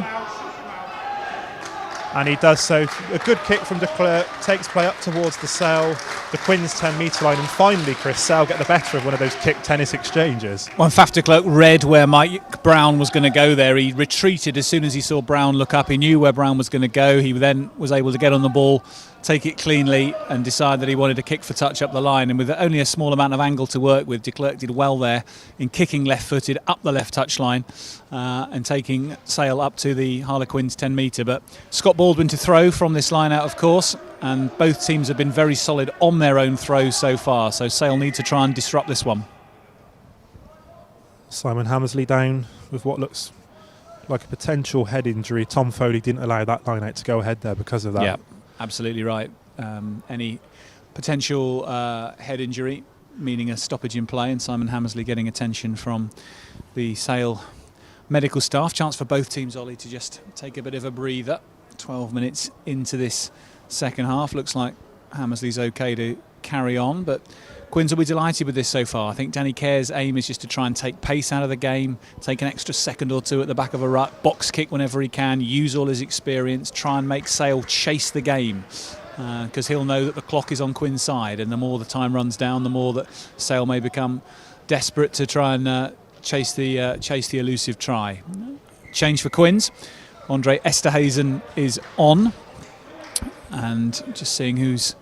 And he does so. A good kick from De Klerk, takes play up towards the Sale, the Quins 10-metre line, and finally, Chris, Sale get the better of one of those kick tennis exchanges. When Faf de Klerk read where Mike Brown was going to go there, he retreated as soon as he saw Brown look up. He knew where Brown was going to go. He then was able to get on the ball, take it cleanly, and decide that he wanted to kick for touch up the line. And with only a small amount of angle to work with, De Klerk did well there in kicking left-footed up the left touch line and taking Sale up to the Harlequins 10-metre. But Scott Baldwin to throw from this line out, of course, and both teams have been very solid on their own throws so far, so Sale need to try and disrupt this one. Simon Hammersley down with what looks like a potential head injury. Tom Foley didn't allow that line out to go ahead there because of that. Yeah, absolutely right. Any potential head injury, meaning a stoppage in play, and Simon Hammersley getting attention from the Sale medical staff. Chance for both teams, Ollie, to just take a bit of a breather. 12 minutes into this second half. Looks like Hammersley's okay to carry on, but Quins will be delighted with this so far. I think Danny Kerr's aim is just to try and take pace out of the game, take an extra second or two at the back of a ruck, box kick whenever he can, use all his experience, try and make Sale chase the game, because he'll know that the clock is on Quins' side, and the more the time runs down, the more that Sale may become desperate to try and chase the elusive try. Change for Quins. Andre Esterhazen is on, and just seeing who's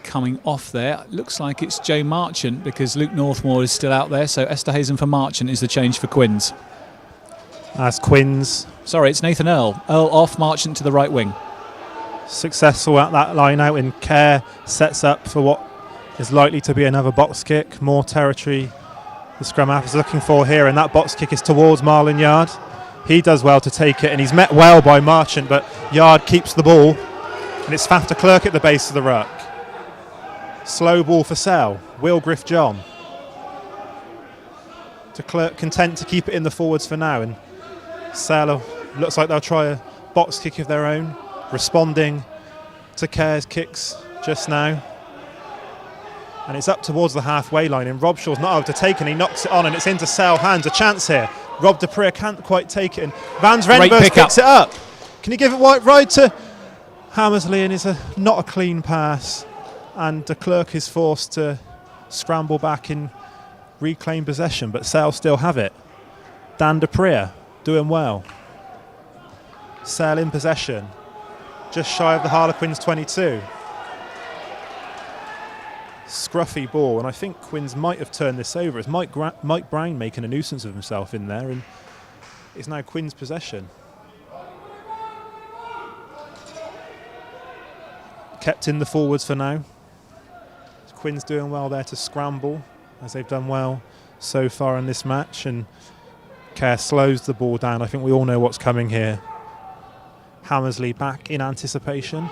coming off there. Looks like it's Joe Marchant, because Luke Northmore is still out there, so Esterhazen for Marchant is the change for Quins. As Quins... Sorry, it's Nathan Earl. Earl off, Marchant to the right wing. Successful at that line out, and Kerr sets up for what is likely to be another box kick. More territory the scrum half is looking for here, and that box kick is towards Marlon Yard. He does well to take it, and he's met well by Marchant, but Yard keeps the ball, and it's Faf de Klerk at the base of the ruck. Slow ball for Sale. Will Griff John. De Klerk content to keep it in the forwards for now, and Sale looks like they'll try a box kick of their own, responding to Kerr's kicks just now. And it's up towards the halfway line, and Robshaw's not able to take it, and he knocks it on, and it's into Sale hands. A chance here. Rob Dupree can't quite take it, and Vans Renberg picks it up. Can he give it wide to Hammersley, and it's not a clean pass, and De Klerk is forced to scramble back and reclaim possession, but Sale still have it. Dan Dupree doing well. Sale in possession, just shy of the Harlequins 22. Scruffy ball, and I think Quins might have turned this over. It's Mike Brown making a nuisance of himself in there, and it's now Quins' possession. Kept in the forwards for now. Quins doing well there to scramble, as they've done well so far in this match, and Kerr slows the ball down. I think we all know what's coming here. Hammersley back in anticipation.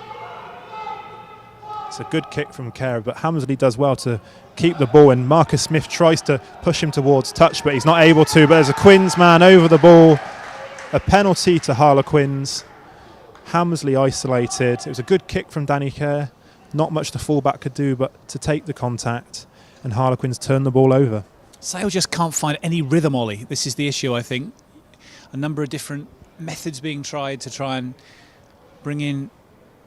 It's a good kick from Kerr, but Hammersley does well to keep the ball, and Marcus Smith tries to push him towards touch, but he's not able to. But there's a Quins man over the ball. A penalty to Harlequins. Hammersley isolated. It was a good kick from Danny Kerr. Not much the fullback could do but to take the contact, and Harlequins turn the ball over. Sale just can't find any rhythm, Ollie. This is the issue, I think. A number of different methods being tried to try and bring in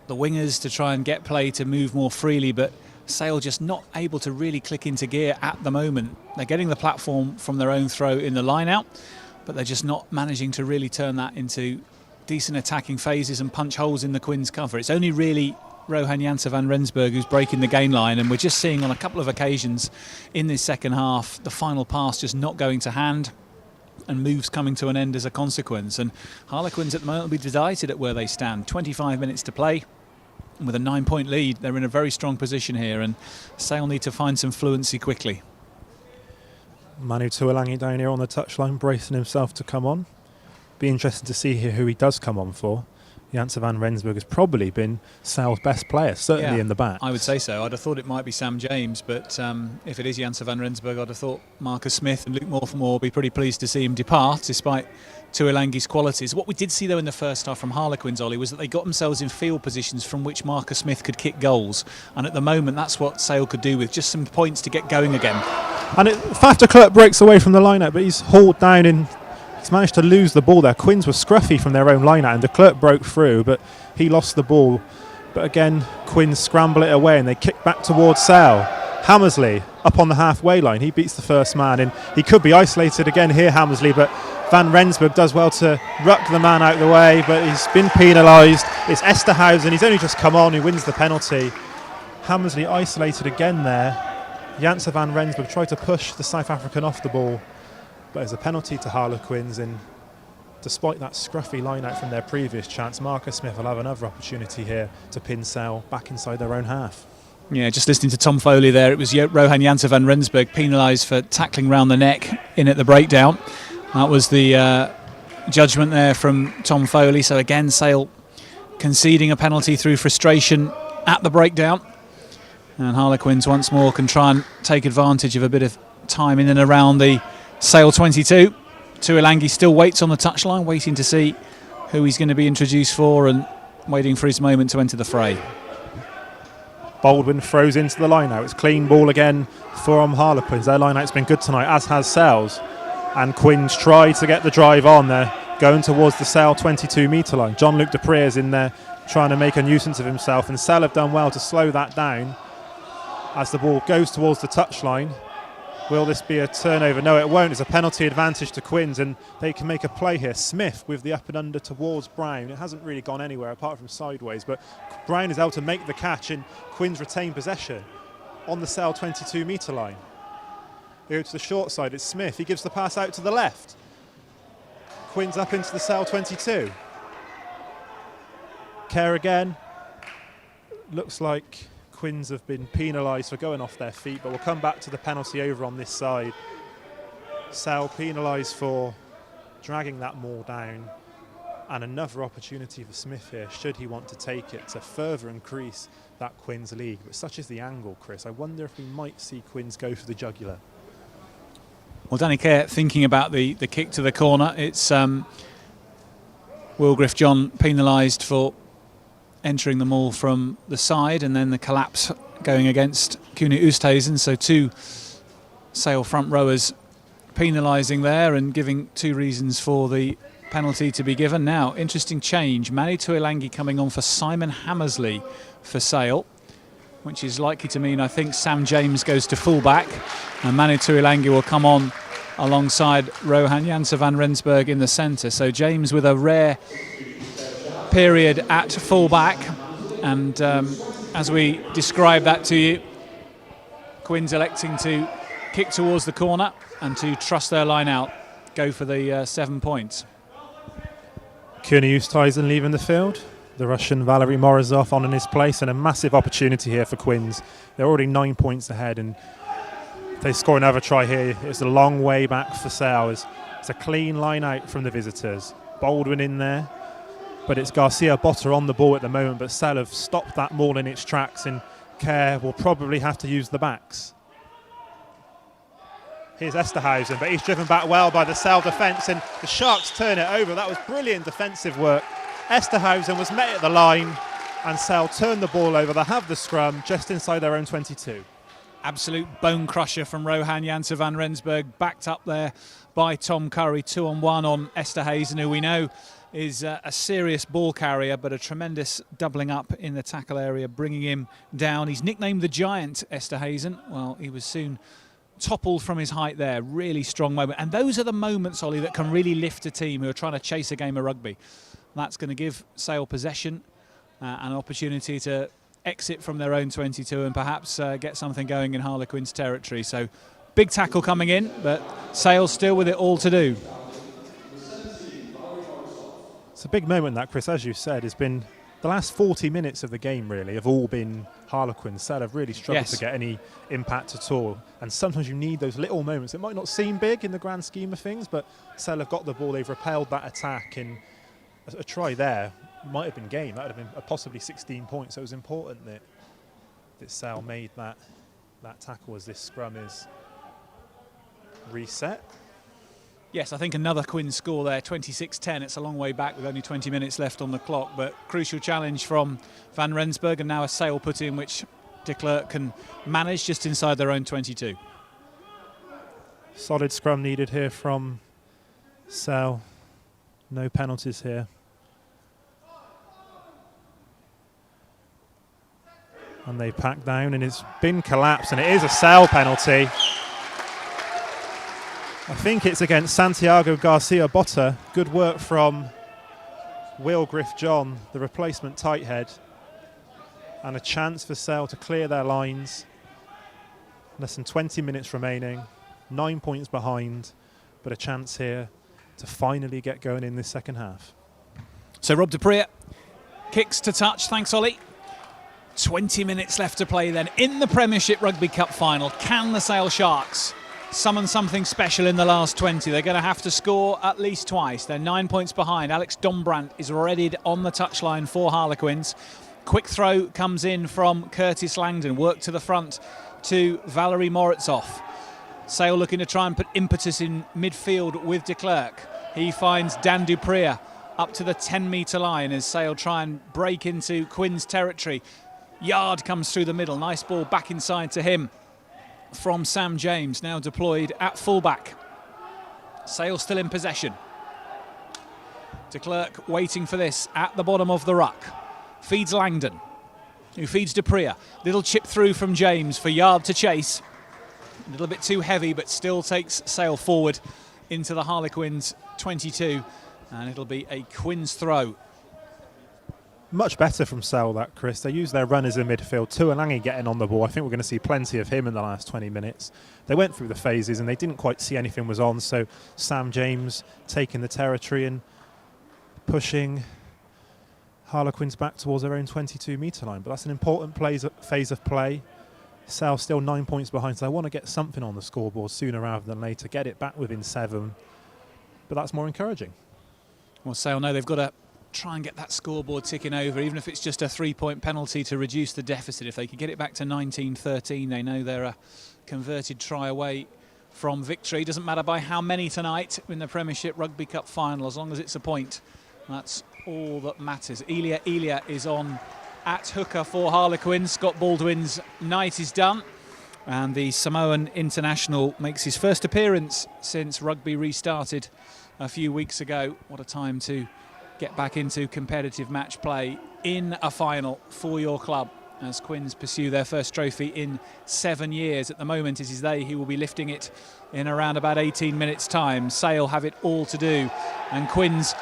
the wingers to try and get play to move more freely, but Sale just not able to really click into gear at the moment. They're getting the platform from their own throw in the line out, but they're just not managing to really turn that into decent attacking phases and punch holes in the Quins' cover. It's only really Rohan Janse van Rensburg who's breaking the gain line, and we're just seeing on a couple of occasions in this second half the final pass just not going to hand and moves coming to an end as a consequence. And Harlequins at the moment will be delighted at where they stand. 25 minutes to play, and with a 9-point lead they're in a very strong position here, and Sale need to find some fluency quickly. Manu Tuolangi down here on the touchline, bracing himself to come on. Be interesting to see here who he does come on for. Janse van Rensburg has probably been Sale's best player, certainly in the back. I would say so. I'd have thought it might be Sam James, but if it is Janse van Rensburg, I'd have thought Marcus Smith and Luke Mortimer will be pretty pleased to see him depart, despite Tuolangi's qualities. What we did see, though, in the first half from Harlequins, Ollie, was that they got themselves in field positions from which Marcus Smith could kick goals. And at the moment, that's what Sale could do with just some points to get going again. And Faf de Klerk breaks away from the line-out, but he's hauled down in. He's managed to lose the ball there. Quins were scruffy from their own line-out, and de Klerk broke through, but he lost the ball. But again, Quins scramble it away, and they kick back towards Sale. Hammersley up on the halfway line. He beats the first man, and he could be isolated again here, Hammersley, but Van Rensburg does well to ruck the man out of the way, but he's been penalised. It's Esterhausen. He's only just come on. He wins the penalty. Hammersley isolated again there. Janse van Rensburg tried to push the South African off the ball, but there's a penalty to Harlequins, and despite that scruffy line-out from their previous chance, Marcus Smith will have another opportunity here to pin Sale back inside their own half. Yeah, just listening to Tom Foley there, it was Rohan Janse van Rensburg penalised for tackling round the neck in at the breakdown. That was the judgment there from Tom Foley. So again, Sale conceding a penalty through frustration at the breakdown. And Harlequins once more can try and take advantage of a bit of time in and around the Sale 22. Tuolangi still waits on the touchline, waiting to see who he's going to be introduced for and waiting for his moment to enter the fray. Baldwin throws into the line-out. It's clean ball again from Harlequins. Their line-out's been good tonight, as has Sale's. And Quins tried to get the drive on there, going towards the Sale 22-metre line. John-Luc Dupree is in there trying to make a nuisance of himself, and Sale have done well to slow that down as the ball goes towards the touchline. Will this be a turnover? No, it won't. It's a penalty advantage to Quins, and they can make a play here. Smith with the up and under towards Brown. It hasn't really gone anywhere apart from sideways, but Brown is able to make the catch, and Quins retain possession on the Sale 22-metre line. They go to the short side. It's Smith. He gives the pass out to the left. Quins up into the Sale 22. Kerr again. Looks like Quins have been penalised for going off their feet, but we'll come back to the penalty over on this side. Sale penalised for dragging that maul down, and another opportunity for Smith here, should he want to take it, to further increase that Quins lead. But such is the angle, Chris. I wonder if we might see Quins go for the jugular. Well, Danny Kerr thinking about the kick to the corner. It's Wilgriff John penalised for entering the maul from the side, and then the collapse going against Kuhne Oosthuizen. So two Sale front rowers penalising there and giving two reasons for the penalty to be given. Now, interesting change. Manu Tuolangi coming on for Simon Hammersley for Sale, which is likely to mean, I think, Sam James goes to fullback, and Manu Tuolangi will come on alongside Rohan Janse van Rensburg in the centre. So James with a rare period at full-back, and as we describe that to you, Quins electing to kick towards the corner and to trust their line out, go for the 7 points. Kuhne Oosthuizen leaving the field. The Russian Valery Morozov on in his place, and a massive opportunity here for Quins. They're already 9 points ahead, and if they score another try here, it's a long way back for Sale. It's a clean line out from the visitors. Baldwin in there, but it's Garcia Botta on the ball at the moment, but Sale have stopped that maul in its tracks, and Kerr will probably have to use the backs. Here's Esterhuizen, but he's driven back well by the Sale defence, and the Sharks turn it over. That was brilliant defensive work. Esterhuizen was met at the line, and Sale turned the ball over. They have the scrum just inside their own 22. Absolute bone crusher from Rohan Janse van Rensburg, backed up there by Tom Curry. 2-on-1 on Esterhuizen, who we know is a serious ball carrier, but a tremendous doubling up in the tackle area, bringing him down. He's nicknamed the Giant, Esterhuizen. Well, he was soon toppled from his height there. Really strong moment. And those are the moments, Ollie, that can really lift a team who are trying to chase a game of rugby. That's going to give Sale possession, an opportunity to exit from their own 22 and perhaps get something going in Harlequins territory. So big tackle coming in, but Sale still with it all to do. It's a big moment that, Chris, as you said, has been the last 40 minutes of the game really have all been Harlequins. Sale have really struggled to get any impact at all, and sometimes you need those little moments. It might not seem big in the grand scheme of things, but Sale have got the ball, they've repelled that attack, and a try there might have been game. That would have been possibly 16 points. So it was important that Sale made that tackle as this scrum is reset. Yes, I think another Quins score there, 26-10. It's a long way back with only 20 minutes left on the clock, but crucial challenge from Van Rensburg, and now a Sale put in which de Klerk can manage just inside their own 22. Solid scrum needed here from Sale. No penalties here. And they pack down, and it's been collapsed, and it is a Sale penalty. I think it's against Santiago Garcia Botta. Good work from Will Griff-John, the replacement tight head. And a chance for Sale to clear their lines. Less than 20 minutes remaining. 9 points behind, but a chance here to finally get going in this second half. So Rob de Preer kicks to touch. Thanks, Ollie. 20 minutes left to play then in the Premiership Rugby Cup final. Can the Sale Sharks summon something special in the last 20? They're going to have to score at least twice. They're 9 points behind. Alex Dombrandt is readied on the touchline for Harlequins. Quick throw comes in from Curtis Langdon. Work to the front to Valery Morozov. Sale looking to try and put impetus in midfield with de Klerk. He finds Dan Duprier up to the 10-metre line as Sale try and break into Quins territory. Yard comes through the middle. Nice ball back inside to him from Sam James, now deployed at fullback. Sale still in possession. De Klerk waiting for this at the bottom of the ruck. Feeds Langdon, who feeds Duprier. Little chip through from James for Yard to chase. A little bit too heavy, but still takes Sale forward into the Harlequins 22. And it'll be a Quins throw. Much better from Sale, that, Chris. They use their runners in midfield. Tuolangi getting on the ball. I think we're going to see plenty of him in the last 20 minutes. They went through the phases and they didn't quite see anything was on. So Sam James taking the territory and pushing Harlequins back towards their own 22-metre line. But that's an important phase of play. Sale still 9 points behind, so I want to get something on the scoreboard sooner rather than later. Get it back within 7. But that's more encouraging. Well, Sale know they've got to try and get that scoreboard ticking over, even if it's just a 3-point penalty to reduce the deficit. If they could get it back to 19-13, they know they're a converted try away from victory. Doesn't matter by how many tonight in the Premiership Rugby Cup final, as long as it's a point. That's all that matters. Elia is on at hooker for Harlequins. Scott Baldwin's night is done, and the Samoan international makes his first appearance since rugby restarted a few weeks ago. What a time to get back into competitive match play in a final for your club. as Quins pursue their first trophy in 7 years. At the moment, it is they who will be lifting it in around about 18 minutes' time. Sale have it all to do, and Quins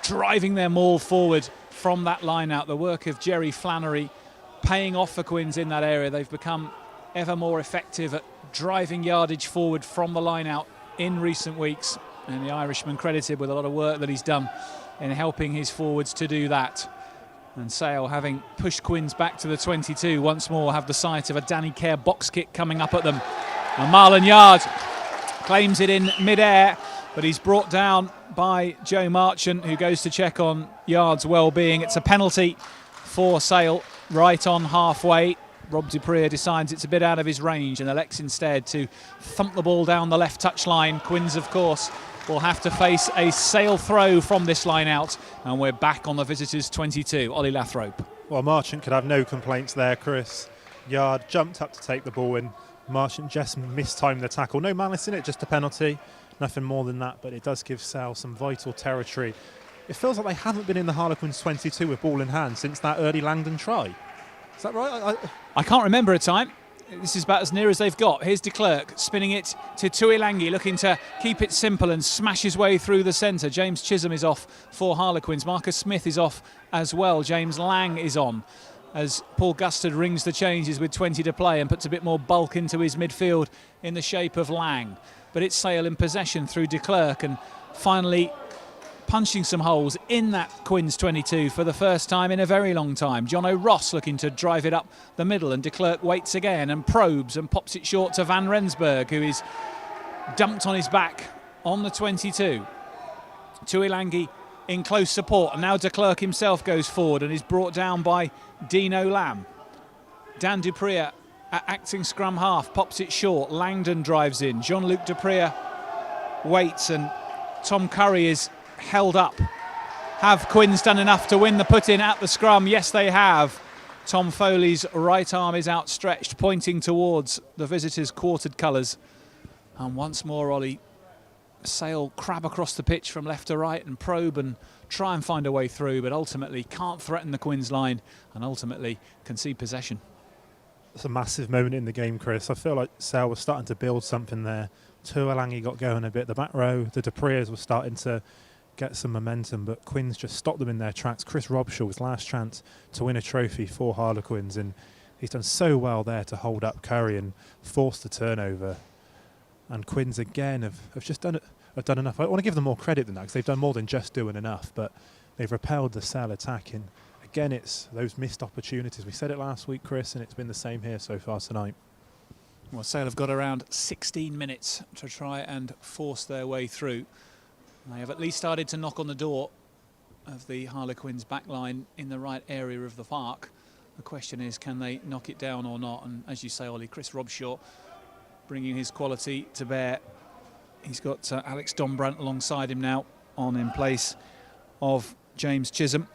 driving their maul forward from that line out. The work of Jerry Flannery paying off for Quins in that area. They've become ever more effective at driving yardage forward from the line out in recent weeks, and the Irishman credited with a lot of work that he's done in helping his forwards to do that. And Sale, having pushed Quins back to the 22, once more have the sight of a Danny Kerr box kick coming up at them. And Marlon Yard claims it in mid-air, but he's brought down by Joe Marchant, who goes to check on Yard's well-being. It's a penalty for Sale right on halfway. Rob Dupree decides it's a bit out of his range and elects instead to thump the ball down the left touchline. Quins, of course, will have to face a Sale throw from this line out, and we're back on the visitors' 22. Ollie Lathrope. Well, Marchant could have no complaints there, Chris. Yard jumped up to take the ball in. Marchant just mistimed the tackle. No malice in it, just a penalty. Nothing more than that, but it does give Sale some vital territory. It feels like they haven't been in the Harlequins 22 with ball in hand since that early Langdon try. Is that right? I can't remember a time. This is about as near as they've got. Here's de Klerk spinning it to Tuilangi, looking to keep it simple and smash his way through the centre. James Chisholm is off for Harlequins. Marcus Smith is off as well. James Lang is on as Paul Gustard rings the changes with 20 to play and puts a bit more bulk into his midfield in the shape of Lang. But it's Sale in possession through de Klerk, and finally punching some holes in that Quins 22 for the first time in a very long time. Jono Ross looking to drive it up the middle, and de Klerk waits again and probes and pops it short to Van Rensburg, who is dumped on his back on the 22. Tuilangi in close support, and now de Klerk himself goes forward and is brought down by Dino Lamb. Dan Dupree at acting scrum half pops it short. Langdon drives in. Jean-Luc Dupree waits, and Tom Curry is held up. Have Quins done enough to win the put-in at the scrum? Yes, they have. Tom Foley's right arm is outstretched, pointing towards the visitors' quartered colours. And once more, Ollie, Sale crab across the pitch from left to right and probe and try and find a way through, but ultimately can't threaten the Quins line and ultimately concede possession. It's a massive moment in the game, Chris. I feel like Sale was starting to build something there. Tuilangi got going a bit. The back row, the Duprees were starting to get some momentum, but Quins just stopped them in their tracks. Chris Robshaw's last chance to win a trophy for Harlequins, and he's done so well there to hold up Curry and force the turnover. And Quins again have just done enough. I want to give them more credit than that, because they've done more than just doing enough, but they've repelled the Sale attack. And again, it's those missed opportunities. We said it last week, Chris, and it's been the same here so far tonight. Well, Sale have got around 16 minutes to try and force their way through. They have at least started to knock on the door of the Harlequins backline in the right area of the park. The question is, can they knock it down or not? And as you say, Ollie, Chris Robshaw bringing his quality to bear. He's got Alex Dombrandt alongside him now, on in place of James Chisholm.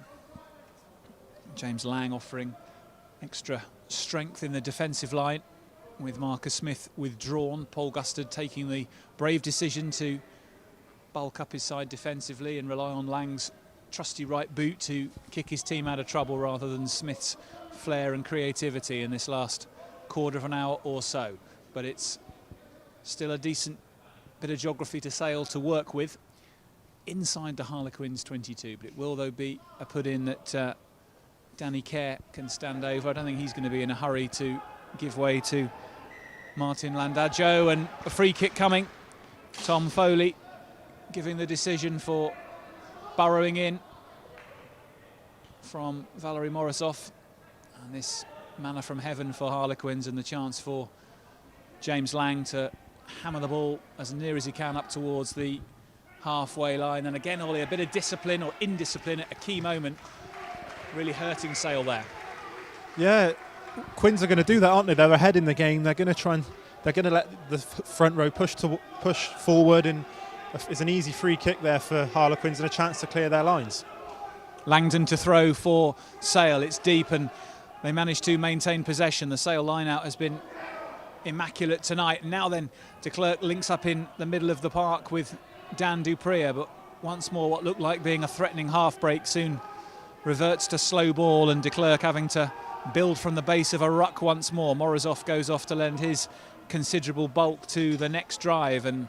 James Lang offering extra strength in the defensive line, with Marcus Smith withdrawn. Paul Gustard taking the brave decision to bulk up his side defensively and rely on Lang's trusty right boot to kick his team out of trouble, rather than Smith's flair and creativity in this last quarter of an hour or so. But it's still a decent bit of geography to Sale to work with inside the Harlequins 22. But it will, though, be a put-in that Danny Kerr can stand over. I don't think he's going to be in a hurry to give way to Martin Landagio, and a free kick coming. Tom Foley giving the decision for burrowing in from Valerie Morisoff, and this manna from heaven for Harlequins, and the chance for James Lang to hammer the ball as near as he can up towards the halfway line. And again, Ollie, a bit of discipline or indiscipline at a key moment, really hurting Sale there. Yeah, Quins are going to do that, aren't they? They're ahead in the game. They're going to let the front row push forward, and it's an easy free kick there for Harlequins and a chance to clear their lines. Langdon to throw for Sale. It's deep, and they manage to maintain possession. The Sale line-out has been immaculate tonight. Now then, de Klerk links up in the middle of the park with Dan Dupree, but once more what looked like being a threatening half break soon reverts to slow ball, and de Klerk having to build from the base of a ruck once more. Morozov goes off to lend his considerable bulk to the next drive and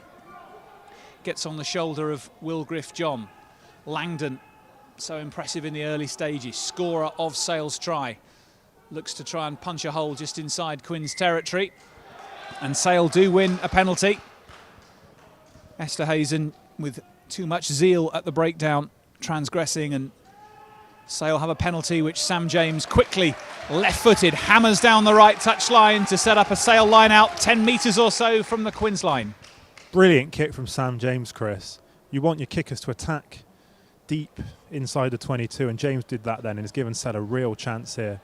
gets on the shoulder of Will Griff-John. Langdon, so impressive in the early stages, scorer of Sale's try, looks to try and punch a hole just inside Quinn's territory, and Sale do win a penalty. Esterhazen with too much zeal at the breakdown, transgressing, and Sale have a penalty which Sam James quickly, left-footed, hammers down the right touch line to set up a Sale line out 10 metres or so from the Quins line. Brilliant kick from Sam James, Chris. You want your kickers to attack deep inside the 22, and James did that then and has given Sale a real chance here.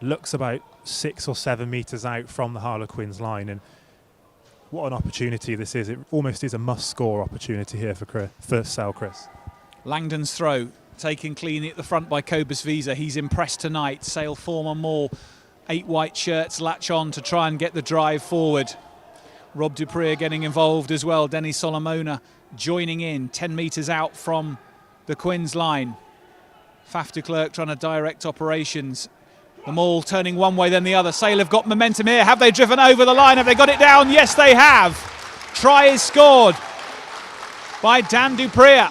Looks about 6 or 7 metres out from the Harlequins line, and what an opportunity this is. It almost is a must-score opportunity here for Sale, Chris. Langdon's throw, taken cleanly at the front by Cobus Visa. He's impressed tonight. Sale form on more. 8 white shirts latch on to try and get the drive forward. Rob Dupree getting involved as well. Denny Solomona joining in 10 metres out from the Quins line. Faf de Klerk trying to direct operations. The maul turning one way then the other. Sale have got momentum here. Have they driven over the line? Have they got it down? Yes, they have. Try is scored by Dan Dupree.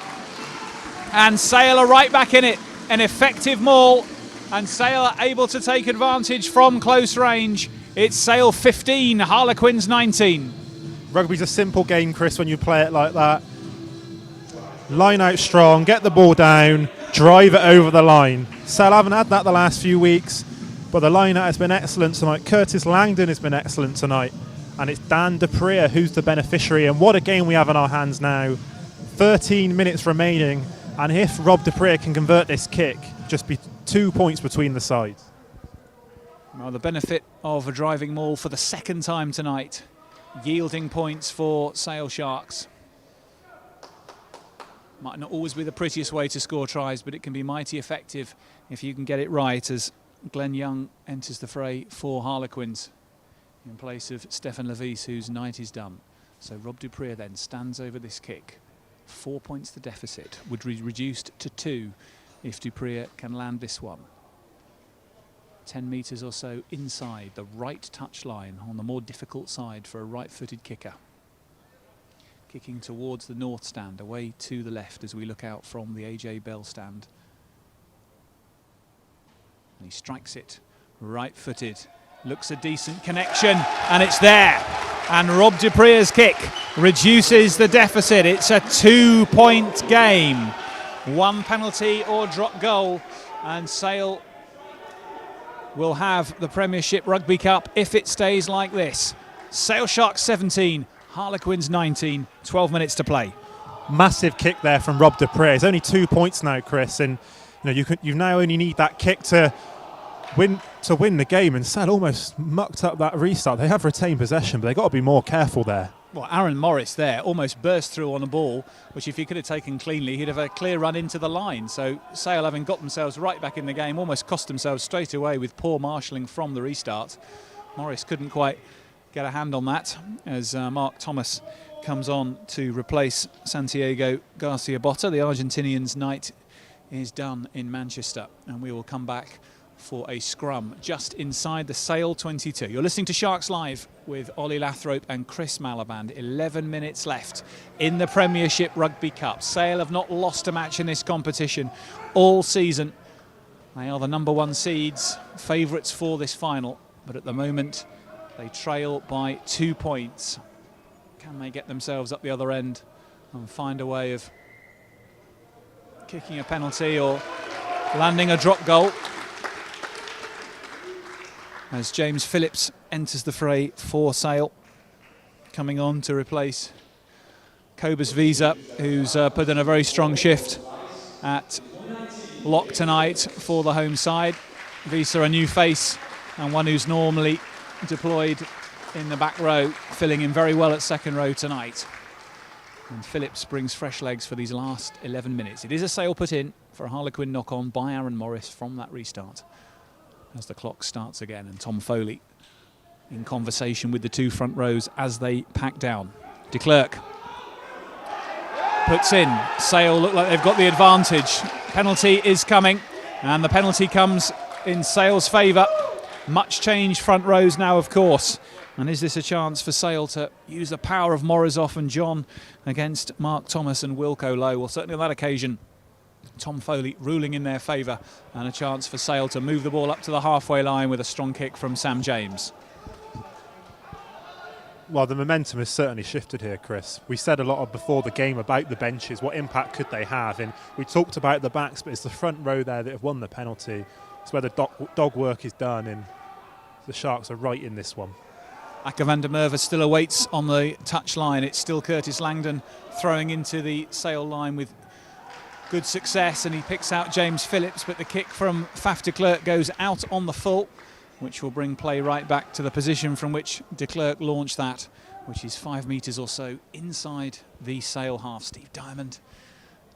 And Sale are right back in it. An effective maul. And Sale are able to take advantage from close range. It's Sale 15, Harlequins 19. Rugby's a simple game, Chris, when you play it like that. Line out strong, get the ball down, drive it over the line. Sale haven't had that the last few weeks, but the line out has been excellent tonight. Curtis Langdon has been excellent tonight. And it's Dan Dupree who's the beneficiary. And what a game we have in our hands now. 13 minutes remaining. And if Rob Dupree can convert this kick, just be 2 points between the sides. Well, the benefit of a driving maul for the second time tonight, yielding points for Sale Sharks. Might not always be the prettiest way to score tries, but it can be mighty effective if you can get it right, as Glenn Young enters the fray for Harlequins in place of Stefan Levis, whose night is done. So Rob Dupree then stands over this kick. 4 points the deficit, would be reduced to 2 if Dupree can land this one. 10 metres or so inside the right touch line, on the more difficult side for a right-footed kicker. Kicking towards the north stand, away to the left as we look out from the AJ Bell stand. And he strikes it right-footed. Looks a decent connection, and it's there. And Rob Dupree's kick reduces the deficit. It's a 2-point game. 1 penalty or drop goal, and Sale will have the Premiership Rugby Cup if it stays like this. Sale Sharks 17, Harlequins 19, 12 minutes to play. Massive kick there from Rob Dupree. It's only 2 points now, Chris, and you now only need that kick to win the game. And Sale almost mucked up that restart. They have retained possession, but they've got to be more careful there. Well, Aaron Morris there almost burst through on a ball, which if he could have taken cleanly, he'd have a clear run into the line. So Sale, having got themselves right back in the game, almost cost themselves straight away with poor marshalling from the restart. Morris couldn't quite get a hand on that as Mark Thomas comes on to replace Santiago Garcia-Botta. The Argentinian's night is done in Manchester, and we will come back for a scrum just inside the Sale 22. You're listening to Sharks Live with Ollie Lathrope and Chris Malaband. 11 minutes left in the Premiership Rugby Cup. Sale have not lost a match in this competition all season. They are the number 1 seeds, favourites for this final, but at the moment they trail by 2 points. Can they get themselves up the other end and find a way of kicking a penalty or landing a drop goal? As James Phillips enters the fray for Sale, coming on to replace Cobus Visa, who's put in a very strong shift at lock tonight for the home side. Visa, a new face and one who's normally deployed in the back row, filling in very well at second row tonight. And Phillips brings fresh legs for these last 11 minutes. It is a Sale put in for a Harlequin knock-on by Aaron Morris from that restart. As the clock starts again, and Tom Foley in conversation with the 2 front rows as they pack down. De Klerk puts in. Sale look like they've got the advantage. Penalty is coming, and the penalty comes in Sale's favour. Much change front rows now, of course. And is this a chance for Sale to use the power of Morozov and John against Mark Thomas and Wilco Lowe? Well, certainly on that occasion, Tom Foley ruling in their favour, and a chance for Sale to move the ball up to the halfway line with a strong kick from Sam James. Well, the momentum has certainly shifted here, Chris. We said a lot before the game about the benches, what impact could they have, and we talked about the backs, but it's the front row there that have won the penalty. It's where the dog work is done, and the Sharks are right in this one. Akker van der Merwe still awaits on the touch line. It's still Curtis Langdon throwing into the Sale line with good success, and he picks out James Phillips, but the kick from Faf de Klerk goes out on the full, which will bring play right back to the position from which de Klerk launched that, which is 5 metres or so inside the Sale half. Steve Diamond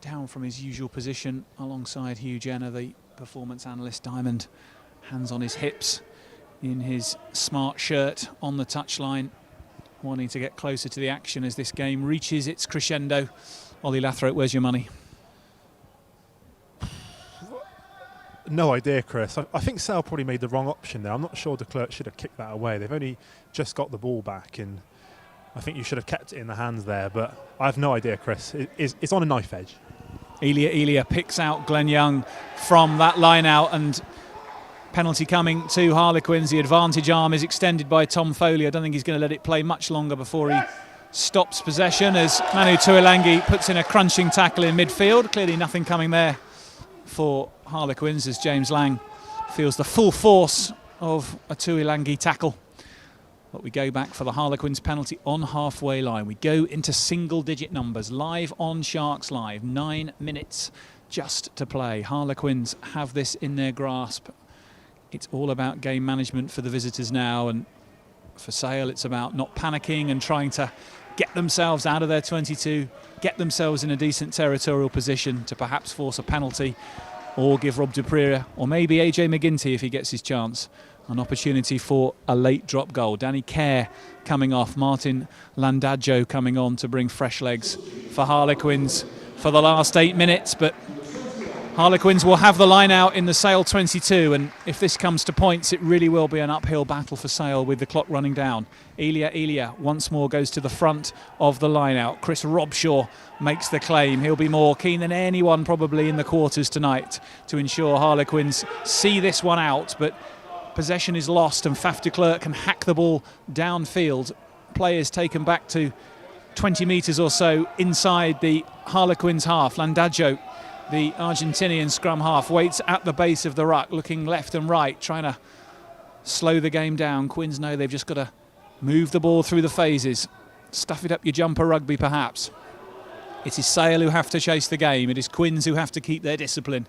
down from his usual position alongside Hugh Jenner, the performance analyst. Diamond, hands on his hips in his smart shirt on the touchline, wanting to get closer to the action as this game reaches its crescendo. Ollie Lathrope, where's your money? No idea, Chris. I think Sale probably made the wrong option there. I'm not sure de Klerk should have kicked that away. They've only just got the ball back, and I think you should have kept it in the hands there, but I have no idea, Chris. It's on a knife edge. Elia picks out Glenn Young from that line out, and penalty coming to Harlequins. The advantage arm is extended by Tom Foley. I don't think he's going to let it play much longer before he stops possession as Manu Tuilangi puts in a crunching tackle in midfield. Clearly nothing coming there for Harlequins as James Lang feels the full force of a Tuilangi tackle. But we go back for the Harlequins penalty on halfway line. We go into single-digit numbers, live on Sharks Live. 9 minutes just to play. Harlequins have this in their grasp. It's all about game management for the visitors now, and for Sale it's about not panicking and trying to get themselves out of their 22, get themselves in a decent territorial position to perhaps force a penalty or give Rob du Preez, or maybe AJ McGinty if he gets his chance, an opportunity for a late drop goal. Danny Kerr coming off, Martin Landadjo coming on to bring fresh legs for Harlequins for the last 8 minutes, but Harlequins will have the line out in the Sale 22, and if this comes to points, it really will be an uphill battle for Sale with the clock running down. Elia once more goes to the front of the line out. Chris Robshaw makes the claim. He'll be more keen than anyone probably in the quarters tonight to ensure Harlequins see this one out, but possession is lost and Faf de Klerk can hack the ball downfield. Play is taken back to 20 metres or so inside the Harlequins half. Landadjo, the Argentinian scrum half, waits at the base of the ruck, looking left and right, trying to slow the game down. Quins know they've just got to move the ball through the phases, stuff it up your jumper rugby perhaps. It is Sale who have to chase the game. It is Quins who have to keep their discipline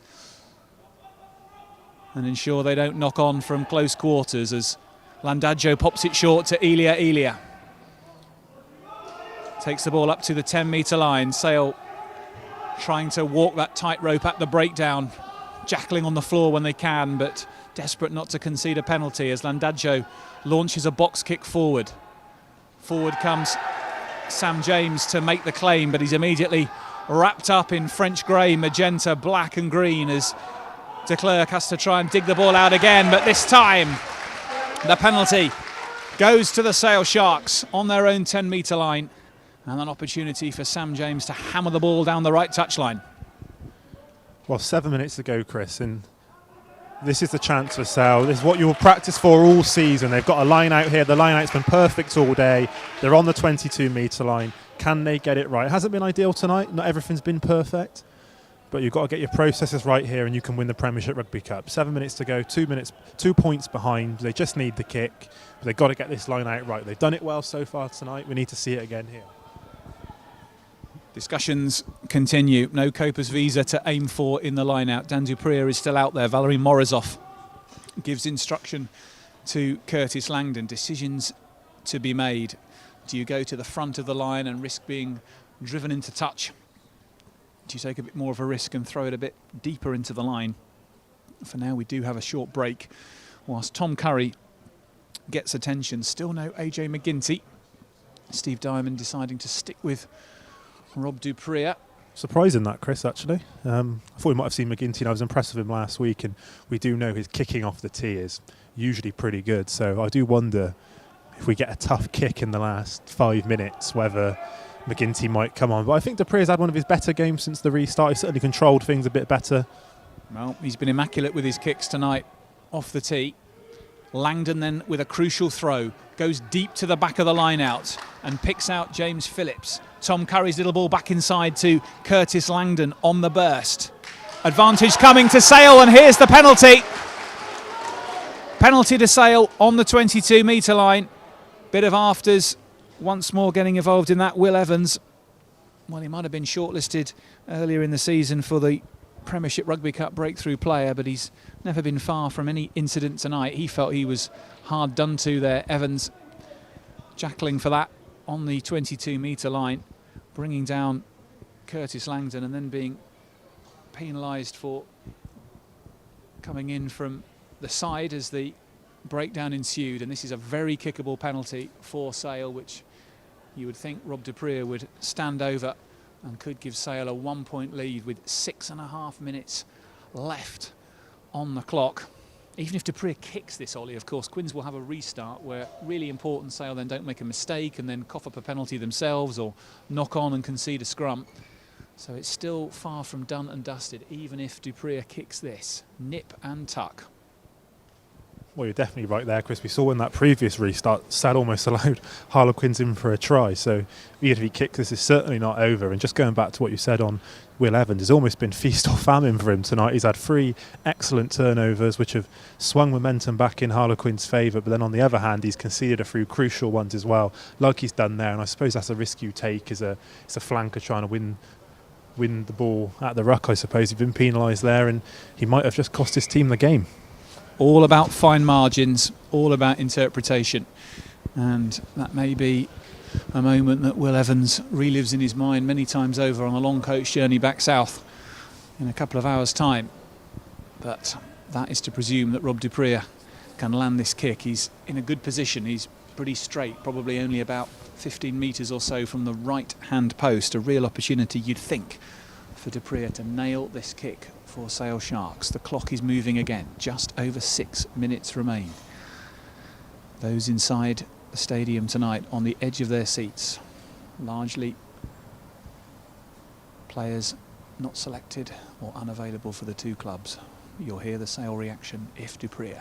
and ensure they don't knock on from close quarters as Landadjo pops it short to Elia. Takes the ball up to the 10-metre line. Sale trying to walk that tightrope at the breakdown, jackling on the floor when they can, but desperate not to concede a penalty as Landadjo launches a box kick forward. Forward comes Sam James to make the claim, but he's immediately wrapped up in French grey, magenta, black and green as de Klerk has to try and dig the ball out again, but this time the penalty goes to the Sale Sharks on their own 10-metre line, and an opportunity for Sam James to hammer the ball down the right touchline. Well, 7 minutes to go, Chris, and this is the chance for Sale. This is what you'll practice for all season. They've got a line out here. The line out's been perfect all day. They're on the 22-metre line. Can they get it right? It hasn't been ideal tonight. Not everything's been perfect, but you've got to get your processes right here and you can win the Premiership Rugby Cup. 7 minutes to go, 2 points behind. They just need the kick, but they've got to get this line out right. They've done it well so far tonight. We need to see it again here. Discussions continue. No Copas visa to aim for in the line-out. Dan du Preez is still out there. Valery Morozov gives instruction to Curtis Langdon. Decisions to be made. Do you go to the front of the line and risk being driven into touch? Do you take a bit more of a risk and throw it a bit deeper into the line? For now, we do have a short break whilst Tom Curry gets attention. Still no AJ McGinty. Steve Diamond deciding to stick with Rob du Preez Surprising that, Chris, actually. I thought we might have seen McGinty, and I was impressed with him last week, and we do know his kicking off the tee is usually pretty good, so I do wonder if we get a tough kick in the last 5 minutes, whether McGinty might come on. But I think Dupree's had one of his better games since the restart. He's certainly controlled things a bit better. Well, he's been immaculate with his kicks tonight off the tee. Langdon then with a crucial throw, goes deep to the back of the line out and picks out James Phillips. Tom Curry's little ball back inside to Curtis Langdon on the burst. Advantage coming to Sale, and here's the penalty. Penalty to Sale on the 22-metre line. Bit of afters, once more getting involved in that. Will Evans, well, he might have been shortlisted earlier in the season for the Premiership Rugby Cup breakthrough player, but he's never been far from any incident tonight. He felt he was hard done to there. Evans jackling for that on the 22-metre line, bringing down Curtis Langdon and then being penalised for coming in from the side as the breakdown ensued. And this is a very kickable penalty for Sale, which you would think Rob Dupree would stand over and could give Sale a 1-point lead with 6.5 minutes left on the clock. Even if Dupree kicks this, Ollie, of course, Quins will have a restart where really important Sale then don't make a mistake and then cough up a penalty themselves or knock on and concede a scrum. So it's still far from done and dusted, even if Dupree kicks this. Nip and tuck. Well, you're definitely right there, Chris. We saw in that previous restart, Sale almost allowed Harlequins in for a try. So even if he kicks this, it's certainly not over. And just going back to what you said on Will Evans, it's almost been feast or famine for him tonight. He's had 3 excellent turnovers, which have swung momentum back in Harlequins' favour. But then on the other hand, he's conceded a few crucial ones as well, like he's done there. And I suppose that's a risk you take as it's a flanker trying to win the ball at the ruck, I suppose. He's been penalised there, and he might have just cost his team the game. All about fine margins, all about interpretation. And that may be a moment that Will Evans relives in his mind many times over on a long coach journey back south in a couple of hours' time. But that is to presume that Rob Dupree can land this kick. He's in a good position. He's pretty straight, probably only about 15 metres or so from the right-hand post. A real opportunity, you'd think, for Dupree to nail this kick for Sale Sharks. The clock is moving again. Just over 6 minutes remain. Those inside the stadium tonight on the edge of their seats, largely players not selected or unavailable for the two clubs. You'll hear the Sale reaction if Dupree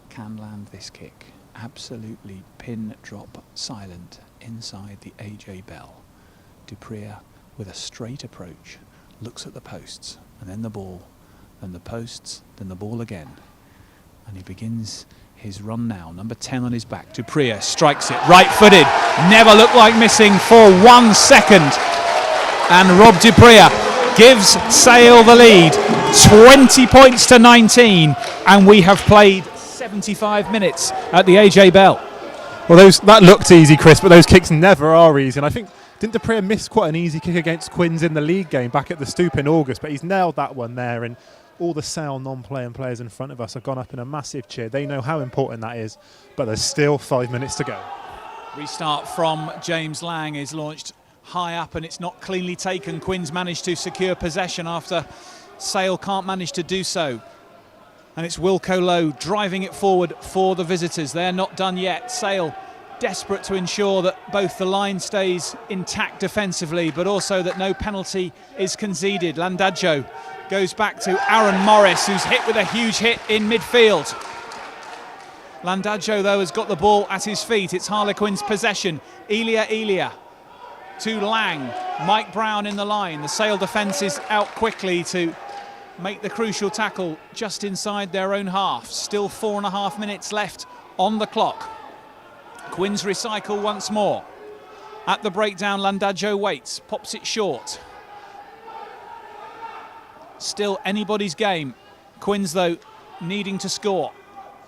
can land this kick. Absolutely pin drop silent inside the AJ Bell. Dupree with a straight approach looks at the posts and then the ball, then the posts, then the ball again, and he begins his run now. Number 10 on his back. Dupree strikes it right-footed. Never looked like missing for 1 second. And Rob Dupree gives Sale the lead. 20 points to 19. And we have played 75 minutes at the AJ Bell. Well, that looked easy, Chris, but those kicks never are easy. And I think, didn't Dupree miss quite an easy kick against Quins in the league game back at the Stoop in August? But he's nailed that one there. And all the Sale non-playing players in front of us have gone up in a massive cheer. They know how important that is, but there's still 5 minutes to go. Restart from James Lang is launched high up and it's not cleanly taken. Quins managed to secure possession after Sale can't manage to do so. And it's Wilco Lowe driving it forward for the visitors. They're not done yet. Sale desperate to ensure that both the line stays intact defensively, but also that no penalty is conceded. Landadjo goes back to Aaron Morris, who's hit with a huge hit in midfield. Landadjo, though, has got the ball at his feet. It's Harlequins' possession. Elia to Lang. Mike Brown in the line. The Sale defence is out quickly to make the crucial tackle just inside their own half. Still 4.5 minutes left on the clock. Quins recycle once more. At the breakdown, Landadjo waits, pops it short. Still anybody's game. Quins, though, needing to score.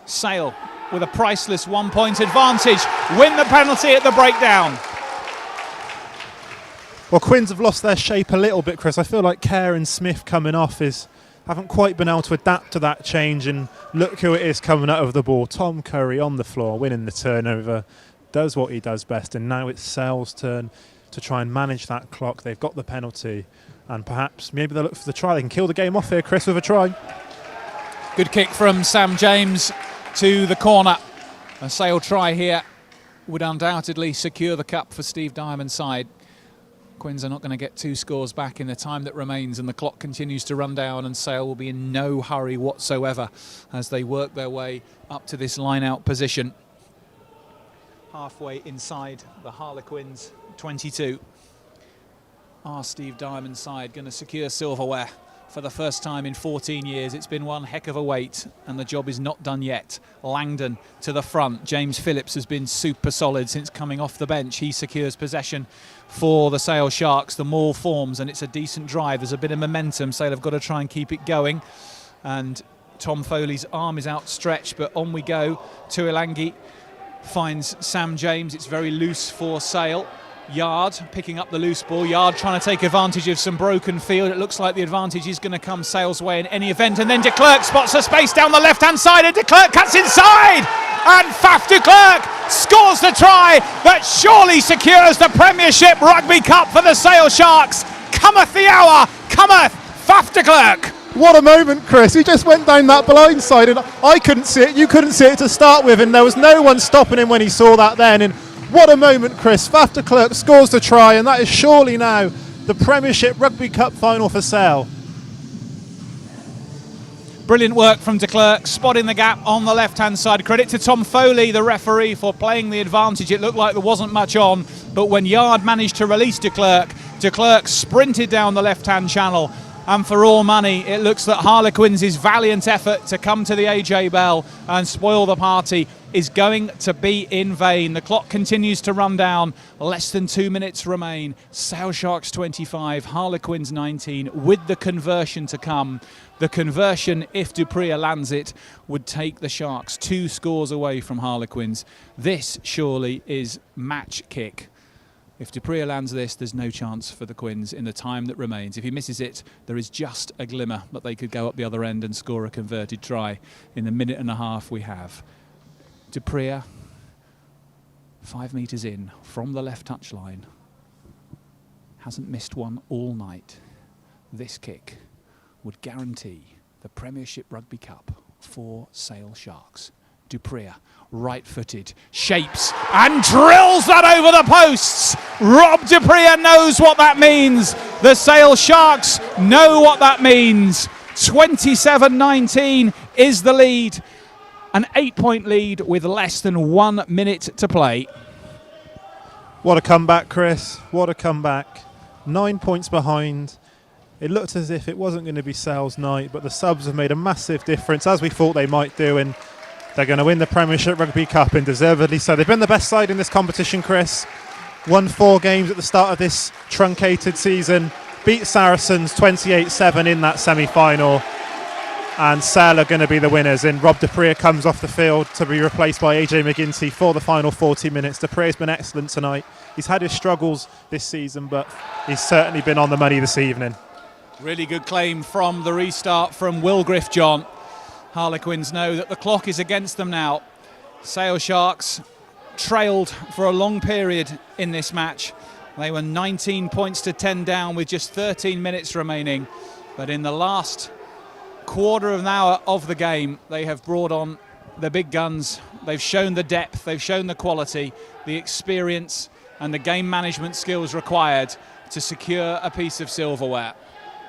Sale with a priceless 1-point advantage. Win the penalty at the breakdown. Well, Quins have lost their shape a little bit, Chris. I feel like Kerr and Smith coming off haven't quite been able to adapt to that change, and look who it is coming out of the ball. Tom Curry on the floor, winning the turnover, does what he does best, and now it's Sale's turn to try and manage that clock. They've got the penalty, And perhaps maybe they'll look for the try. They can kill the game off here, Chris, with a try. Good kick from Sam James to the corner. A Sale try here would undoubtedly secure the cup for Steve Diamond's side. Quins are not going to get 2 scores back in the time that remains, and the clock continues to run down, and Sale will be in no hurry whatsoever as they work their way up to this line-out position. Halfway inside the Harlequins 22. Are Steve Diamond's side going to secure silverware for the first time in 14 years? It's been one heck of a wait, and the job is not done yet. Langdon to the front. James Phillips has been super solid since coming off the bench. He secures possession for the Sale Sharks. The maul forms, and it's a decent drive. There's a bit of momentum. Sale have got to try and keep it going. And Tom Foley's arm is outstretched, but on we go. Tuilangi finds Sam James. It's very loose for Sale. Yard picking up the loose ball. Yard trying to take advantage of some broken field. It looks like the advantage is going to come Sale's way in any event. And then de Klerk spots a space down the left-hand side, and de Klerk cuts inside. And Faf de Klerk scores the try that surely secures the Premiership Rugby Cup for the Sale Sharks. Cometh the hour, cometh Faf de Klerk. What a moment, Chris. He just went down that blind side, and I couldn't see it. You couldn't see it to start with, and there was no one stopping him when he saw that then. And what a moment, Chris. Faf de Klerk scores the try, and that is surely now the Premiership Rugby Cup final for Sale. Brilliant work from de Klerk, spotting the gap on the left-hand side. Credit to Tom Foley, the referee, for playing the advantage. It looked like there wasn't much on, but when Yard managed to release de Klerk sprinted down the left-hand channel. And for all money, it looks that Harlequins' valiant effort to come to the AJ Bell and spoil the party is going to be in vain. The clock continues to run down. Less than 2 minutes remain. Sale Sharks 25, Harlequins 19, with the conversion to come. The conversion, if Dupria lands it, would take the Sharks 2 scores away from Harlequins. This surely is match kick. If Dupria lands this, there's no chance for the Quins in the time that remains. If he misses it, there is just a glimmer that they could go up the other end and score a converted try in the minute and a half we have. Dupria, 5 metres in from the left touch line. Hasn't missed one all night. This kick would guarantee the Premiership Rugby Cup for Sale Sharks. Dupria, right-footed, shapes and drills that over the posts. Rob Dupria knows what that means. The Sale Sharks know what that means. 27-19 is the lead. An 8-point lead with less than 1 minute to play. What a comeback, Chris. What a comeback. 9 points behind. It looked as if it wasn't going to be Sale's night, but the subs have made a massive difference, as we thought they might do, and they're going to win the Premiership Rugby Cup, and deservedly so. They've been the best side in this competition, Chris. Won 4 games at the start of this truncated season. Beat Saracens 28-7 in that semi-final. And Sale are going to be the winners. And Rob Dupria comes off the field to be replaced by AJ McGinty for the final 40 minutes. Dupria's been excellent tonight. He's had his struggles this season, but he's certainly been on the money this evening. Really good claim from the restart from Will Griff-John. Harlequins know that the clock is against them now. Sale Sharks trailed for a long period in this match. They were 19 points to 10 down with just 13 minutes remaining. But in the last quarter of an hour of the game, they have brought on the big guns. They've shown the depth, they've shown the quality, the experience and the game management skills required to secure a piece of silverware.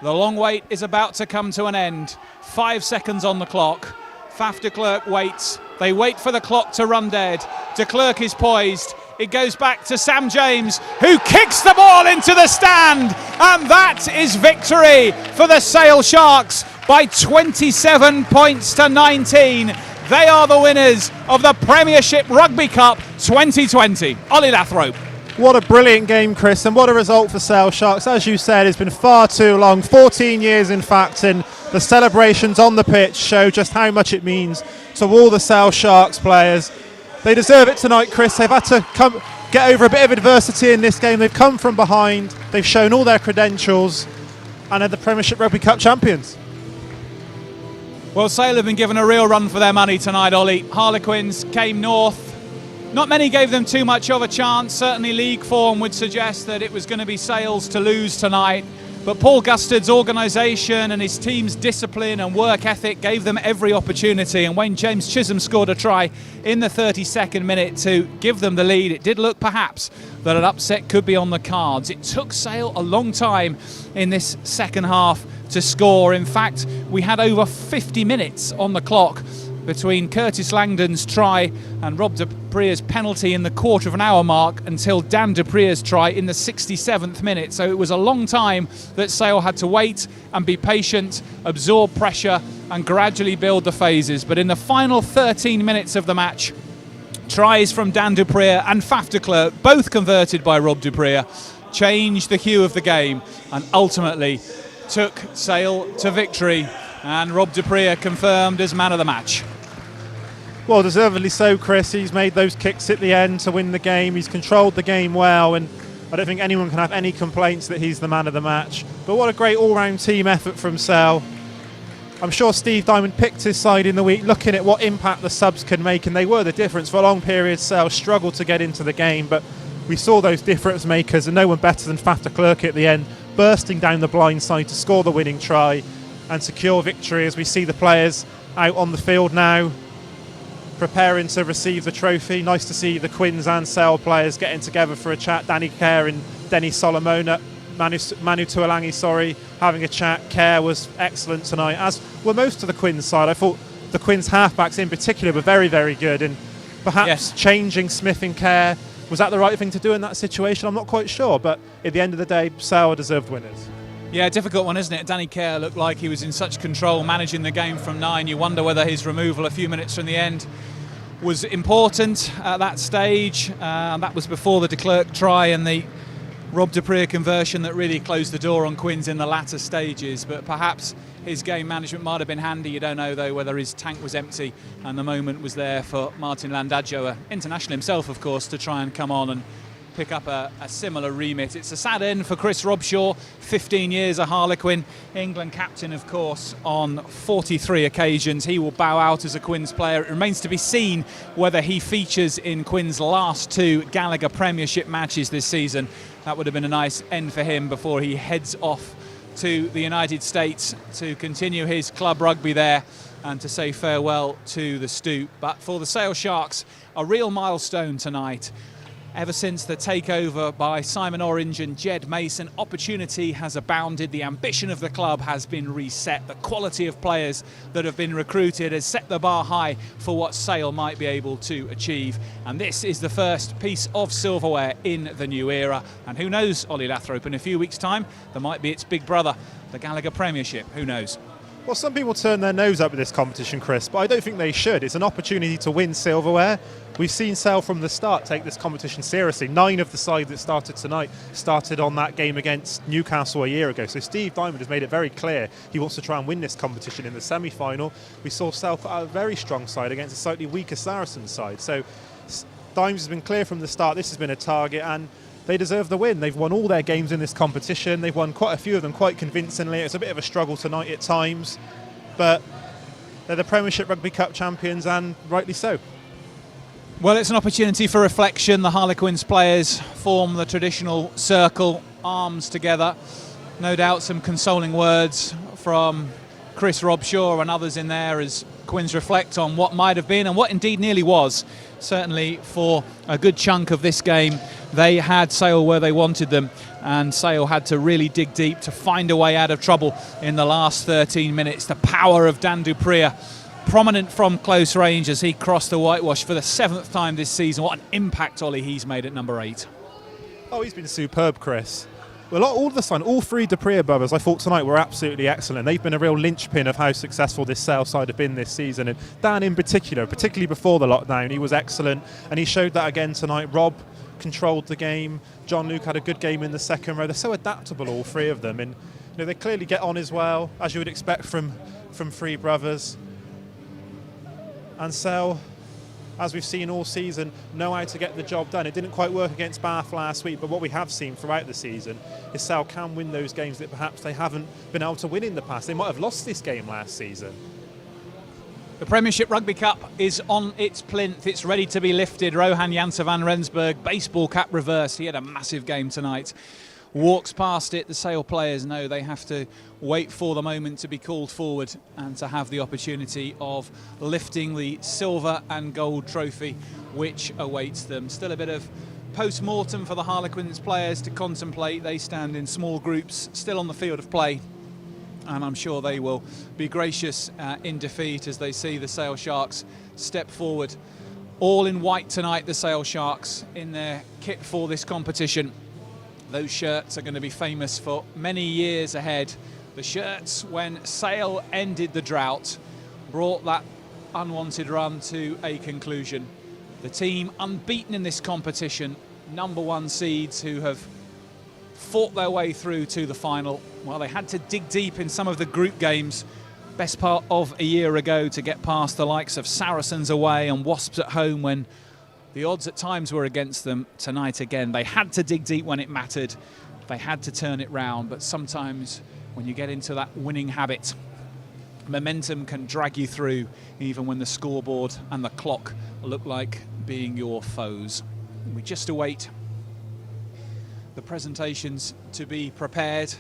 The long wait is about to come to an end. 5 seconds on the clock. Faf de Klerk waits. They wait for the clock to run dead. De Klerk is poised. It goes back to Sam James, who kicks the ball into the stand. And that is victory for the Sale Sharks by 27 points to 19. They are the winners of the Premiership Rugby Cup 2020. Ollie Lathrope. What a brilliant game, Chris, and what a result for Sale Sharks. As you said, it's been far too long, 14 years in fact, and the celebrations on the pitch show just how much it means to all the Sale Sharks players. They deserve it tonight, Chris. They've had to get over a bit of adversity in this game. They've come from behind, they've shown all their credentials, and are the Premiership Rugby Cup champions. Well, Sale have been given a real run for their money tonight, Ollie. Harlequins came north. Not many gave them too much of a chance. Certainly league form would suggest that it was going to be Sale's to lose tonight. But Paul Gustard's organisation and his team's discipline and work ethic gave them every opportunity, and when James Chisholm scored a try in the 32nd minute to give them the lead, it did look perhaps that an upset could be on the cards. It took Sale a long time in this second half to score. In fact, we had over 50 minutes on the clock between Curtis Langdon's try and Rob de Prea's penalty in the quarter of an hour mark until Dan de Prea's try in the 67th minute. So it was a long time that Sale had to wait and be patient, absorb pressure and gradually build the phases. But in the final 13 minutes of the match, tries from Dan de Prea and Faf de Klerk, both converted by Rob de Prea, changed the hue of the game and ultimately took Sale to victory, and Rob de Prea confirmed as man of the match. Well, deservedly so, Chris. He's made those kicks at the end to win the game. He's controlled the game well, and I don't think anyone can have any complaints that he's the man of the match. But what a great all-round team effort from Sale. I'm sure Steve Diamond picked his side in the week, looking at what impact the subs can make, and they were the difference. For a long period, Sale struggled to get into the game, but we saw those difference makers, and no one better than Faf de Klerk at the end, bursting down the blind side to score the winning try and secure victory, as we see the players out on the field now preparing to receive the trophy. Nice to see the Quins and Sale players getting together for a chat. Danny Kerr and Denny Solomona, Manu Tuolangi, having a chat. Kerr was excellent tonight, as were most of the Quins side. I thought the Quins halfbacks in particular were very, very good, and perhaps changing Smith and Kerr, was that the right thing to do in that situation? I'm not quite sure, but at the end of the day, Sale deserved winners. Yeah, difficult one, isn't it? Danny Kerr looked like he was in such control, managing the game from 9. You wonder whether his removal a few minutes from the end was important at that stage. That was before the de Klerk try and the Rob de Prea conversion that really closed the door on Quins in the latter stages. But perhaps his game management might have been handy. You don't know, though, whether his tank was empty and the moment was there for Martin Landagio, international himself, of course, to try and come on and pick up a similar remit. It's a sad end for Chris Robshaw, 15 years a Harlequin, England captain, of course, on 43 occasions. He will bow out as a Quins player. It remains to be seen whether he features in Quins' last 2 Gallagher Premiership matches this season. That would have been a nice end for him before he heads off to the United States to continue his club rugby there and to say farewell to the Stoop. But for the Sale Sharks, a real milestone tonight. Ever since the takeover by Simon Orange and Jed Mason, opportunity has abounded. The ambition of the club has been reset. The quality of players that have been recruited has set the bar high for what Sale might be able to achieve. And this is the first piece of silverware in the new era. And who knows, Ollie Lathrop, in a few weeks' time, there might be its big brother, the Gallagher Premiership. Who knows? Well, some people turn their nose up at this competition, Chris, but I don't think they should. It's an opportunity to win silverware. We've seen Sale from the start take this competition seriously. 9 of the sides that started tonight started on that game against Newcastle a year ago. So Steve Diamond has made it very clear he wants to try and win this competition. In the semi-final, we saw Sale put out a very strong side against a slightly weaker Saracens side. So Diamond has been clear from the start this has been a target, and they deserve the win. They've won all their games in this competition. They've won quite a few of them quite convincingly. It's a bit of a struggle tonight at times, but they're the Premiership Rugby Cup champions, and rightly so. Well, it's an opportunity for reflection. The Harlequins players form the traditional circle, arms together. No doubt some consoling words from Chris Robshaw and others in there as Quins reflect on what might have been and what indeed nearly was. Certainly for a good chunk of this game, they had Sale where they wanted them, and Sale had to really dig deep to find a way out of trouble in the last 13 minutes. The power of Dan du Preez, prominent from close range as he crossed the whitewash for the 7th time this season. What an impact, Ollie, he's made at number 8. Oh, he's been superb, Chris. Well, all 3 de Prea brothers, I thought tonight were absolutely excellent. They've been a real linchpin of how successful this Sale side have been this season. And Dan in particular, particularly before the lockdown, he was excellent. And he showed that again tonight. Rob controlled the game. John Luke had a good game in the second row. They're so adaptable, all 3 of them. And they clearly get on as well, as you would expect from 3 brothers. And Sale, as we've seen all season, know how to get the job done. It didn't quite work against Bath last week, but what we have seen throughout the season is Sale can win those games that perhaps they haven't been able to win in the past. They might have lost this game last season. The Premiership Rugby Cup is on its plinth. It's ready to be lifted. Rohan Janse van Rensburg, baseball cap reversed. He had a massive game tonight. walks past it, the Sale players know they have to wait for the moment to be called forward and to have the opportunity of lifting the silver and gold trophy which awaits them. Still a bit of post-mortem for the Harlequins players to contemplate. They stand in small groups still on the field of play, and I'm sure they will be gracious in defeat as they see the Sale Sharks step forward. All in white tonight, the Sale Sharks, in their kit for this competition. Those shirts are going to be famous for many years ahead. The shirts when Sale ended the drought, brought that unwanted run to a conclusion. The team unbeaten in this competition, #1 seeds who have fought their way through to the final. Well, they had to dig deep in some of the group games best part of a year ago to get past the likes of Saracens away and Wasps at home when the odds at times were against them. Tonight again, they had to dig deep when it mattered. They had to turn it round, but sometimes when you get into that winning habit, momentum can drag you through even when the scoreboard and the clock look like being your foes. We just await the presentations to be prepared.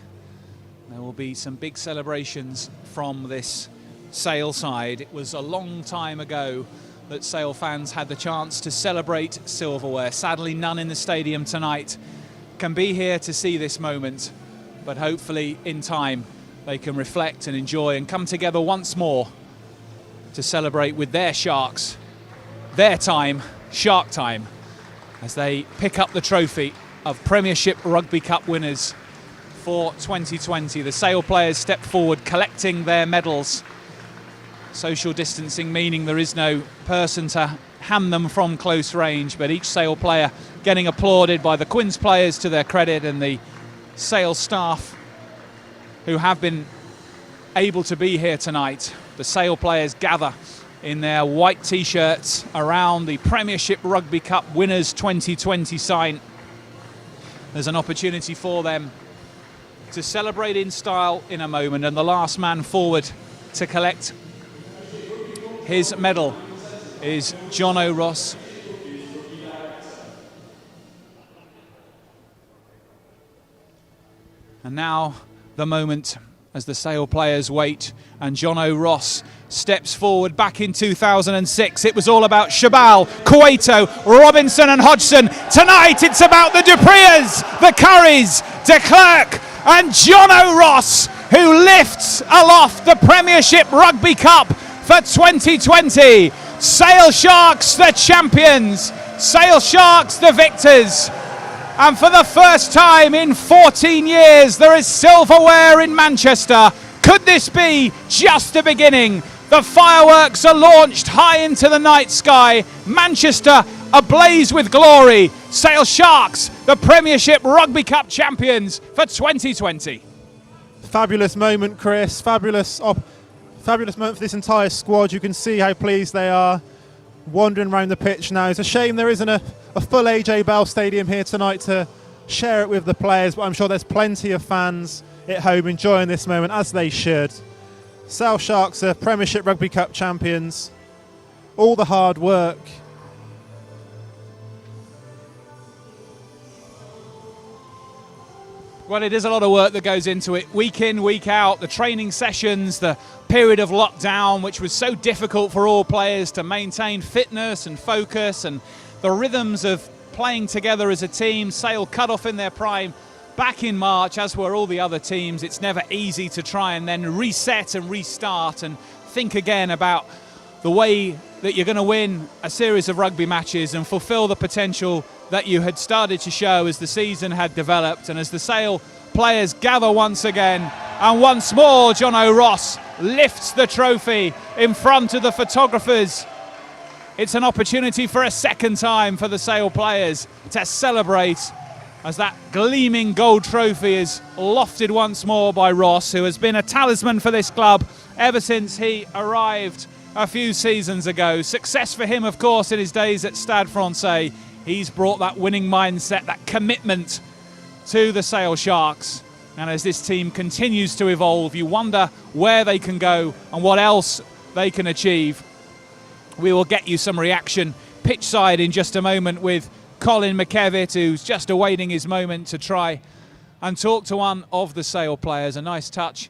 There will be some big celebrations from this Sale side. It was a long time ago that Sale fans had the chance to celebrate silverware. Sadly, none in the stadium tonight can be here to see this moment, but hopefully in time they can reflect and enjoy and come together once more to celebrate with their Sharks, their time, Shark time, as they pick up the trophy of Premiership Rugby Cup winners for 2020. The Sale players step forward collecting their medals. Social distancing meaning there is no person to hand them from close range, but each Sale player getting applauded by the Quins players to their credit and the Sale staff who have been able to be here tonight. The Sale players gather in their white t-shirts around the Premiership Rugby Cup winners 2020 sign. There's an opportunity for them to celebrate in style in a moment, and the last man forward to collect his medal is Jono Ross. And now the moment as the Sale players wait, and Jono Ross steps forward. Back in 2006, it was all about Shabal, Cueto, Robinson and Hodgson. Tonight it's about the Dupreas, the Currys, de Klerk and Jono Ross, who lifts aloft the Premiership Rugby Cup for 2020. Sale Sharks the champions, Sale Sharks the victors. And for the first time in 14 years, there is silverware in Manchester. Could this be just the beginning? The fireworks are launched high into the night sky. Manchester ablaze with glory. Sale Sharks, the Premiership Rugby Cup champions for 2020. Fabulous moment, Chris. Fabulous moment for this entire squad. You can see how pleased they are wandering around the pitch now. It's a shame there isn't a full AJ Bell Stadium here tonight to share it with the players, but I'm sure there's plenty of fans at home enjoying this moment, as they should. Sale Sharks are Premiership Rugby Cup champions. All the hard work, well, it is a lot of work that goes into it, week in, week out. The training sessions, the period of lockdown, which was so difficult for all players to maintain fitness and focus, and the rhythms of playing together as a team. Sale cut off in their prime back in March, as were all the other teams. It's never easy to try and then reset and restart and think again about the way that you're going to win a series of rugby matches and fulfill the potential that you had started to show as the season had developed. And as the Sale players gather once again, and once more Jono Ross lifts the trophy in front of the photographers. It's an opportunity for a second time for the Sale players to celebrate as that gleaming gold trophy is lofted once more by Ross, who has been a talisman for this club ever since he arrived a few seasons ago. Success for him, of course, in his days at Stade Francais. He's brought that winning mindset, that commitment to the Sale Sharks. And as this team continues to evolve, you wonder where they can go and what else they can achieve. We will get you some reaction pitch side in just a moment with Colin McKevitt, who's just awaiting his moment to try and talk to one of the Sale players. A nice touch.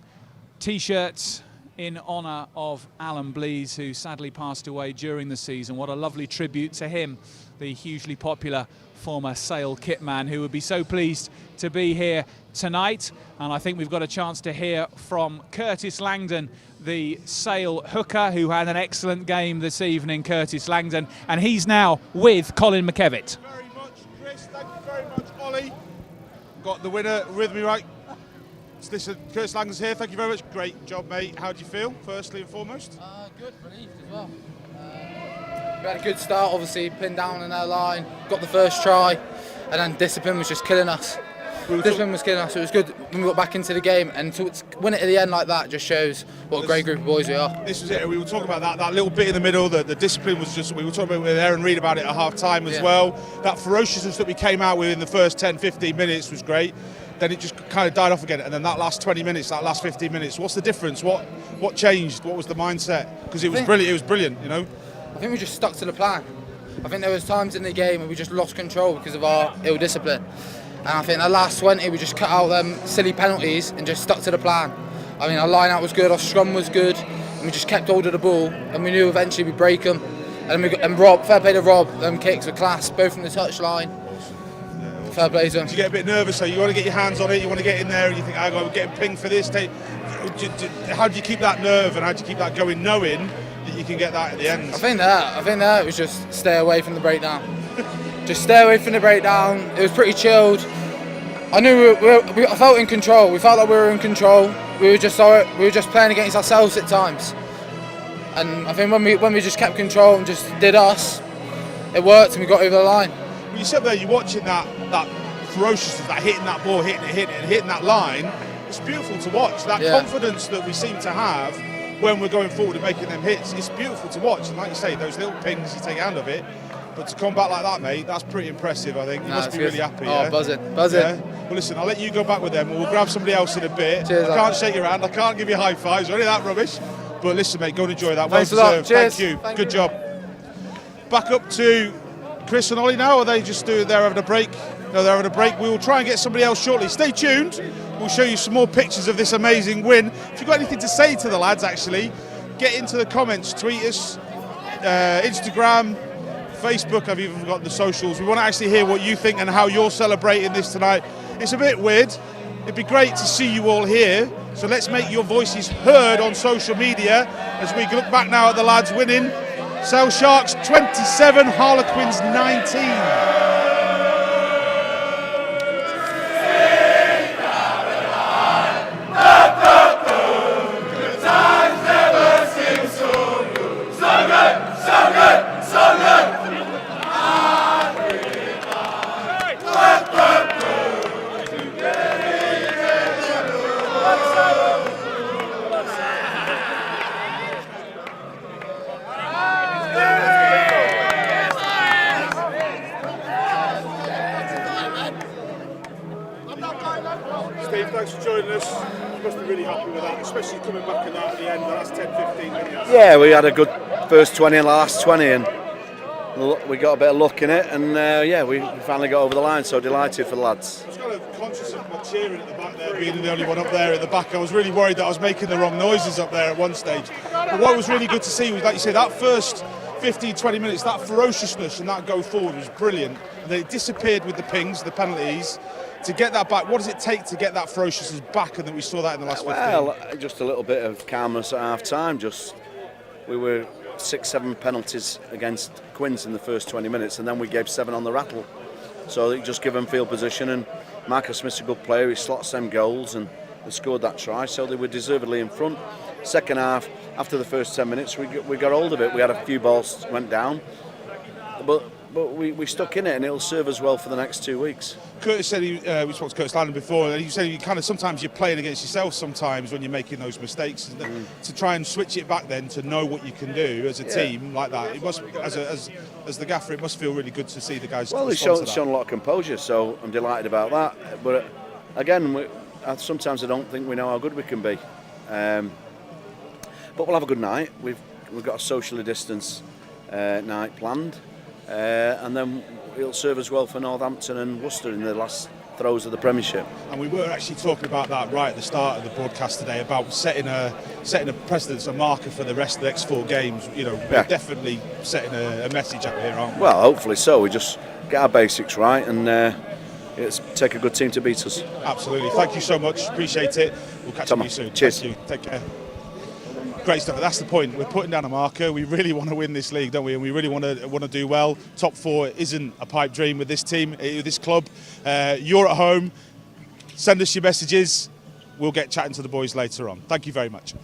T-shirts in honour of Alan Blease, who sadly passed away during the season. What a lovely tribute to him, the hugely popular former Sale kitman, who would be so pleased to be here tonight. And I think we've got a chance to hear from Curtis Langdon, the Sale hooker, who had an excellent game this evening, Curtis Langdon, and he's now with Colin McKevitt. Very much, Chris. Thank you very much, Ollie. Got the winner with me, right? Listen, Curtis Langdon's here. Thank you very much. Great job, mate. How do you feel, firstly and foremost? Good, relieved as well. We had a good start, obviously, pinned down in their line, got the first try, and then discipline was just killing us. Discipline was killing us. It was good when we got back into the game, and to win it at the end like that just shows what a great group of boys we are. This was it. We were talking about that little bit in the middle. The discipline was just. We were talking about with Aaron Reid about it at half time as well. That ferociousness that we came out with in the first 10-15 minutes was great. Then it just kind of died off again, and then that last 20 minutes, that last 15 minutes. What's the difference? What changed? What was the mindset? Because it was brilliant. It was brilliant. You know. I think we just stuck to the plan. I think there was times in the game where we just lost control because of our ill discipline. And I think the last 20 we just cut out them silly penalties and just stuck to the plan. I mean, our line out was good, our scrum was good, and we just kept hold of the ball, and we knew eventually we'd break them. And Rob, fair play to Rob, them kicks were class, both from the touchline. Fair play to him. You get a bit nervous, so you want to get your hands on it, you want to get in there, and you think, I'm getting pinged for this. How do you keep that nerve and how do you keep that going, knowing that you can get that at the end? I think that it was just stay away from the breakdown. Just stay away from the breakdown. It was pretty chilled. I knew I felt in control. We felt like we were in control. We were just playing against ourselves at times. And I think when we just kept control and just did us, it worked and we got over the line. When you sit there, you're watching that ferociousness, that hitting that ball, hitting that line. It's beautiful to watch. That confidence that we seem to have when we're going forward and making them hits, it's beautiful to watch. And like you say, those little pings, you take a hand of it. But to come back like that, mate, that's pretty impressive, I think. You must be really happy. Oh, buzzing. Yeah? Well, listen, I'll let you go back with them. We'll grab somebody else in a bit. Cheers, I can't shake your hand. I can't give you high fives or any of that rubbish. But listen, mate, go and enjoy that. Thanks well a lot. deserved. Cheers. Thank you. Good job. Back up to Chris and Ollie now, or are they just they're having a break? No, they're having a break. We will try and get somebody else shortly. Stay tuned. We'll show you some more pictures of this amazing win. If you've got anything to say to the lads, actually, get into the comments. Tweet us, Instagram, Facebook. I've even got the socials. We want to actually hear what you think and how you're celebrating this tonight. It's a bit weird. It'd be great to see you all here. So let's make your voices heard on social media as we look back now at the lads winning. Sale Sharks 27, Harlequins 19. Thanks for joining us. You must be really happy with that, especially coming back in that at the end, the last 10-15 minutes. Yeah, we had a good first 20 and the last 20, and we got a bit of luck in it, and we finally got over the line, so delighted for the lads. I was kind of conscious of my cheering at the back there, being the only one up there at the back. I was really worried that I was making the wrong noises up there at one stage. But what was really good to see was, like you say, that first 15-20 minutes, that ferociousness and that go forward was brilliant. And then it disappeared with the pings, the penalties. To get that back, what does it take to get that ferociousness back? And then we saw that in the last 15. Well, just a little bit of calmness at half time. We were 6-7 penalties against Quins in the first 20 minutes, and then we gave 7 on the rattle. So they just give them field position, and Marcus Smith's a good player. He slots them goals, and they scored that try, so they were deservedly in front. Second half, after the first 10 minutes, we got hold of it. We had a few balls went down, but we stuck in it, and it'll serve us well for the next 2 weeks. Curtis said we spoke to Curtis Landon before, and he said you kind of sometimes you're playing against yourself sometimes when you're making those mistakes. To try and switch it back then to know what you can do as a team like that, it must, as the gaffer, it must feel really good to see the guys. Well, they've shown a lot of composure, so I'm delighted about that. But again, sometimes I don't think we know how good we can be. But we'll have a good night. We've got a socially distanced night planned. And then it'll serve us well for Northampton and Worcester in the last throes of the Premiership. And we were actually talking about that right at the start of the broadcast today, about setting a precedence, a marker for the rest of the next 4 games. You know, we're definitely setting a message out here, aren't we? Well, hopefully so. We just get our basics right and take a good team to beat us. Absolutely. Thank you so much. Appreciate it. We'll catch up with you soon. Cheers. Thank you. Take care. Great stuff. That's the point. We're putting down a marker. We really want to win this league, don't we? And we really want to do well. Top 4 isn't a pipe dream with this team, with this club. You're at home. Send us your messages. We'll get chatting to the boys later on. Thank you very much.